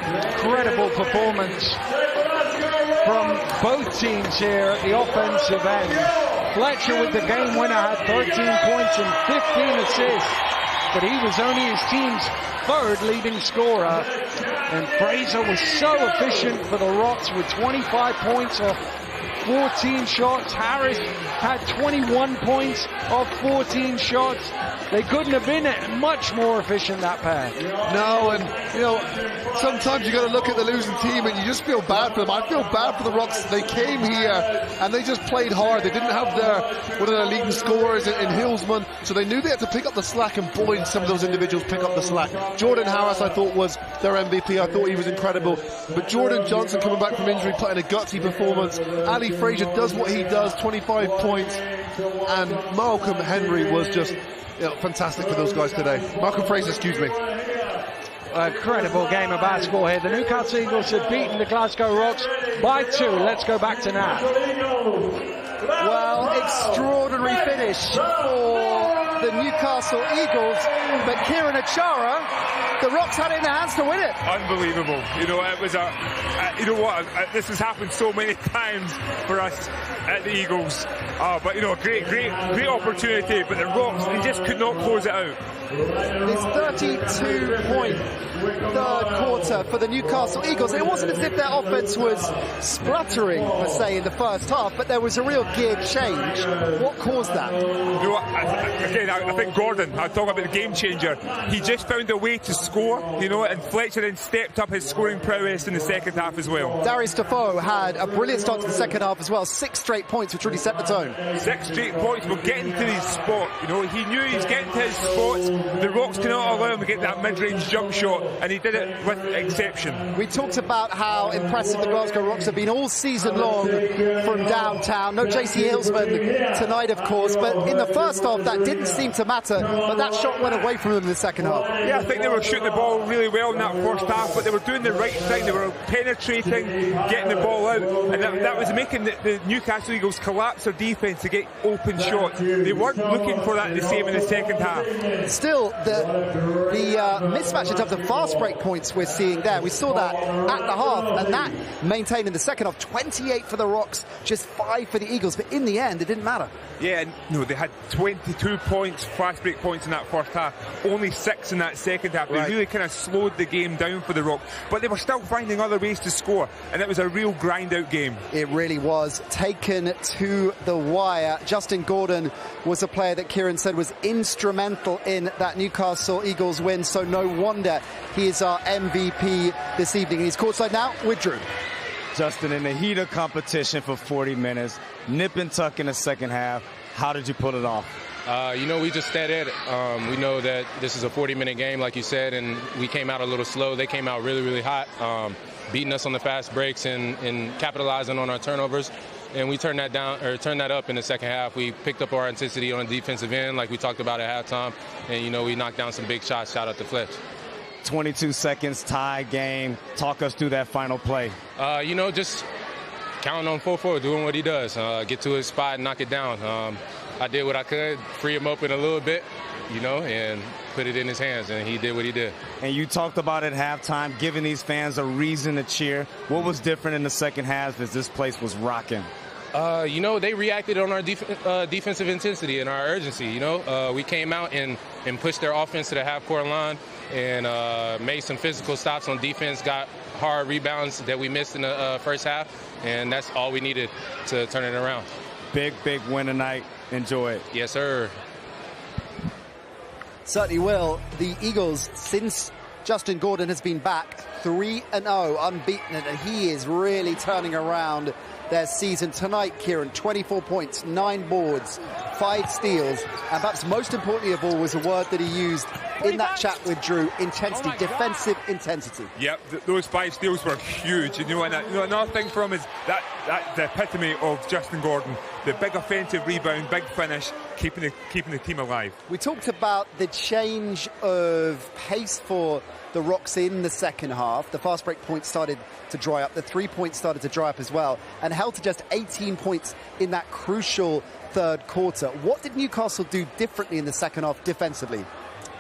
S3: Incredible performance from both teams here at the offensive end. Fletcher with the game winner had 13 points and 15 assists, but he was only his team's 3rd leading scorer. And Fraser was so efficient for the Rocks with 25 points off 14 shots. Harris had 21 points off 14 shots. They couldn't have been much more efficient, that pair.
S10: No, and you know, sometimes you got to look at the losing team and you just feel bad for them. I feel bad for the Rocks. They came here and they just played hard. They didn't have one of their leading scorers in Hillsman, so they knew they had to pick up the slack, and boy, some of those individuals pick up the slack. Jordan Harris, I thought, was their MVP. I thought he was incredible. But Jordan Johnson coming back from injury, putting a gutsy performance. Ali Frazier does what he does, 25 points, and Malcolm Henry was just fantastic for those guys today. Malcolm Fraser, excuse me.
S3: Incredible game of basketball here. The Newcastle Eagles have beaten the Glasgow Rocks by 2. Let's go back to Nat.
S5: Well, extraordinary finish for the Newcastle Eagles, but Kieran Achara, the Rocks had it in their hands to win it.
S2: Unbelievable. You know, it was you know what, this has happened so many times for us at the Eagles. But you know, great opportunity, but the Rocks, they just could not close it out.
S5: This 32-point 3rd quarter for the Newcastle Eagles. It wasn't as if their offense was spluttering, per se, in the first half, but there was a real gear change. What caused that?
S2: You know, I think Gordon, I talk about the game changer, he just found a way to score, you know, and Fletcher then stepped up his scoring prowess in the second half as well.
S5: Darius Defoe had a brilliant start to the second half as well. 6 straight points, which really set the tone.
S2: 6 straight points, we're getting to his spot. You know, he knew he was getting to his spots. The Rocks cannot allow him to get that mid-range jump shot, and he did it with exception.
S5: We talked about how impressive the Glasgow Rocks have been all season long from downtown. No JC Hillsman tonight, of course, but in the first half that didn't seem to matter, but that shot went away from them in the second half.
S2: Yeah, I think they were shooting the ball really well in that first half, but they were doing the right thing. They were penetrating, getting the ball out, and that was making the Newcastle Eagles collapse their defence to get open shots. They weren't looking for that the same in the second half.
S5: Still, the mismatch in terms of fast break points we're seeing there, we saw that at the half, and that maintained in the second half. 28 for the Rocks, just 5 for the Eagles, but in the end it didn't matter.
S2: Yeah, no, they had 22 points, fast break points in that first half, only 6 in that second half. They really kind of slowed the game down for the Rocks, but they were still finding other ways to score, and it was a real grind-out game. It
S5: really was, taken to the wire. Justin Gordon was a player that Kieran said was instrumental in that Newcastle Eagles win, so no wonder he is our MVP this evening. He's courtside now with Drew.
S6: Justin, in the heat of competition for 40 minutes, nip and tuck in the second half, how did you pull it off?
S12: You know, we just stayed at it. We know that this is a 40-minute game, like you said, and we came out a little slow. They came out really, really hot, beating us on the fast breaks and capitalizing on our turnovers. And we turned that up in the second half. We picked up our intensity on the defensive end, like we talked about at halftime. And, you know, we knocked down some big shots. Shout out to Fletch.
S6: 22 seconds, tie game. Talk us through that final play.
S12: You know, just counting on 4-4, doing what he does. Get to his spot and knock it down. I did what I could, free him open a little bit, you know, and put it in his hands, and he did what he did.
S6: And you talked about at halftime, giving these fans a reason to cheer. What was different in the second half as this place was rocking?
S12: They reacted on our defensive intensity and our urgency. We came out and pushed their offense to the half-court line and made some physical stops on defense, got hard rebounds that we missed in the first half, and that's all we needed to turn it around.
S6: Big win tonight. Enjoy it.
S12: Yes, sir.
S5: Certainly will. The Eagles, since Justin Gordon has been back, 3-0, unbeaten, and he is really turning around their season tonight. Kieran, 24 points, 9 boards, 5 steals, and perhaps most importantly of all was a word that he used in that chat with Drew: intensity, defensive intensity.
S2: Yep, those 5 steals were huge. And another thing for him is that the epitome of Justin Gordon, the big offensive rebound, big finish, keeping the team alive.
S5: We talked about the change of pace for the Rocks in the second half. The fast break points started to dry up. The 3 points started to dry up as well, and held to just 18 points in that crucial third quarter. What did Newcastle do differently in the second half defensively?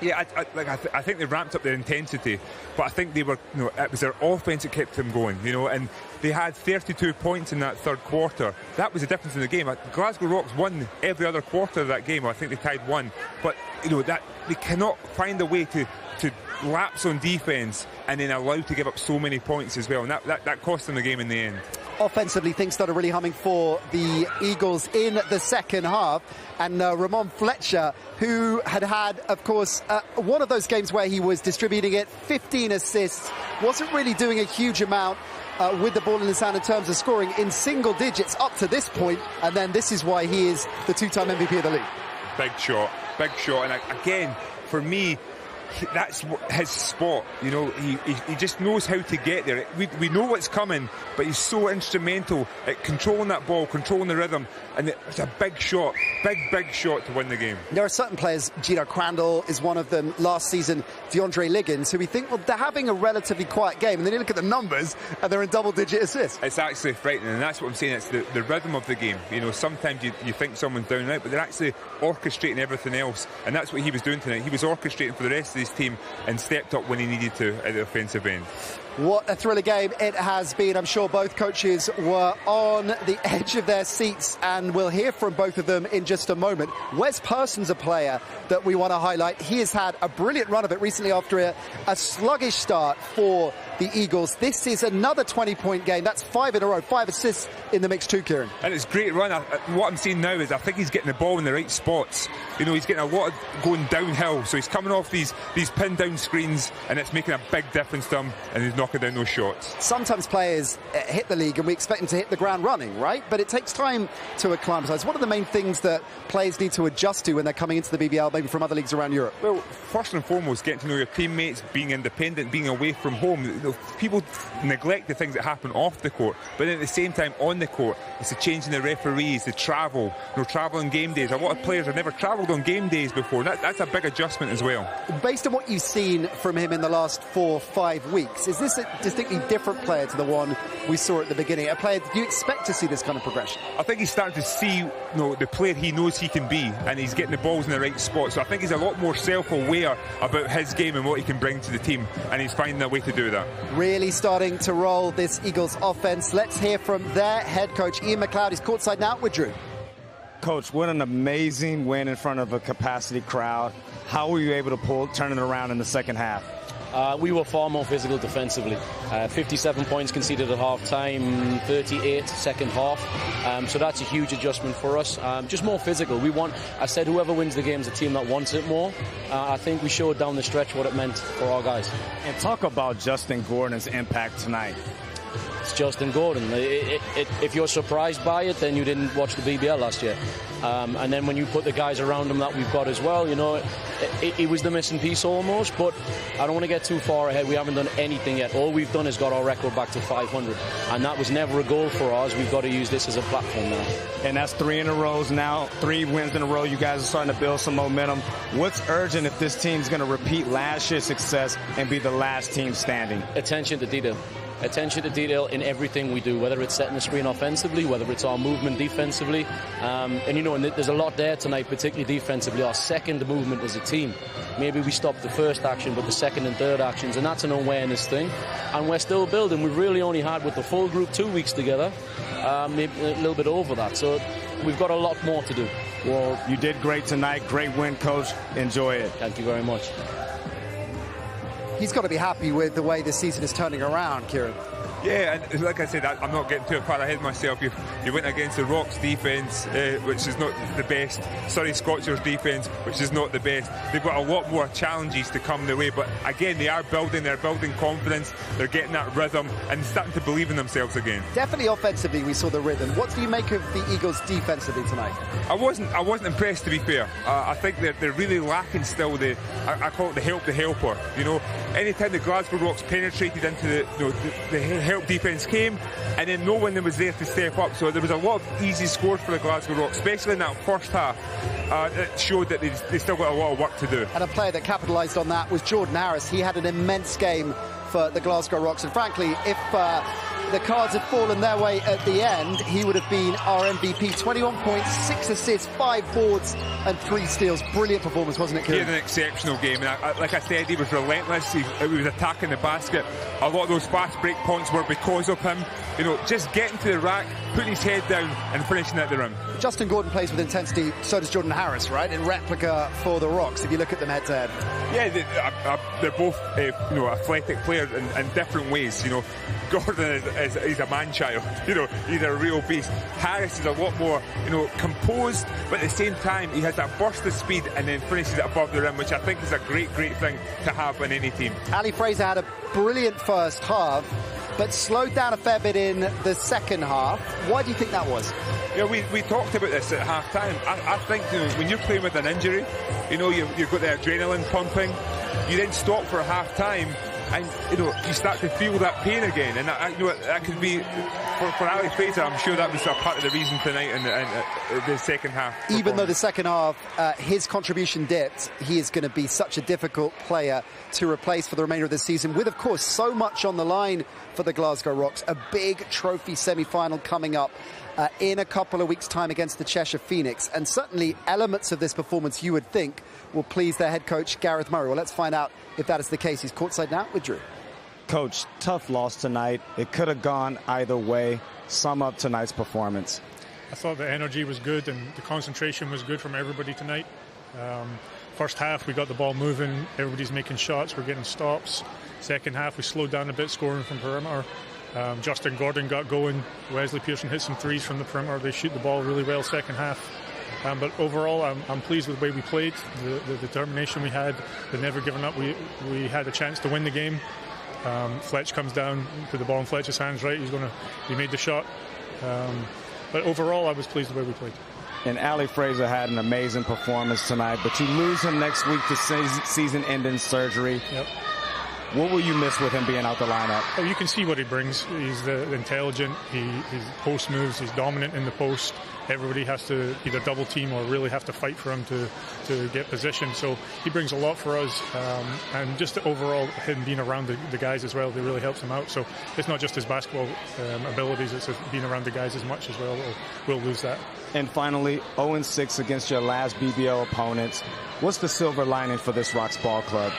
S2: Yeah, I think they ramped up their intensity, but I think they were, it was their offense that kept them going, and they had 32 points in that third quarter. That was the difference in the game. Glasgow Rocks won every other quarter of that game. I think they tied 1, but that they cannot find a way to lapse on defense and then allowed to give up so many points as well, and that cost them the game in the end.
S5: Offensively, things started really humming for the Eagles in the second half, and Ramon Fletcher, who had, of course, one of those games where he was distributing it, 15 assists, wasn't really doing a huge amount with the ball in his hand in terms of scoring, in single digits up to this point, and then this is why he is the 2-time MVP of the league.
S2: Big shot, and again, for me, that's his spot. He just knows how to get there. We know what's coming, but he's so instrumental at controlling that ball, controlling the rhythm, and it's a big shot to win the game.
S5: There are certain players, Gino Crandall is one of them, last season DeAndre Liggins, who we think, well, they're having a relatively quiet game, and then you look at the numbers and they're in double-digit assists.
S2: It's actually frightening, and that's what I'm saying. It's the rhythm of the game. Sometimes you think someone's down and out, but they're actually orchestrating everything else, and that's what he was doing tonight. He was orchestrating for the rest of his team and stepped up when he needed to at the offensive end.
S5: What a thriller game it has been. I'm sure both coaches were on the edge of their seats, and we'll hear from both of them in just a moment. Wes Person's a player that we want to highlight. He has had a brilliant run of it recently after a sluggish start for the Eagles. This is another 20-point game. That's 5 in a row, 5 assists in the mix too, Kieran.
S2: And it's a great run. What I'm seeing now is I think he's getting the ball in the right spots. He's getting a lot of going downhill, so he's coming off these pinned down screens, and it's making a big difference to him, and he's knocking down those shots.
S5: Sometimes players hit the league and we expect them to hit the ground running, right? But it takes time to acclimatise. What are the main things that players need to adjust to when they're coming into the BBL, maybe from other leagues around Europe?
S2: Well, first and foremost, getting to know your teammates, being independent, being away from home. People neglect the things that happen off the court, but then at the same time on the court, it's the changing the referees, the travel, travelling game days. A lot of players have never travelled on game days before. That's a big adjustment as well.
S5: Based on what you've seen from him in the last 4 or 5 weeks, is this a distinctly different player to the one we saw at the beginning? A player, do you expect to see this kind of progression?
S2: I think he's starting to see the player he knows he can be, and he's getting the balls in the right spot. So I think he's a lot more self-aware about his game and what he can bring to the team, and he's finding a way to do that.
S5: Really starting to roll this Eagles offense. Let's hear from their head coach, Ian McLeod. He's courtside now with Drew.
S6: Coach, what an amazing win in front of a capacity crowd. How were you able to turn it around in the second half?
S9: We were far more physical defensively. 57 points conceded at half-time, 38 second half. So that's a huge adjustment for us. Just more physical. I said whoever wins the game is a team that wants it more. I think we showed down the stretch what it meant for our guys.
S6: And talk about Justin Gordon's impact tonight.
S9: It's Justin Gordon. If you're surprised by it, then you didn't watch the BBL last year. And then when you put the guys around him that we've got as well, it was the missing piece almost. But I don't want to get too far ahead. We haven't done anything yet. All we've done is got our record back to 500. And that was never a goal for us. We've got to use this as a platform now.
S6: And that's 3 in a row now, 3 wins in a row. You guys are starting to build some momentum. What's urgent if this team's going to repeat last year's success and be the last team standing?
S9: Attention to detail. attention to detail in everything we do, whether it's setting the screen offensively, whether it's our movement defensively. And there's a lot there tonight, particularly defensively. Our second movement as a team. Maybe we stopped the first action, but the second and third actions, and that's an awareness thing. And we're still building. We've really only had, with the full group, 2 weeks together, maybe a little bit over that. So we've got a lot more to do.
S6: Well, you did great tonight. Great win, Coach. Enjoy it.
S9: Thank you very much.
S5: He's got to be happy with the way this season is turning around, Kieran.
S2: Yeah, and like I said, I'm not getting too far ahead of myself. You went against the Rocks defence, which is not the best. Surrey Scochers defence, which is not the best. They've got a lot more challenges to come their way, but again, they are building. They're building confidence. They're getting that rhythm and starting to believe in themselves again.
S5: Definitely offensively, we saw the rhythm. What do you make of the Eagles defensively tonight?
S2: I wasn't impressed, to be fair. I think they're really lacking still. I call it the helper. You know, anytime the Glasgow Rocks penetrated into the help defence came, and then no one was there to step up. So there was a lot of easy scores for the Glasgow Rocks, especially in that first half. It showed that they still got a lot of work to do. And a
S5: player that capitalised on that was Jordan Harris. He had an immense game for the Glasgow Rocks, and frankly, if the cards had fallen their way at the end, he would have been our MVP. 21 points, 6 assists, 5 boards and 3 steals. Brilliant performance, wasn't it, Kieran?
S2: He had an exceptional game, and like I said, he was relentless. He was attacking the basket. A lot of those fast break points were because of him. You know, just getting to the rack, putting his head down and finishing at the rim.
S5: Justin Gordon plays with intensity, so does Jordan Harris, right? In replica for the Rocks, if you look at them head to head.
S2: Yeah, they're both athletic players in different ways. You know, Gordon is a man-child. You know, he's a real beast. Harris is a lot more, composed, but at the same time, he has that burst of speed and then finishes it above the rim, which I think is a great thing to have in any team.
S5: Ali Fraser had a brilliant first half, but slowed down a fair bit in the second half. Why do you think that was?
S2: Yeah, we talked about this at half-time. I think when you're playing with an injury, you've got the adrenaline pumping, you then stop for half-time, and you start to feel that pain again, and that could be for Ali Fraser. I'm sure that was a part of the reason tonight in the second half.
S5: Even though the second half, his contribution dipped, he is going to be such a difficult player to replace for the remainder of the season, with, of course, so much on the line for the Glasgow Rocks. A big trophy semi-final coming up in a couple of weeks' time against the Cheshire Phoenix, and certainly elements of this performance you would think will please their head coach Gareth Murray. Well, let's find out if that is the case. He's courtside now with Drew.
S6: Coach, tough loss tonight. It could have gone either way. Sum up tonight's performance.
S7: I thought the energy was good and the concentration was good from everybody tonight. First half, we got the ball moving. Everybody's making shots. We're getting stops. Second half, we slowed down a bit, scoring from perimeter. Justin Gordon got going. Wesley Pearson hit some threes from the perimeter. They shoot the ball really well second half. But overall, I'm pleased with the way we played, the determination we had, the never giving up. We had a chance to win the game. Fletch comes down, put the ball in Fletch's hands, right? He made the shot. But overall, I was pleased with the way we played.
S6: And Ali Fraser had an amazing performance tonight, but you lose him next week to season-ending surgery.
S7: Yep.
S6: What will you miss with him being out the lineup?
S7: Oh, you can see what he brings. He's intelligent. His post moves. He's dominant in the post. Everybody has to either double team or really have to fight for him to get position. So he brings a lot for us, and just overall him being around the guys as well, they really helps him out. So it's not just his basketball abilities; it's being around the guys as much as well. We'll lose that.
S6: And finally, 0-6 against your last BBL opponents. What's the silver lining for this Rocks ball club?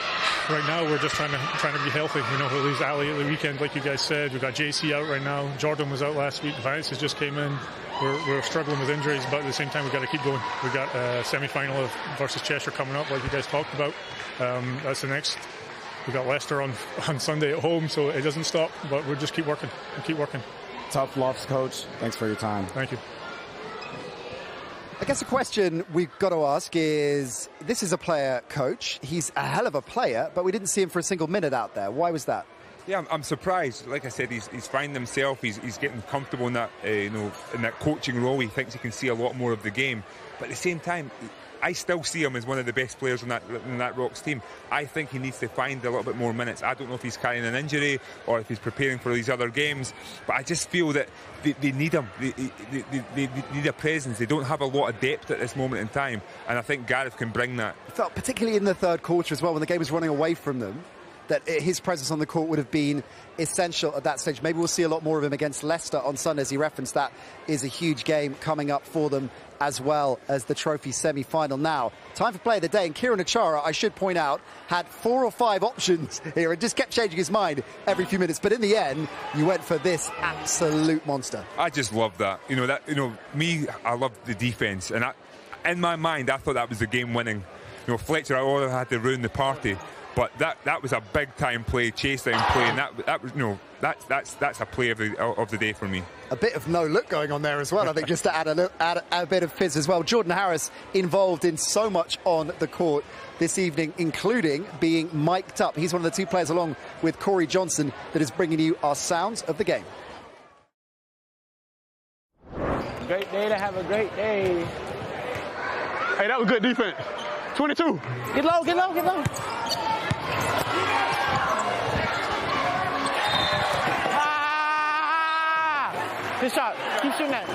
S7: Right now, we're just trying to be healthy. We'll lose Ali at the weekend, like you guys said. We've got JC out right now. Jordan was out last week. Vance has just came in. We're struggling with injuries, but at the same time, we've got to keep going. We've got a semi-final versus Cheshire coming up, like you guys talked about. That's the next. We've got Leicester on Sunday at home, so it doesn't stop, but we'll just keep working and keep working.
S6: Tough loss, Coach. Thanks for your time.
S7: Thank you.
S5: I guess the question we've got to ask is, this is a player, Coach. He's a hell of a player, but we didn't see him for a single minute out there. Why was that?
S2: Yeah, I'm surprised. Like I said, he's finding himself. He's getting comfortable in that, in that coaching role. He thinks he can see a lot more of the game. But at the same time, I still see him as one of the best players in that Rocks team. I think he needs to find a little bit more minutes. I don't know if he's carrying an injury or if he's preparing for these other games, but I just feel that they need him. They need a presence. They don't have a lot of depth at this moment in time, and I think Gareth can bring that.
S5: I felt particularly in the third quarter as well, when the game was running away from them, that his presence on the court would have been essential at that stage. Maybe we'll see a lot more of him against Leicester on Sunday, as he referenced. That is a huge game coming up for them, as well as the trophy semi-final. Now, time for play of the day, and Kieran Achara, I should point out, had 4 or 5 options here and just kept changing his mind every few minutes, but in the end you went for this absolute monster.
S2: I just love that. Me, I love the defence, and in my mind I thought that was the game winning. Fletcher, I would have had to ruin the party, but that was a big time play, chase down play, and that was that's a play of the day for me.
S5: A bit of no look going on there as well, I think, just to add a bit of fizz as well. Jordan Harris involved in so much on the court this evening, including being mic'd up. He's one of the 2 players, along with Corey Johnson, that is bringing you our sounds of the game.
S17: Great day to have a great day.
S13: Hey, that was good defense. 22.
S17: Get low, get low, get low. Good shot. Keep shooting that.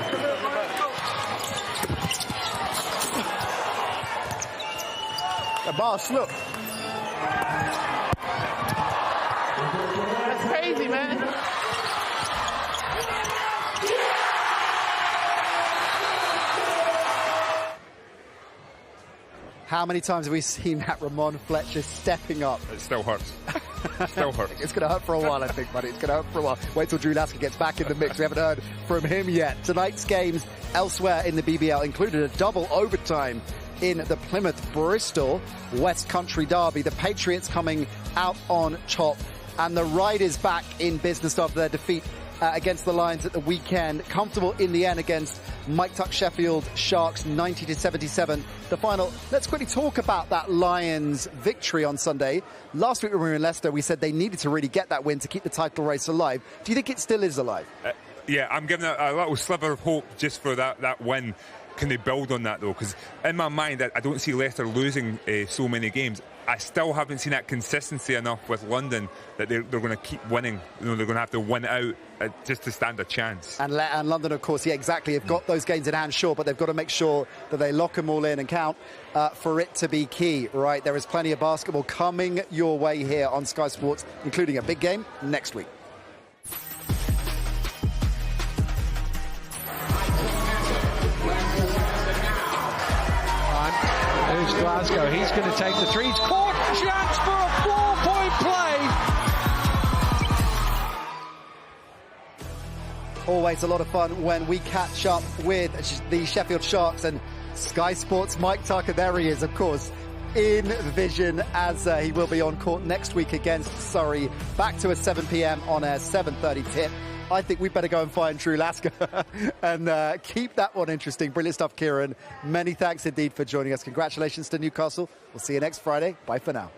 S5: The ball slipped.
S17: That's crazy, man.
S5: How many times have we seen that Ramon Fletcher stepping up?
S2: It still hurts. Still hurts.
S5: It's going to hurt for a while, I think, buddy. It's going to hurt for a while. Wait till Drew Lasker gets back in the mix. We haven't heard from him yet. Tonight's games elsewhere in the BBL included a double overtime in the Plymouth-Bristol West Country derby. The Patriots coming out on top, and the Riders back in business after their defeat against the Lions at the weekend. Comfortable in the end against Mike Tuck Sheffield Sharks, 90-77. The final. Let's quickly talk about that Lions victory on Sunday. Last week when we were in Leicester, we said they needed to really get that win to keep the title race alive. Do you think it still is alive?
S2: Yeah, I'm giving it a little sliver of hope just for that win. Can they build on that, though? Because in my mind, I don't see Leicester losing so many games. I still haven't seen that consistency enough with London that they're going to keep winning. They're going to have to win out just to stand a chance.
S5: And London, of course, yeah, exactly. They've got those games in hand, sure, but they've got to make sure that they lock them all in and count for it to be key, right? There is plenty of basketball coming your way here on Sky Sports, including a big game next week.
S3: Here's Glasgow. He's going to take the threes. Caught chance for a 4-point play.
S5: Always a lot of fun when we catch up with the Sheffield Sharks, and Sky Sports' Mike Tucker. There he is, of course, in vision, as he will be on court next week against Surrey. Back to a 7 p.m. on air, 7:30 tip. I think we better go and find Drew Lasker and keep that one interesting. Brilliant stuff, Kieran. Many thanks indeed for joining us. Congratulations to Newcastle. We'll see you next Friday. Bye for now.